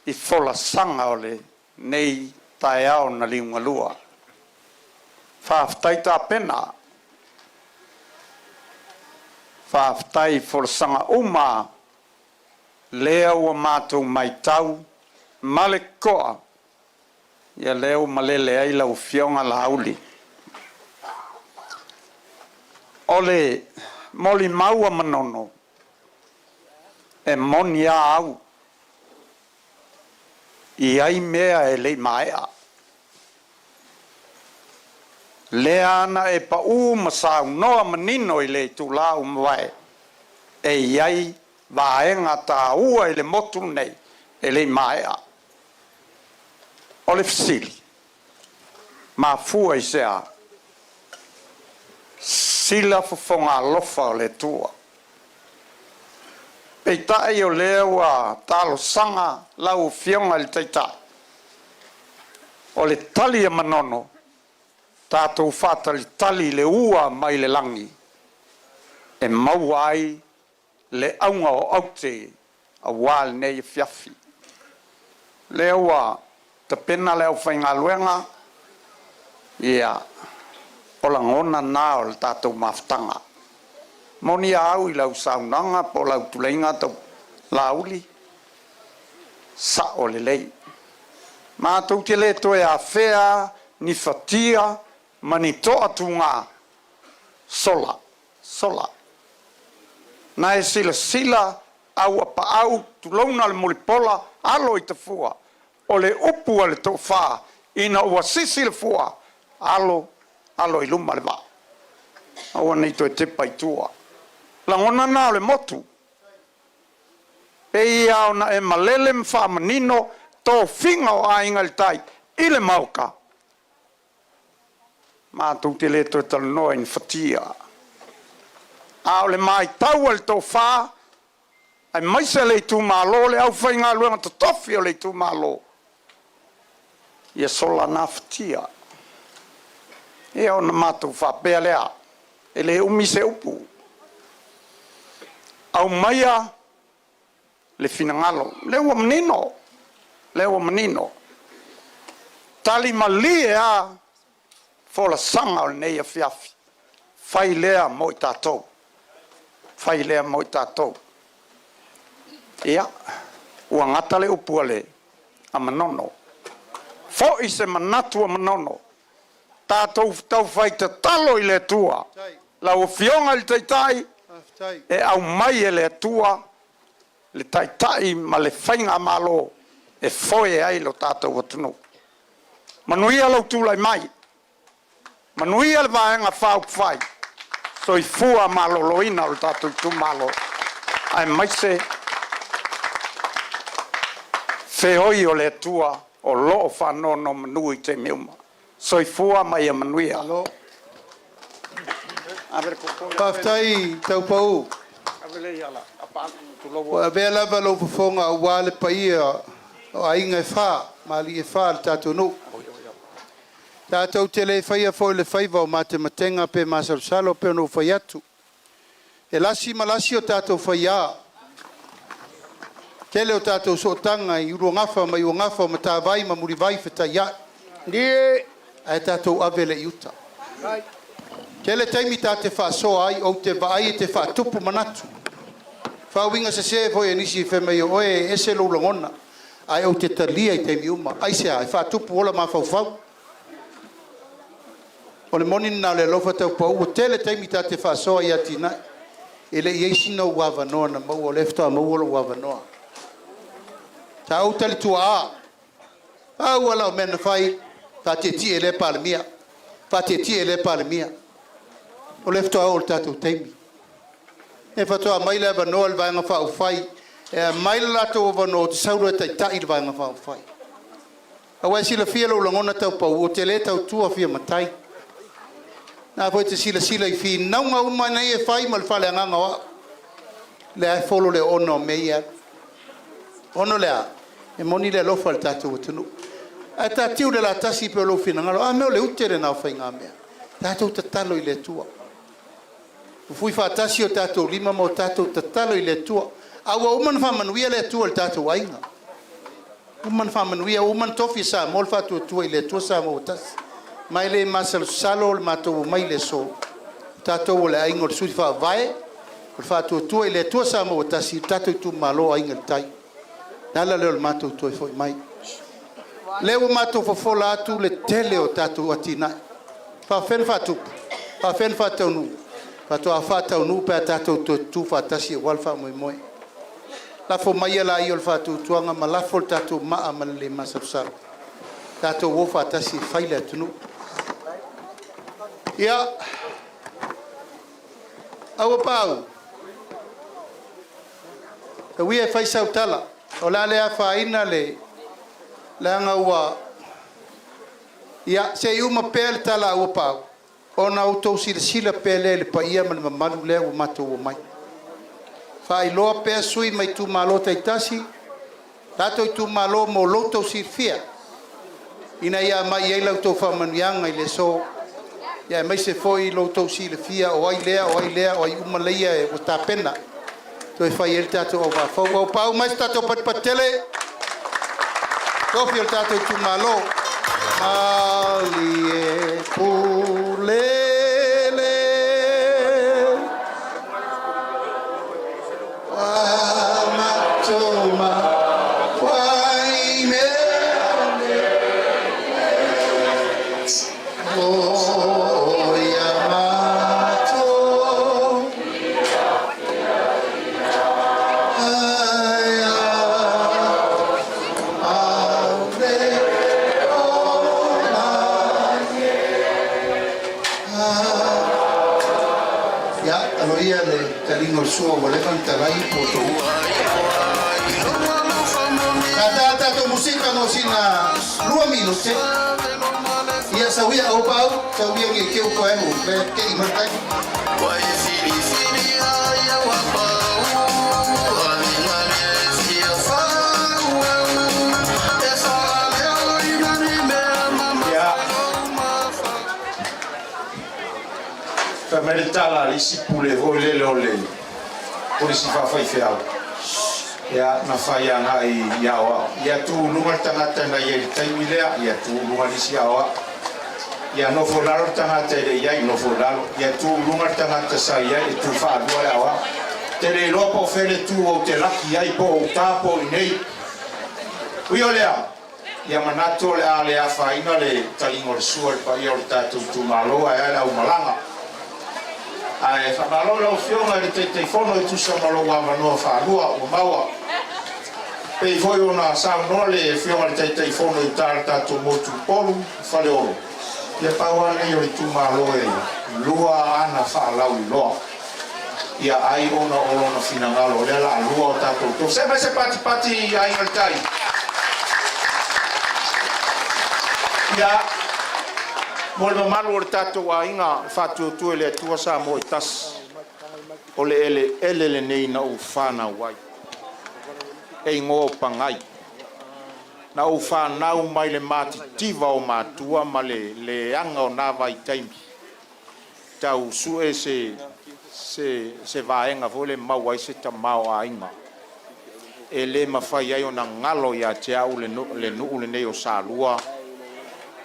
i fola sanga o le nei tae ao na liunga lua. Whaaftai ta pena. Whaaftai fola sanga uma lea ua mātou mai tau male koa ia leo malele ai lau fionga la auli. Ole moli maua manono e moni au i ai mea e lei maea. Lea ana e pa masau noa manino i le tu lau mwae e iai vaenga ta ua i le motu nei e lei maea. Ole fisili ma fua i sea sila fufonga ALOFA o le tua. Pei tae o leo a talo sanga lau fionga le taitai. O le tali a manono, tātou whata le tali le ua mai le langi. E mauai le aunga o aute a wāle nei fiafi. Leo a te pena leo whainga luenga, ia o la ngona nā o le tātou maftanga. Moni au i lau saunanga po lau tuleinga tau lauli sa o le lei. Mātou te le toe a whea, ni fatia, mani toa tunga sola. Na e sila AUAAPAAU tulauna le MULIPOLA ALOITAFUA o le upu a le tau wha ina ua sisi le fua alo i luma le wā. Aua nei toi te paitua. La ngona nā le motu. Pei au na e malele mwha manino tō whinga o ainga le tai i le mauka. Mātou te le toi tala noa in fatia. Au le mai tau al tō wha ai maise le Itumalo le au whainga luenga to tofi o le Itumalo. Ia sola nā fatia. E au na mātou wha pēa lea. E le umi se upu. Au maia le finangalo. Lewa manino. Tali malie a fola sanga o nei a fiafi. Fai lea mo i tātou. Ia, ua ngata le upua le a manono. Fo i se manatu a manono. Tātou tau fai te talo i le tua. Lau fionga i taitai. E au mai e le tua. Le taitai ma le whainga malo. e foe ai lo tātou atunu. Manuia lau tūlai mai. Manuia le vaenga whau whai. So I fua maloloina o le tātou Itumalo. Ai maise whehoi o le atua o loo whanono manui te meuma. So I fua mai a Manuia. Paftai taupau. Wa bela balo fonga wale paia o ainga fa mali fa tatu no. Tatu tele faia fo le faiva o mate matenga pe masal salo pe no faiatu. E lasi malasi o tatu faia. Tele o tatu so tanga I uru ngafa mai o ngafa mata vai ma muri vai feta ya. Ni ai tatu avele yuta. Kele taimi tate fa so ai o te vai te fa tupu manatu. Fa winga se foi nisi fe me o e ese lo longona. Ai o te talia I te miuma. Ai se ai fa tupu ola ma fa fa. O le moni na le lofa tau pau o tele taimi tate fa so ai atina. Ele yesi no wava no na mo o lefta mo o wava no. Ta o tali tua. Ah wala men fai fa te ti ele palmia. Fa te ti ele palmia. O lefto o tatu taimi. E fatoa mai le vano le vanga fa fai. E mai la to vano te sauro te tai le vanga fa fai. A wai sila fia lo longona tau pa o te le tau tua fia matai. Na foi te sila I fi na nga uma nei e fai mal fale nganga wa. Le ai folo le ono meia. Ono le a. E moni le lofa le tatu tunu. A tatiu le la tasi pe lo fina ngalo. A me le utere na fai ngamea. Tatu te talo I le tua. Fui fatasi o tatou lima mo tatou tatalo I le tua. Aua uman fa manuia le tua le tatou aiga. Uman fa manuia uman tofi sa mo le fatu tua I le tua sa mo tas. Mai le masal salo le matou mai le so. Tatou le aiga o le sui fa vai. O le fatu tua I le tua sa mo tas I tatou Itumalo aiga le tai. Nala le matou tua foi mai. Le o matou fofola atu le tele o tatou atina. Fa fen fatu. Fa fen fatu nu. Pato a fata unu pe tato tu fatasi walfa moi moi. La fo mai la io fatu tuanga ma la fo tato ma amal le masapsal. Tato wo fatasi faila tunu. Ya. AUAAPAAU. Wi e fai sautala. O la le fa ina le la ngawa. Ya se uma pel tala AUAAPAAU. Ona auto sila pele le paia man mamalu le o mato o mai. Fai loa pe sui mai Itumalo taitasi. Tato Itumalo mo loto sirfia. Ina ia mai ai lau tau whamanianga I le so. Ia mai se foi loto sirfia o ai lea o ai umaleia e o tapena. Toi fai el tato o va. Fau au pau mais tato patpatele. Tofi el tato Itumalo. Ali e pulele Amatoma Waime Oyamato Aloia le talingo suo voleva tarai poto. Tata to musika no sina 2 minutos. Ia sawia AUAAPAAU, sawia nge ke ko e mo le ke imatai. Meritala isi pule vole lole polisi fa fai feau ya na fai anga I yawa ya tu lunga tangata na ye taimilea ya tu lunga isi yawa ya no folaro tangata le ya no folaro ya tu lunga tangata sa ya tu fa do yawa tele lopo fele tu o te laki ya po tapo nei uiolea ya manato le ale afa ina le talingo suol pa yo tatu Itumalo ya la umalanga ai fa balo lo fiona le te fono tu sa malo wa mano fa lua o maua Pei foi ona sa no le fionga le tai fono i tata to motu polu fale oro. Ia paua nei o Itumalo e lua ana fa lau i loa. Ia ai ona olona finangalo le la lua o tato to. Se mai se pati ai ngal tai. Ia mo le malu o tato ainga fatu tu ele tua sa mo tas. Ole ele nei na u fana wai. E ngō pangai. Na u whanau mai le mati tiva o mātua ma le anga o nā vai taimi. Tau sue se vaenga vole mau ai se ta mau a inga. E le mawhai ai o na ngalo ia te au le nuu le nei o sālua.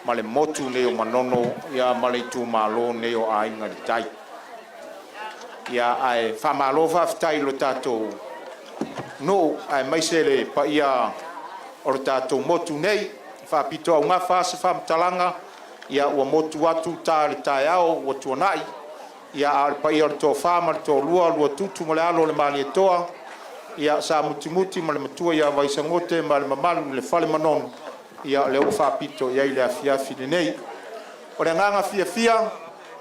Ma le motu nei o manono ia ma le Itumalo nei o a inga di tai. Ia ai whamalo whaftai lo tātou. No, ai mai se le pa ia o tātou motu nei, whapito au ngā whāse whamtalanga, ia ua motu atu tā le tai ao, ua tuanai, ia a pa ia o tō whāma, tō lua tutu ma le alo le mali e toa, ia sa muti ma le matua ia waisangote, ma le mamalu le whale manono, ia le o whapito ia i le afiafi le nei. O le nganga fia,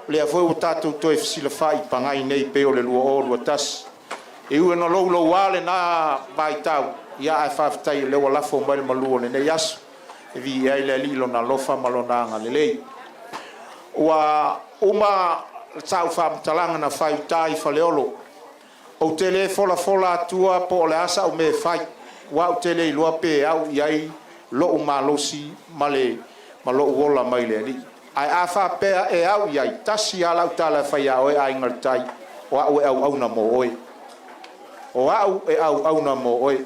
le a fwoi o tātou toi fisila whai pangai nei pe o le lua o lua tasi. E ua na lou ale na vai tau ia ai whaftai le wa lafo mai le malua le nei asu e vi ai le lilo na lofa malona anga le lei ua uma tau whamtalanga na whai tai whaleolo o tele fola atua po le asa o me whai wa o tele i lua pe au iai lo umalosi male malo uola mai le ni ai a whapea e au iai tasi ala utala whai au e ai ngartai o au e au na mo oi o au e au na mo oi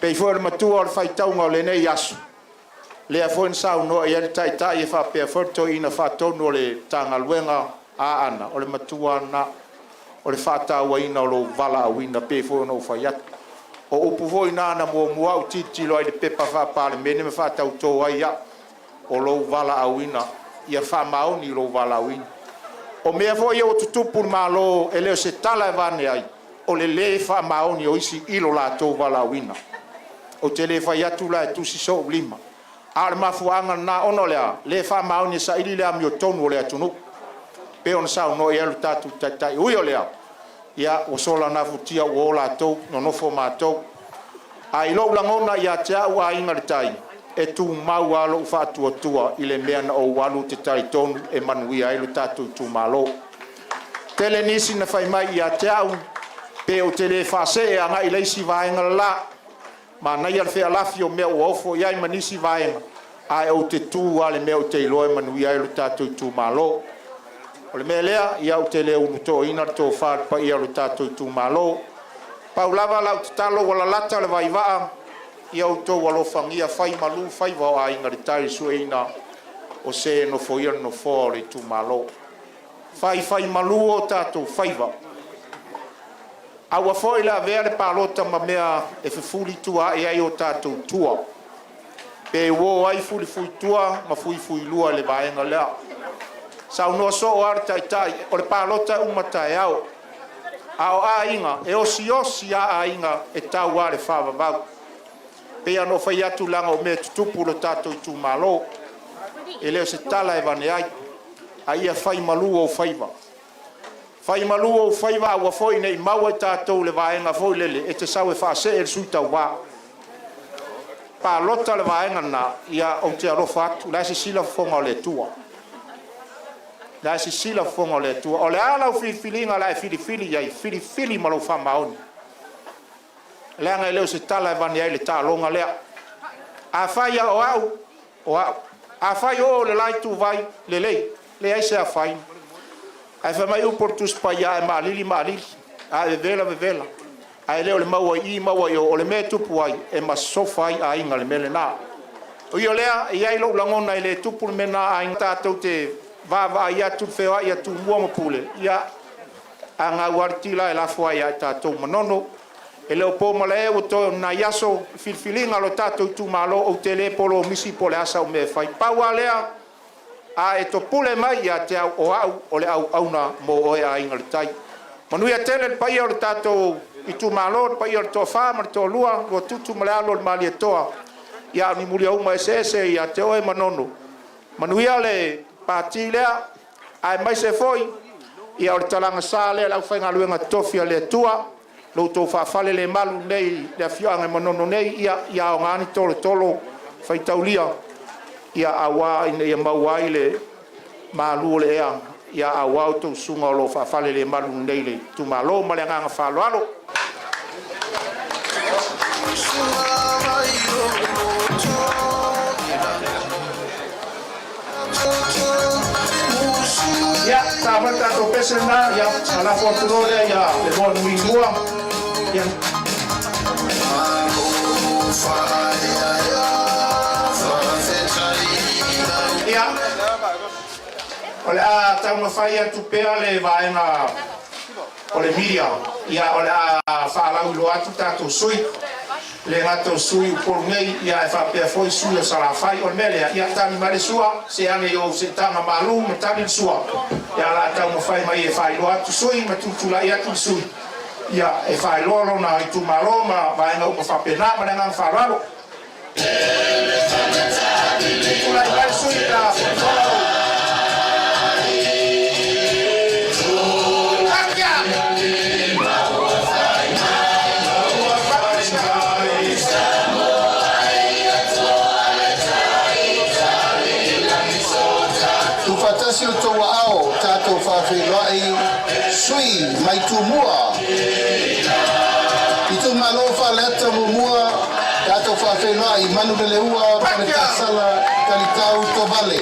pei foi matua o fai taunga le nei asu le a foi sau no ia tai e fa pe forto ina fa tonu le tanga luenga a ana o le matua na o le fa tau ina o lo vala wina pe foi no fa yat o upu foi na na mo mo au titi lo ai de pepa fa pa le mene me fa tau to ai ya o lo vala wina ia fa mau ni lo vala wina o me foi o tutupu malo ele se tala vane ai o le fa maoni o isi ilo la tō wala wina. O te le fa yatu la e tusi so lima. A le mafuanga na ono lea, le fa maoni sa ili le AMIOTONU o lea tunu. Pe on sao no e alu tatu tai ui o lea. Ia o sola na futia o la tō, no nofo ma tō. A ilo ulangona ia te au a inga le tai. E tu mau alo ufa tua i le mea na o walu te tai tonu e MANUIA ilu tatu Itumalo. Tele nisi na fai mai ia te au pe o tele fase anga i leisi vaenga la ma na ia fe alafi o mea o ofo ia i manisi vaenga ai o te tu ale mea o te iloe MANUIA i lo tātou Itumalo o le mea lea ia o tele unu to ina to whaat pa ia lo tātou Itumalo paulava lau te talo wala lata le vaivaa ia o to walofangia fai malu fai vau a inga ritari sueina o se no foia no fo le Itumalo fai malu o tātou faiva aua foi la vea le palota ma mea e fefuli tua e ai o tātou tua. Pe wo ai fuli tua ma fui lua le vaenga lea. Sau noa so o ar tai o le palota umatai au. Ao a inga e osi a inga e tau a le whawa vau. Pe ano fai atu langa o mea tutupu lo tātou Itumalo. E leo se tala e vane ai. A ia fai malu o faiva. Fai malu o faiva ua foi nei maua tātou le vaenga foi lele e te sau e whaase e suita wā. Palota le vaenga na ia o te ALOFA atu, la se sila fonga o le tua. La se sila fonga o le tua. O le ala o filifilinga la e filifili iai, filifili malo whamaoni. Leanga e leo se tala e vani ai le tālonga lea. A whai o au. A whai o le lai tu vai, le lei, le ai se a whai. Ai fa mai uportus pa ia e malili a e vela ai leo le maua i o le me tupu ai e masofa ai a inga le mele na o io lea ia i lo langona i le tupu le mena a inga tātou te vava ia tu feo ia tu mua mapule ia a ngā uartila e lafo ai a tātou manono e leo po male o to na yaso filfilinga lo tātou Itumalo o te le polo misi pole asa o me fai paua lea a e to pule mai ia te au o le au na mo o e a inga le tai. Manuia tele le pai o le tātou Itumalo pa ia to fa ma to lua go tutu malalo mali toa ia ni mulia uma ese ia te oe manono manuia le patilea ai mai se foi ia o talanga sale la fa ngaluenga tofia le tua lo to fa fale le malu nei le fianga manono nei ia o ngani tolo fai taulia ia awa ina ia mawai le malu le ia awa to sunga lo fa fale le malu nei le tumalo malanga falo ya sama tato pesena ya ala fortune ya le bon mingua ya ya ola tamo faya tu pea le vaina ole media ya ola fa la lo atu tato sui le gato sui por ngai ya fa pe foi sui sala fai o mele ya tani male sua se ane yo se tanga malu me tani sua ya la tamo fai mai e fai lo atu sui ma tu la ya tu sui ya e fai loro na Itumalo ma vai na o fa pena ma ngang fa ralo la vai sui la Fatasi o toa ao tatou Feiloaiga sui mai tumua Itumalo faleta mumua tatou Feiloaiga manu le ua para tasala talitau to vale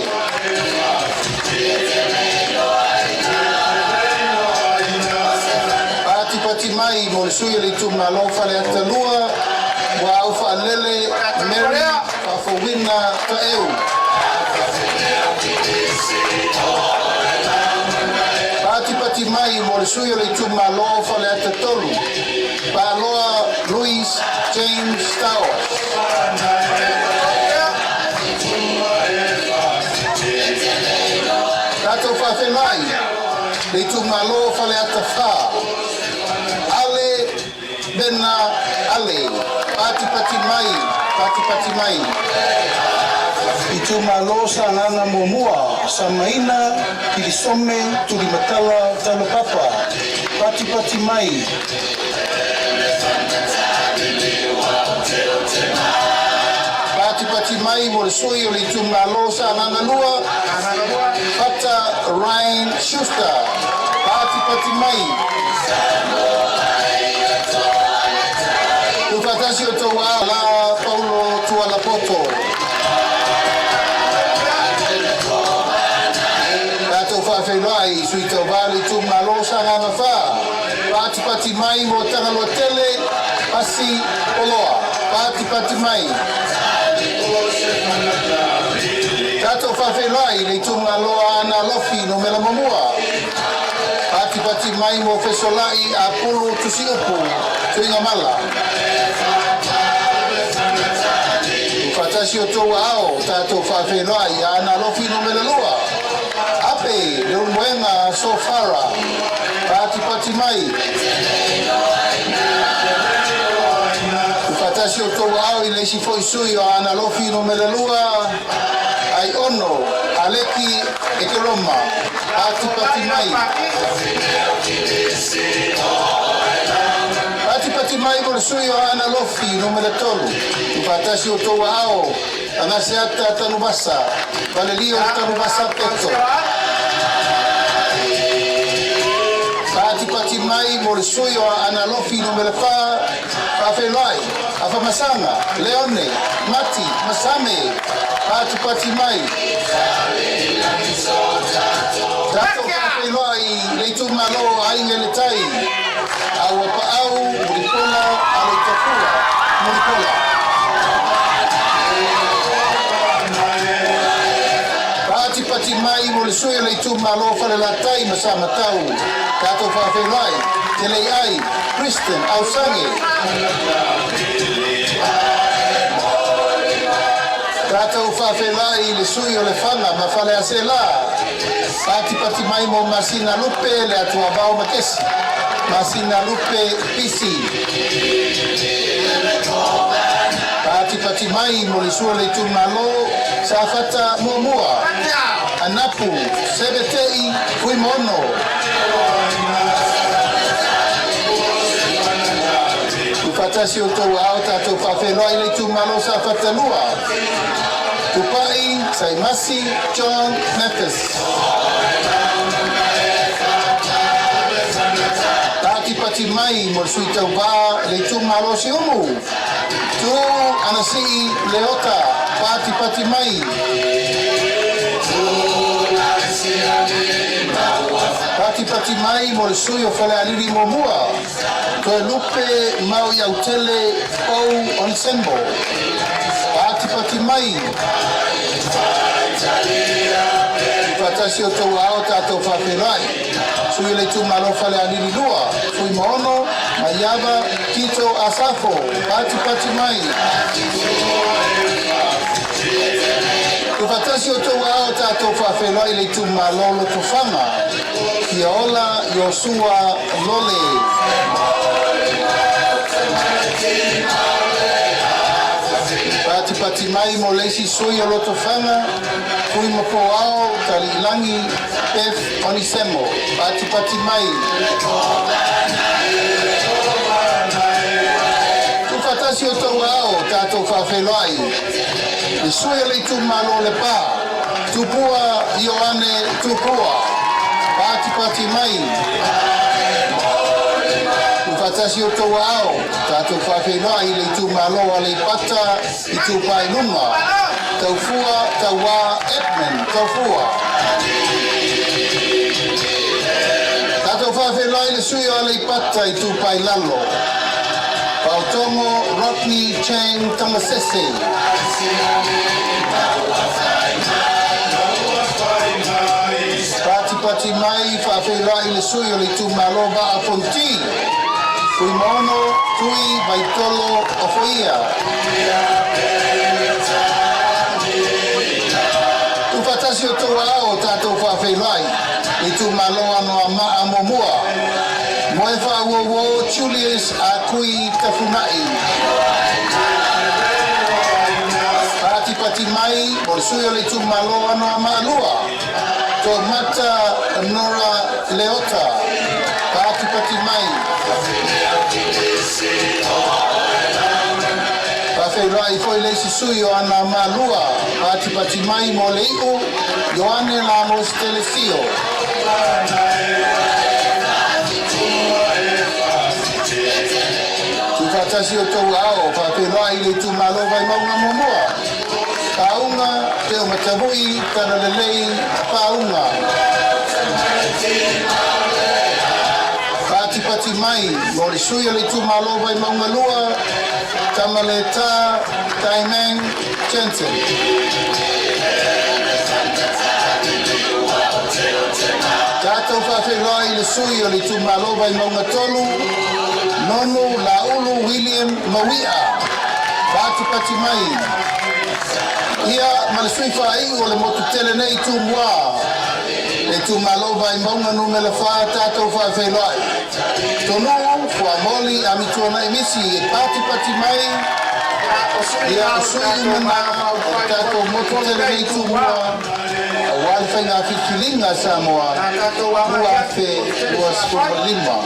pati mai mo sui le Itumalo faleta lua wa au fa lele meri fa fowina ta eu Pati mai mo le sui le Itumalo fale ata tolu Paloa Luis James Towers Tatou Feiloaiga le Itumalo fale ata fa Ale Bena Ale Pati mai Itumalo sanana momua samaina kilisome tulimatala talo papa pati mai pati mai mo soi le Itumalo sanana lua pata Ryan Schuster pati mai tu fatasi o toa la Paulo tuala poto Feiloaiga sui tau vale Itumalo sanganga fa pati mai mo tanga lo tele asi oloa pati mai tatou Feiloaiga le Itumalo ana lofi no mela mamua pati mai mo fesolai a pulu tusi upu tuinga mala fatasi o toa ao tatou Feiloaiga ana lofi no mela lua Ape le umwenga sofara pati mai Ufatasi o toa au ile si foi sui o ana lofi no melalua ai ono aleki e ke roma pati mai pati mai mo sui o ana lofi no melatolu Ufatasi o toa au anase ata tanubasa valelio tanubasa peto pati mai mo le sui o ana lofi no me le fa Feiloaiga afa masanga leone mati masame pati mai tatou Feiloaiga le Itumalo aiga le tai AUAAPAAU MULIPOLA ALOITAFUA MULIPOLA pati mai mo le sui le Itumalo fale la tai masama tau tatou Feiloaiga tele ai Kristen Ausange tatou Feiloaiga le sui o le fanga ma fale asela pati mai mo masina lupe le atua bao makesi Masina Lupe Pisi. Pati mai mo le sua le Itumalo Safata Momua. Anapu Sebetei Fuimono. Ufatasi o tau au tatou whawhenoi le Itumalo Safata Lua. Tupai Saimasi John Memphis. Pati mai mo sui TAUVA le Itumalo Siumu. Tu anasi leota pati mai. Pati mai mo le sui o fale aliri mo mua. Koe lupe mau iau tele ou on sembo. Pati mai. Fatasi o tau ao tatou whawhenai. Sui le Itumalo fale aliri lua. Fui mono, maiava, kito asafo. Pati mai. Fatasi o tau ao tatou whawhenai le Itumalo lo tofanga. Kia ola Yosua Lole. Pati mai mo leisi sui o loto whanga. Kui mo po ao tali ilangi pef onisemo. Pati mai. Tu fatasi o tau ao tatou whawhenai. Le sui o le Itumalo le pā. Tupua Ioane tupua. Pati mai. Ufatasi o tau ao, tatou whawhenai le Itumalo a le pata I tupai lunga. Taufua, taua, Edmund, taufua. Tatou whawhenai le sui a le pata I tupai lalo. Pautongo, Rodney, Chang, Tamasese. Pati mai whawhenai le sui o le Itumalo va a Ponti. Kui mono, tui, baitolo, ofoia. Tu fatasi o tau ao tatou whawhenai. Itumalo ano ama momua. Moe whauowo Julius a kui tafunai. Pati mai, o le sui o le Itumalo ano ama alua. To mata Nora Leota. Pati mai. Whawhenai foi leisi sui o ana malua. Pati mai mo leiu. Ioane Lamos Telesio. Tu fatasi o tau ao. Whawhenai le Itumalo vai maunga momua. Paunga te o matavui tana lelei paunga. Pati mai mo le sui o le Itumalo vai maunga lua. Tamaleta Taimeng Jensen. Tatou whawhenai le sui o le Itumalo vai maunga tolu. Nonu Laulu William Mawia. Pati mai. Ia ma le sui whai o le motu tele nei tumua. Le Itumalo vai maunga numele wha tatou whawhenai. Tonu fua moli AMIOTONU emisi pati mai. Ia sui mana tatou motu tele nei tumua. Wale whainga whikilinga Samoa. Ua fe ua skuma lima.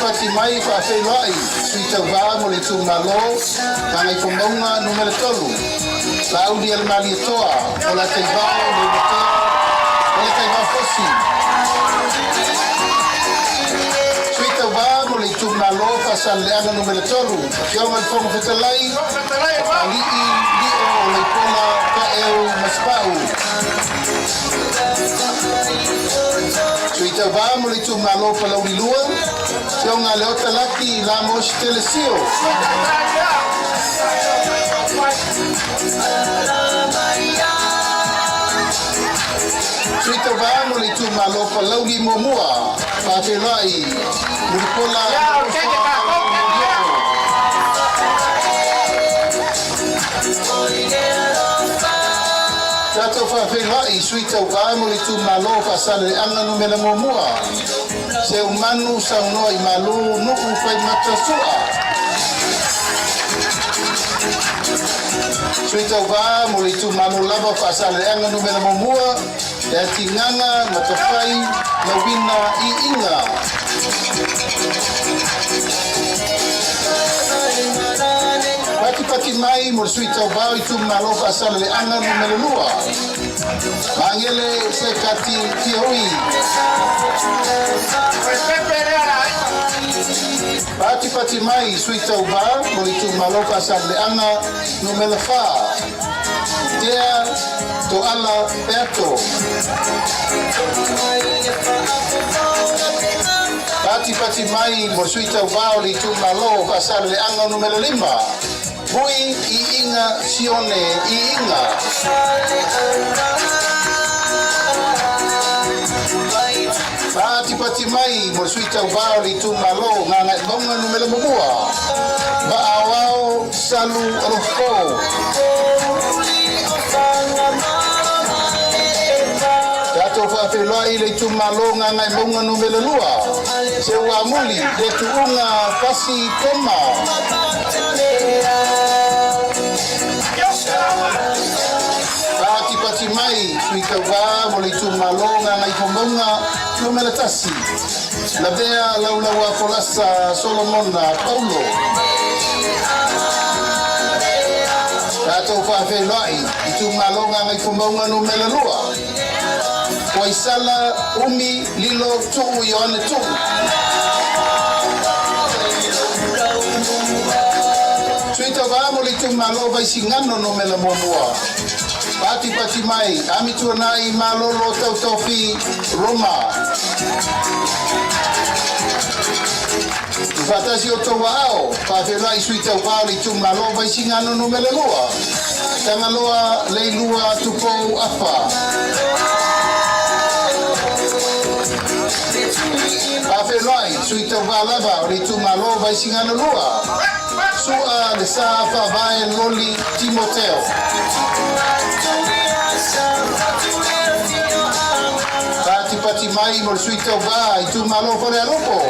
Pati mai Feiloaiga sui TAUVA mo le Itumalo ngai fomaunga numero 3 Claudia le Malietoa o la Taivao le Motea o le Taivao Fosi sui TAUVA mo le Itumalo fasaleanga numero 3 Kionga le Fomo Fetalai Alii Lio o le Pola Kaeu Maspau Sui TAUVA mo le Itumalo Palauri Lua, Sio ngā leo talaki la mo si telesio. Sui TAUVA mo le Itumalo Palauri Momua, Feiloaiga, MULIPOLA, Tatou Feiloaiga sui TAUVA mo le Itumalo Fa'asaleanga no mela momua. Se umanu saunoa I malu nu'u pai matasua. Sui TAUVA mo le Itumalo lava Fa'asaleanga no mela momua. E atinganga matawhai na wina I inga. Pati mai mo sui TAUVA Itumalo Fa'asaleanga no mela lua. Angele se kati tioi. Pati mai sui TAUVA mo Itumalo Fa'asaleanga no mela fa. Dea to ala peto. Pati mai mo sui TAUVA o Itumalo Fa'asaleanga no mela lima. Hui I inga sione I inga. Pati mai mo sui TAUVA o Itumalo nganga bonga no mela momua. Baawao salu alofo. Tatou Feiloaiga le Itumalo nganga bonga no mela lua. Se ua muli le tuunga pasi toma. Pati mai sui TAUVA mo le Itumalo nganga ipomonga no mela tasi. La bea laulaua folasa Solomona Paulo. Tatou Feiloaiga Itumalo nganga ipomonga no mela lua. Waisala umi lilo tu'u Yohane tu'u. Sui TAUVA mo le Itumalo vaisingano no mela momua. Pati mai AMIOTONU malolo tautofi Roma. Fatasi o toao Feiloaiga sui TAUVA le Itumalo vaisingano no mela lua. Tangaloa leilua tupo apa. Feiloaiga sui TAUVA lava o le Itumalo vaisingano lua. Sua le sa favae loli Timoteo. Pati mai mo sui TAUVA Itumalo fore alopo.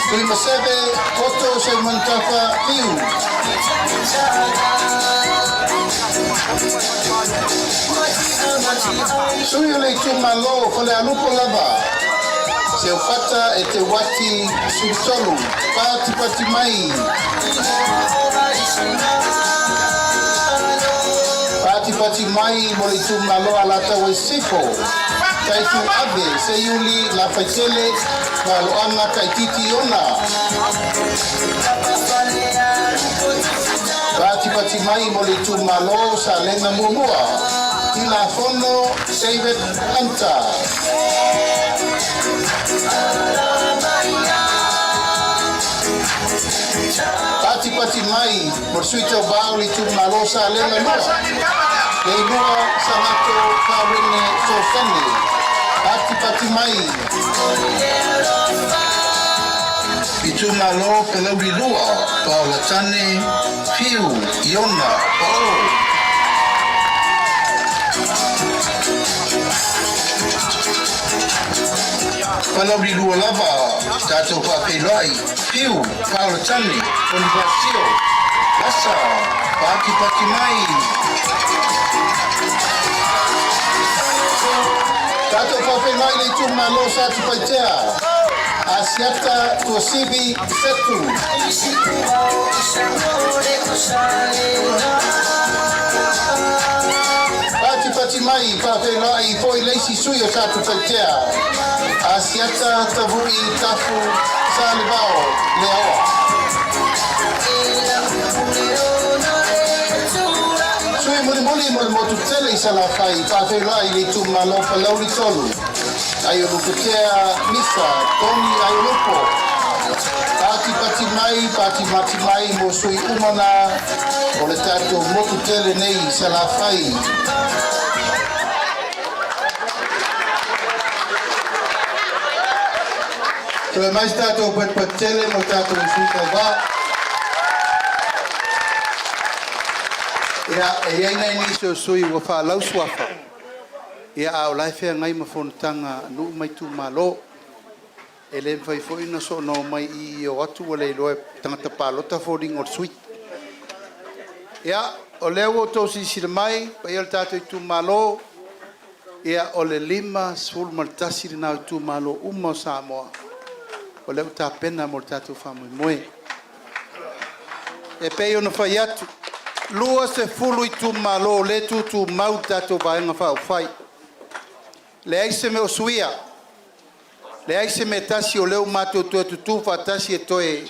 Tui masebe koto se mantafa piu. Sui le Itumalo fore alopo lava. Se fata e te wati sultolu. Pati mai. Pati mai mo le Itumalo alata wesipo. Taitu abe se Iuli la faitele na loanga kaititi ona. Pati mai mo le Itumalo sa lenga mumua. Ila fono David Anta. Pati mai mo sui TAUVA o le Itumalo sa lenga lua. Leilua sangato kawene tofane. Pati mai Itumalo Palauri lua. Paulatane Fiu Iona Palauri lua lava Tatou Feiloaiga Fiu Paulatane Onivasio Asa Pati mai Tatou Feiloaiga le Itumalo sa tupaitea Asiata tuasibi setu. Pati mai Feiloaiga foi leisi sui o sa tupaitea Asiata tavui tafu salivao leawa. Sui muli mo le motu tele I salafai Feiloaiga le Itumalo Palauri tolu. Aiulukutea Misa, Tony Aiulupo, Pati mai mo sui umana o le tatou motu tele nei salafai. Toe mai tatou pat tele mo tatou sui TAUVA. Ia e ai nei ni so sui wa fa lau swafa. Ia au lai fe ngai ma fontanga nu mai tu malo. Ele fai foi na so no mai I o atu le lo tangata palota folding or sweet. Ia o leo to si mai pa il tato tu malo. Ia o le lima sul maltasi na tu malo umo Samoa. O leo ta pena mo tato famu moe. E pe no fai atu. Lua se fulu tu malo le tu mau tato vai nga fa fai. Le ai se me o suia. Le ai se me tasi o leo mato tu fa tasi e toe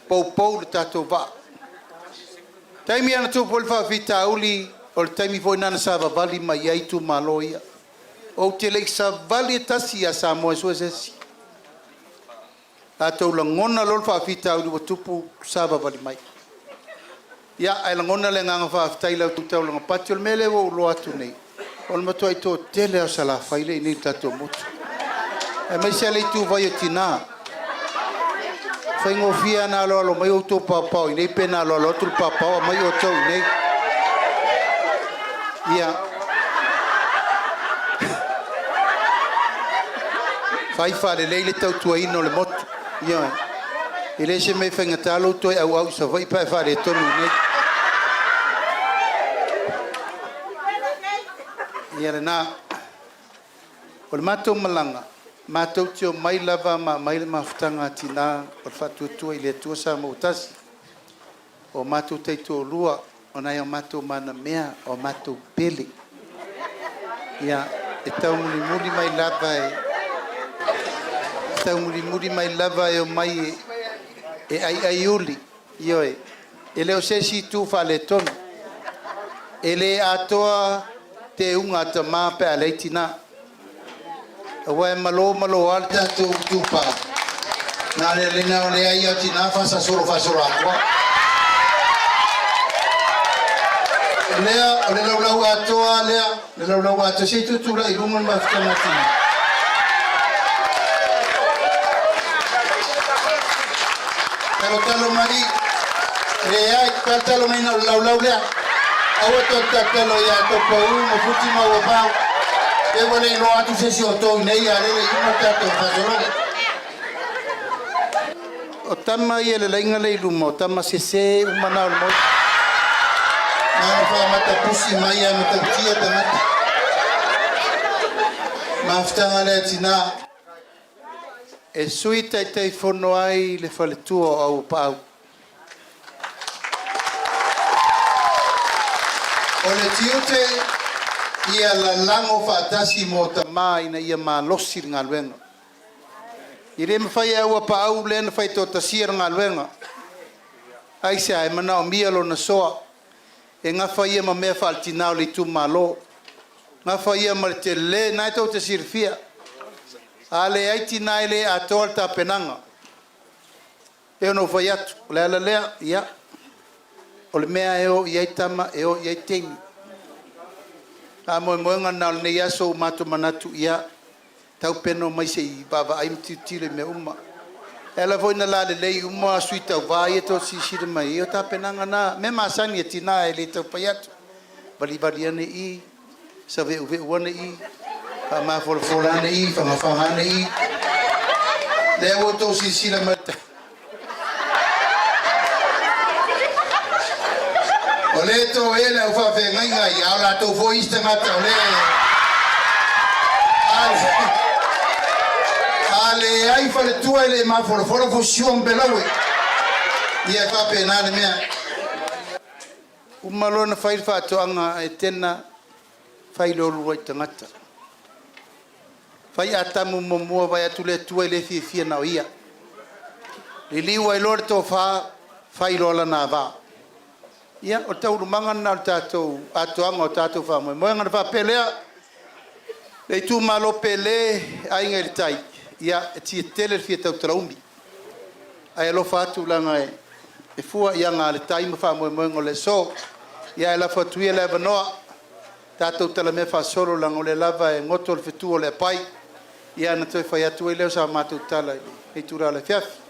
pou le TAUVA. Taimi ana tu pol fa vita uli o le taimi foi nana sa vali mai ai tu maloia. O te le sa vali tasi a Samoa so sesi. Tatou la ngona lol fa vita uli o tupu sa vali mai. Ya ai la ngona le nganga fa taila tu tau la patio le mele o lo atu nei. O le mato ai to tele o sala faile ni tatou motu. E mai se le tu vai tina. Fai ngofia na lo mai o to papau nei pena lo tu papau mai o tau nei. Ia. Fai fare le tau tua ino le motu. Ia. Ele se me fai ngatalo to au sa vai pa fare tonu nei. Ia na. O mato malanga. Matou tio mai lava ma mai le mafutanga tina o fatu tu ile tu sa mo tas o matou te to lua ona ia matou mana mea o matou pele ia e tau muli mai lava tau muli mai lava e o mai e ai Iuli io e le o se si tu fa le ton ele atoa te unga ta ma pe ale tina wa malo alta tupa na le lena le ai ati na fa solo akwa le lau atoa le lau ato se tu la ilungon ma ftamati talo mari le ai talo mai na lau le awo to talo ya to po mo futi ma wa pa e vole lo atu se si o to nei ale le ima tato fazolo o tama ye le inga le lumo tama se umana o mo na fa mata pusi mai ya mata tia tamata maftanga le tina e suita te fono ai le fale tuo au pau o le tiute ia la lango fatasi mo tamai na ia malosi ngaluenga ire me fai AUAAPAAU le na fai to tasir ngaluenga ai se ai mana o mia lo na soa e nga fai ma me faltina le tu malo nga fai ma te le na to te sirfia ale ai tina ile atolta penanga e no fai atu le ia o le mea e o ia tama e o ia temi a mo ngana ne ya so mato manatu ia tau peno mai se baba ai mtitile me uma ela foi na la le uma suita vai to si mai o ta penanga na me masani tina ele to payat bali ne I sa ve one I pa ma folane I fa ma fa I le wo to si mata ole to ele o fa fe ngai ala to foi sta mata ole ale ai fa le tua ele ma for fusion belawe ia fa penale mea umalo na fai fa to anga etena fai lo lu tangata fai atamu mo vai atule tua ele fi na ia lili wa lor to fa fai lo la na va ia o tau manga na tatou atoanga o tatou fa mo ngana fa pelea Le Itumalo pele ainga le tai. Ia ti tele fia tau traumi. Ai ALOFA atu langa e fua ia ngā le tai ma wha moe le so. Ia e lafa tuia le avanoa. Tatou tala me wha solo langa o le lava e ngoto le fitu o le pai. Ia na toi whai atu e leo sa mātou tala e tura le fiafi.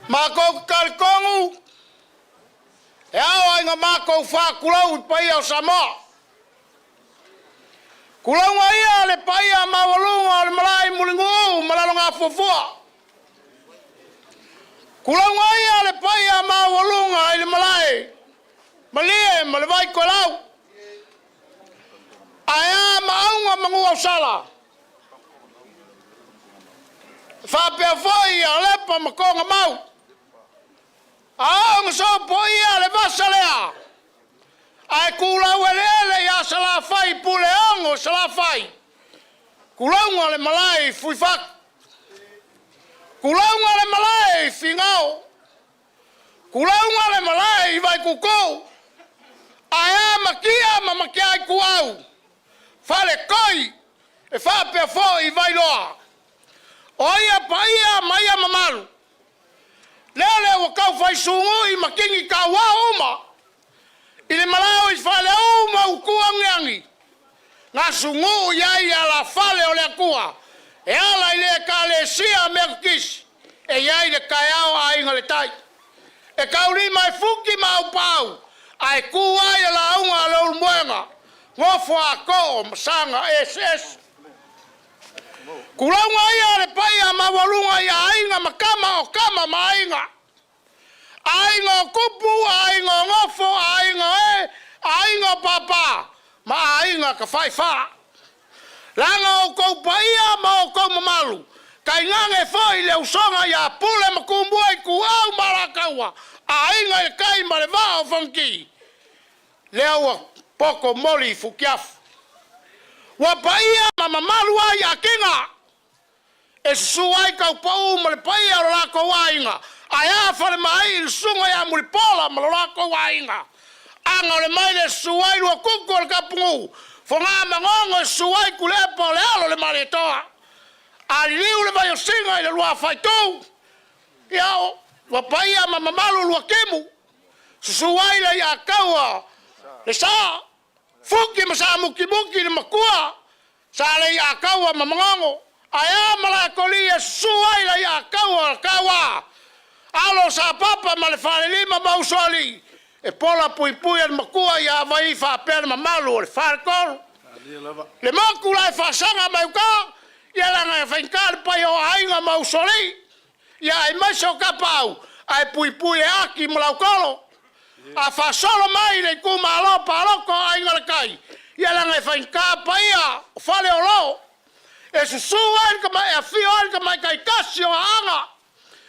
Mako kalkongu e awa inga mako wha kulau pai au Samoa. Kulau ia le pai a mawalunga le malai mulingu malalonga fufua. Kulau ia le pai a mawalunga le malai malie malevai kolau. Aya maunga mangu au sala. Whapea foi a lepa makonga mau. Aong so po ia le vasalea. Ai kulau ele ya sala fai pule ongo sala fai. Kulau le malai fui fak. Kulau le malai fingao. Kulau le malai vai kukou. Aya makia mamakia kuau. Fale koi e fa pe fo I vai loa. Oia paia maia mamalu. Lele wa kau fai sungu I makingi ka wa uma. Ile malao I fale uma ukua ngiangi. Nga sungu yai ala fale ole akua. E ala ile ka le sia merkis. E yai le kayao a inga le tai. E kauri mai fuki mau pau. Ai kuwa ya la unga le ulmuenga. Ngofo ako masanga SS. Kulaunga ia le pai a mawalunga ia ainga makama o kama mainga. Ainga o kupu, ainga ngofo, ainga papa. Ma ainga ka fai fa. Langa o kou paia ma o kou mamalu. Kai ngange foi le usonga ia pule makumbua ku au marakaua. Ainga e kai mare vao funky. Lewa poko moli fukiafu. Wa paia ma mamalu ai a kinga. E suai kau pau ma le paia o lako wainga. Aya fale mai il sunga ya MULIPOLA ma lako wainga. Anga le mai le suai lua kuko le kapungu. Fonga mangongo e suai kulepo le alo le maretoa. Ali liu le vai o singa le lua faitou. Iao, wa paia ma mamalu lua kemu. Suai le ya kaua. Le saa. Fuki masa muki le makua. Sa le ya kaua ma mangongo. Aya mala kolia suai la ya kawa. Alo sa papa ma le fale lima mausoli. E pola pui al makua ya vai fa per ma malu le fale kol. Le maku la fa sanga mai ka. Ya la nga fa inkal pa yo ainga mausoli. Ya ai maso kapau. Ai pui aki mala kolo. A fa solo mai le kuma alopa loko ainga le kai. Ya la nga fa inkal pa ya fale olo. E susuan ka mai a fion ka mai kai kasio anga.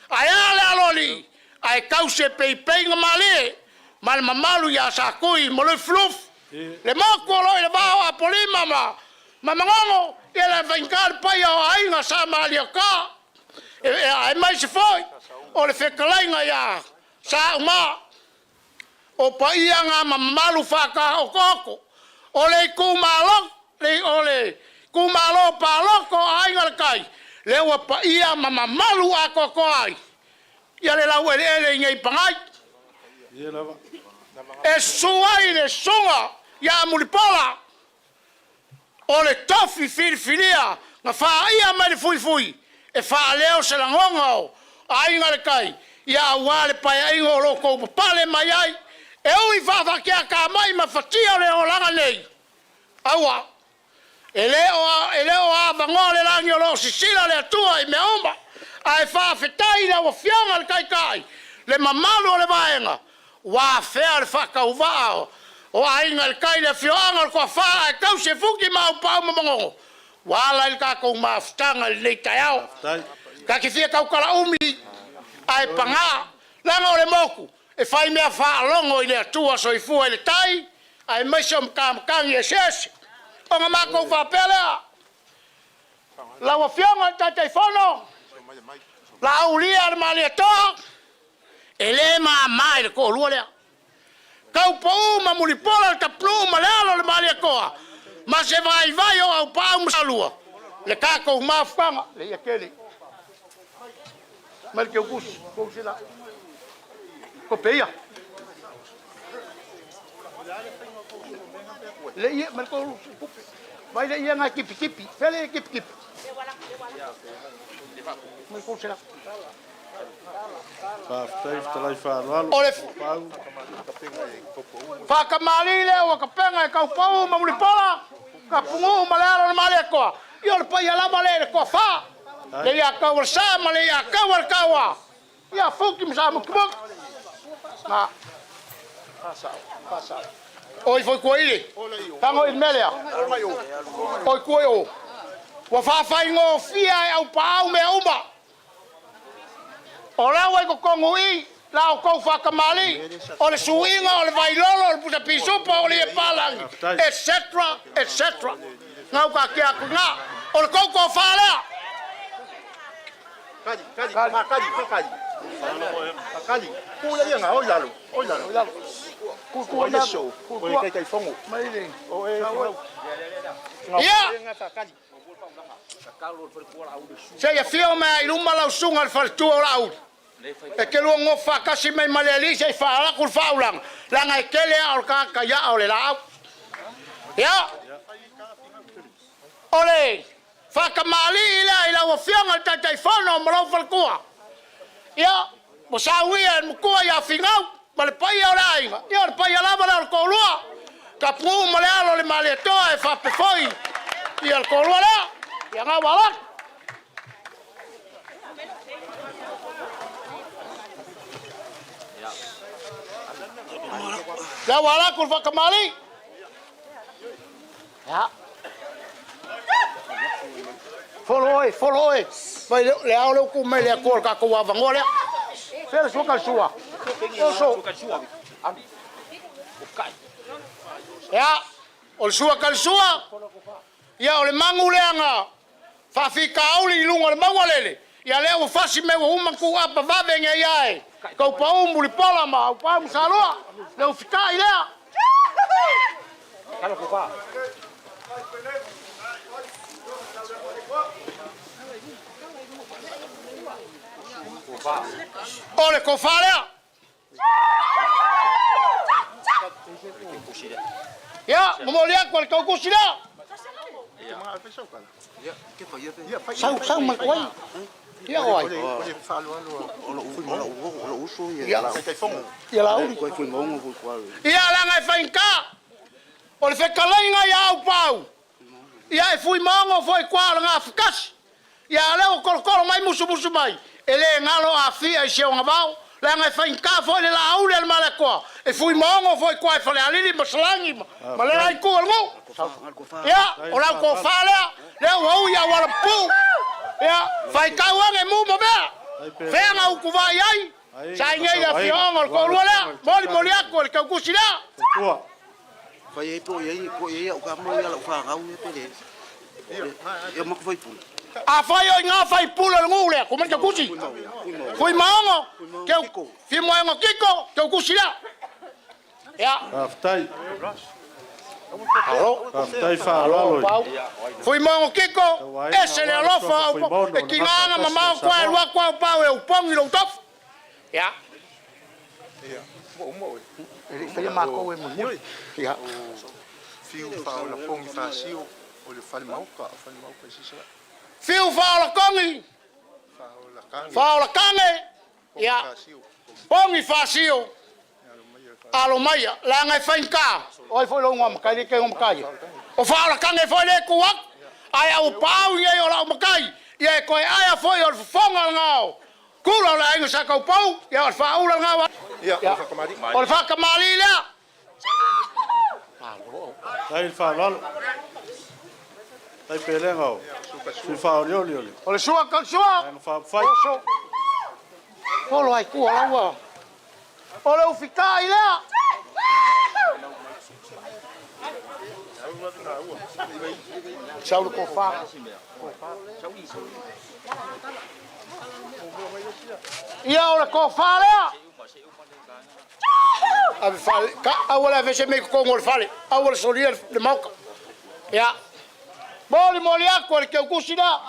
Ai ale aloli. Ai kause pei nga male. Mal mamalu ya sakui mo le fluf. Le mako lo le va a polima ma. Mamango ele vengar pa ya ainga sa malioka. Ai mai se foi. O le fekalainga ya sa uma. O pa ia nga mamalu faka o koko. O le kumalok le ole kumalo paloko ainga kai lewa pa ia mama malu ako koi ia le lau ele ngai pangai e suai le songa ya MULIPOLA o le tofi filia nga fa ia mai fui e fa leo se la ngonga ainga kai ia wale pa ainga loko pale mai ai e ui fa kia ka mai ma fatia le o langa nei awa Eleo a bangole langi o lo sisila le atua I meomba. Ai fa fetai la wa fianga le kai. Le mamalu o le vaenga. Wa fea le whaka uvao. O ainga le kai le fioanga ko fa e kau se fuki mau pau mamango. Wala il ka ko maftanga le taiao. Ka ki fia kau kala umi ai panga langa o le moku. E fai mea fa longo i le atua so i fua i le tai. Ai maisom kangi e sesi. O nga mako fa pelea. Lawa fionga tatai fono. La aulia le mali toa. Ele mai le ko lua lea. Kau pau ma mulipola ta plu ma le mali koa. Ma se vai o au pau salua. Le kako mafanga le yakeli. Mal ke kus ko sila. Ko peia. Le ia mal ko vai le ia nga kipi. Fele kipi. Mal ko sila. Ole whakamalile o ka penga e kau pau ma mulipola ka pungu ma le alo na male koa i ole pai ala male le koa wha le ia kau al sa ma le ia kau al kaua ia fuki msa mu kibok nga oi foi kua ili tango il melea oi kua o wa whawhai ngō fia e au pāu me umba o lau ai ko kongu i lao kou whakamali o le suinga o le vailolo o le puta pisupa o le e palangi etc. Ngau ka kia ku ngā o le kou kou whalea Kali, kula ia nga oilalo. Kula show. Kula kai fongo. Maile. O e ia se ia fio me i luma lau sunga le faltu o lau e ke luo ngofa kasi mai maleli se fa ala kul faulang langa e kele au ka ya o le lau ia ole fa kamali ila ila o fio ngal tai fono mo lau falkua ia mo sawia mo ko ya fingau ma le pai o lai ia le pai ala ma le ko lua ka pu mo le alo le male to e fa pe foi ia le ko lua la ia nga wala ya wala kul fa kamali ya follow vai le alo ku me le ko ka ko wa ngole fer so ka sua so ya o sua ka sua ya o le manguleanga fa fika auli lunga le mangolele ya le o fasi me o uma ku apa vave nge yae ko pa o mulipola ma o pa musaloa le o fika ile kalo ko pa ole ko fale ya mo le ko ko kusila Sao mà quay? Dạ rồi. Dạ là Dạ là ngày phải cá. Ôi phải cá lấy ngay AUAAPAU. Dạ phui mongo foi qua là ngà fkas. Dạ leo con mai musu mai. Ele ngalo afi ai xeo ngabao. Là ngày phải cá foi le lau le mala qua. E fui mongo foi qua fa le alili maslangi. Ma le ai ko ngo. Ya, ora ko fala, le o ya wala pu. Ya, fai ka wange mu mo be. Fe nga u ku vai ai. Sai ngai ya fiong ko rola, moli ko ka ku sila. Fai po ye o ka mo ya lo fa ngau ne pele. Ya mo foi pu. A fai o nga fai pu le ngule, ko man ka ku si. Foi mango, ke fi mo ngo kiko, ke ku sila. Ya. Aftai. Aftai fa lalo. Foi mongo kiko, ese le ALOFA, e kinganga mamau kwa lua kwa pau e upong i lo top. Ya. Ele marcou e muito. Ya. Fiu fa la pongi fa siu o le fale mau ka sisa. Fiu fa la kongi. Fa la kange. Ya. Pongi fa siu. Alomaia, la ngai fainka. Oi foi longa makai ke makai. O fala kange foi le kuak. Ai au pau ye o la makai. Ye ko ai foi o fonga ngao. Kula la inga sa ko pau, ye o fa ula ngao. Ya, fa kamali. O fa kamali la. Dai whaolalo. Dai pelenga o. Sui whaolioli. O le sua ka sua. Dai whawhai. Polo ai kua laua. O le ufikai lea. Saulu ko fa. Ia o le ko fa lea. Ave fale, ka awala vese me ko ngol fale. Awala solia le mauka. Ya. Boli moli ako le ke kusida.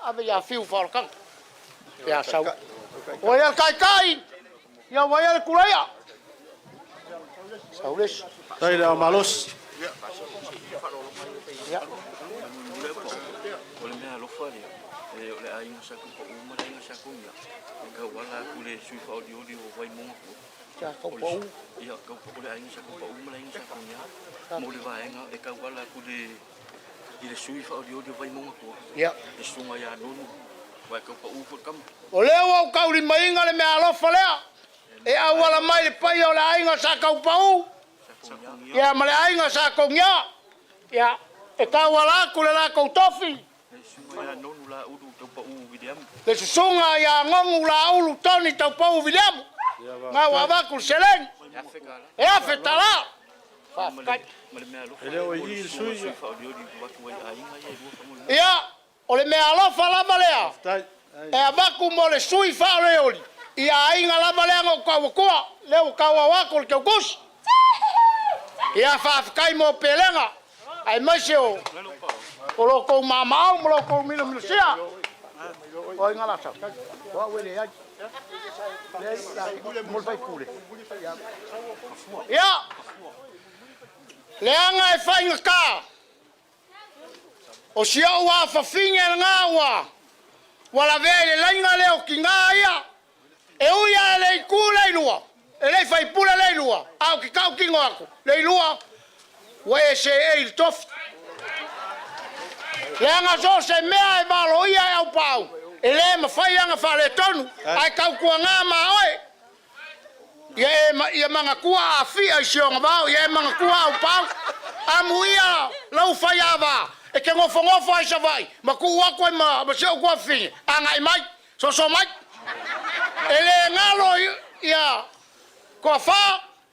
Ave ya fiu fa kan. Ya sau. O ya kai. Ya wa ya kulaya. Saules. Dai le malos. Ya. Ole mea alofa le ole ai nga saku po uma le nga saku ya. Ka wala ku le sui fa audio o vai mo. Ja ko po. Ya ka po le ai nga saku po uma le nga saku ya. Mo le vai nga e ka wala ku le sui fa audio vai mo ko. Ya. E sunga ya nonu. Vai ka po u kam. O leo ka uli mainga le mea alofa lea. E awala mai le pai o le ai nga sakau pau. Ya male ai nga sakau nya. Ya. E ka wala ku le la ko tofi. Ya nonu la udu ka po u vidiam. Le sunga ya ngongu la ulu toni tau pau vidiam. Nga wa ku selen. Ya fekala. E afetala. Fa kai. Male mea alofa. Ele o i sui. Fa audio wa ku ai nga ye ru fa mo. Ya. O le mea alofa la malea. Dai. E abaku mo le sui fa le oli. Ia ainga la malea ngo ka wa leo ka wa ko ke kus. Ia fa kai mo pelenga. Ai masio. O lo ko mama o lo ko milo milo sia. O inga la sa. Wa wele ya. Le mo fai kule. Ya. Le anga e fai ngaka. O sia wa fa finga ngawa. Wala vele lainga leo kinga ia. E uia le kula ilua. E le fai pula le ilua. Au ki kau kingo ako. Le ilua. Wa se il tof. Le anga so se mea e malo ia e au pau. E le ma fai anga fa le tonu. Ai kau kua ngā ma oe. Ia manga kua a fi ai sionga bao. Ia manga kua au pau. Amu ia lau fai ava. E ke ngofo ai sa vai. Ma kua koe ma seo kua finge. Angai mai. So mai. Ele ngalo ia. Ko fa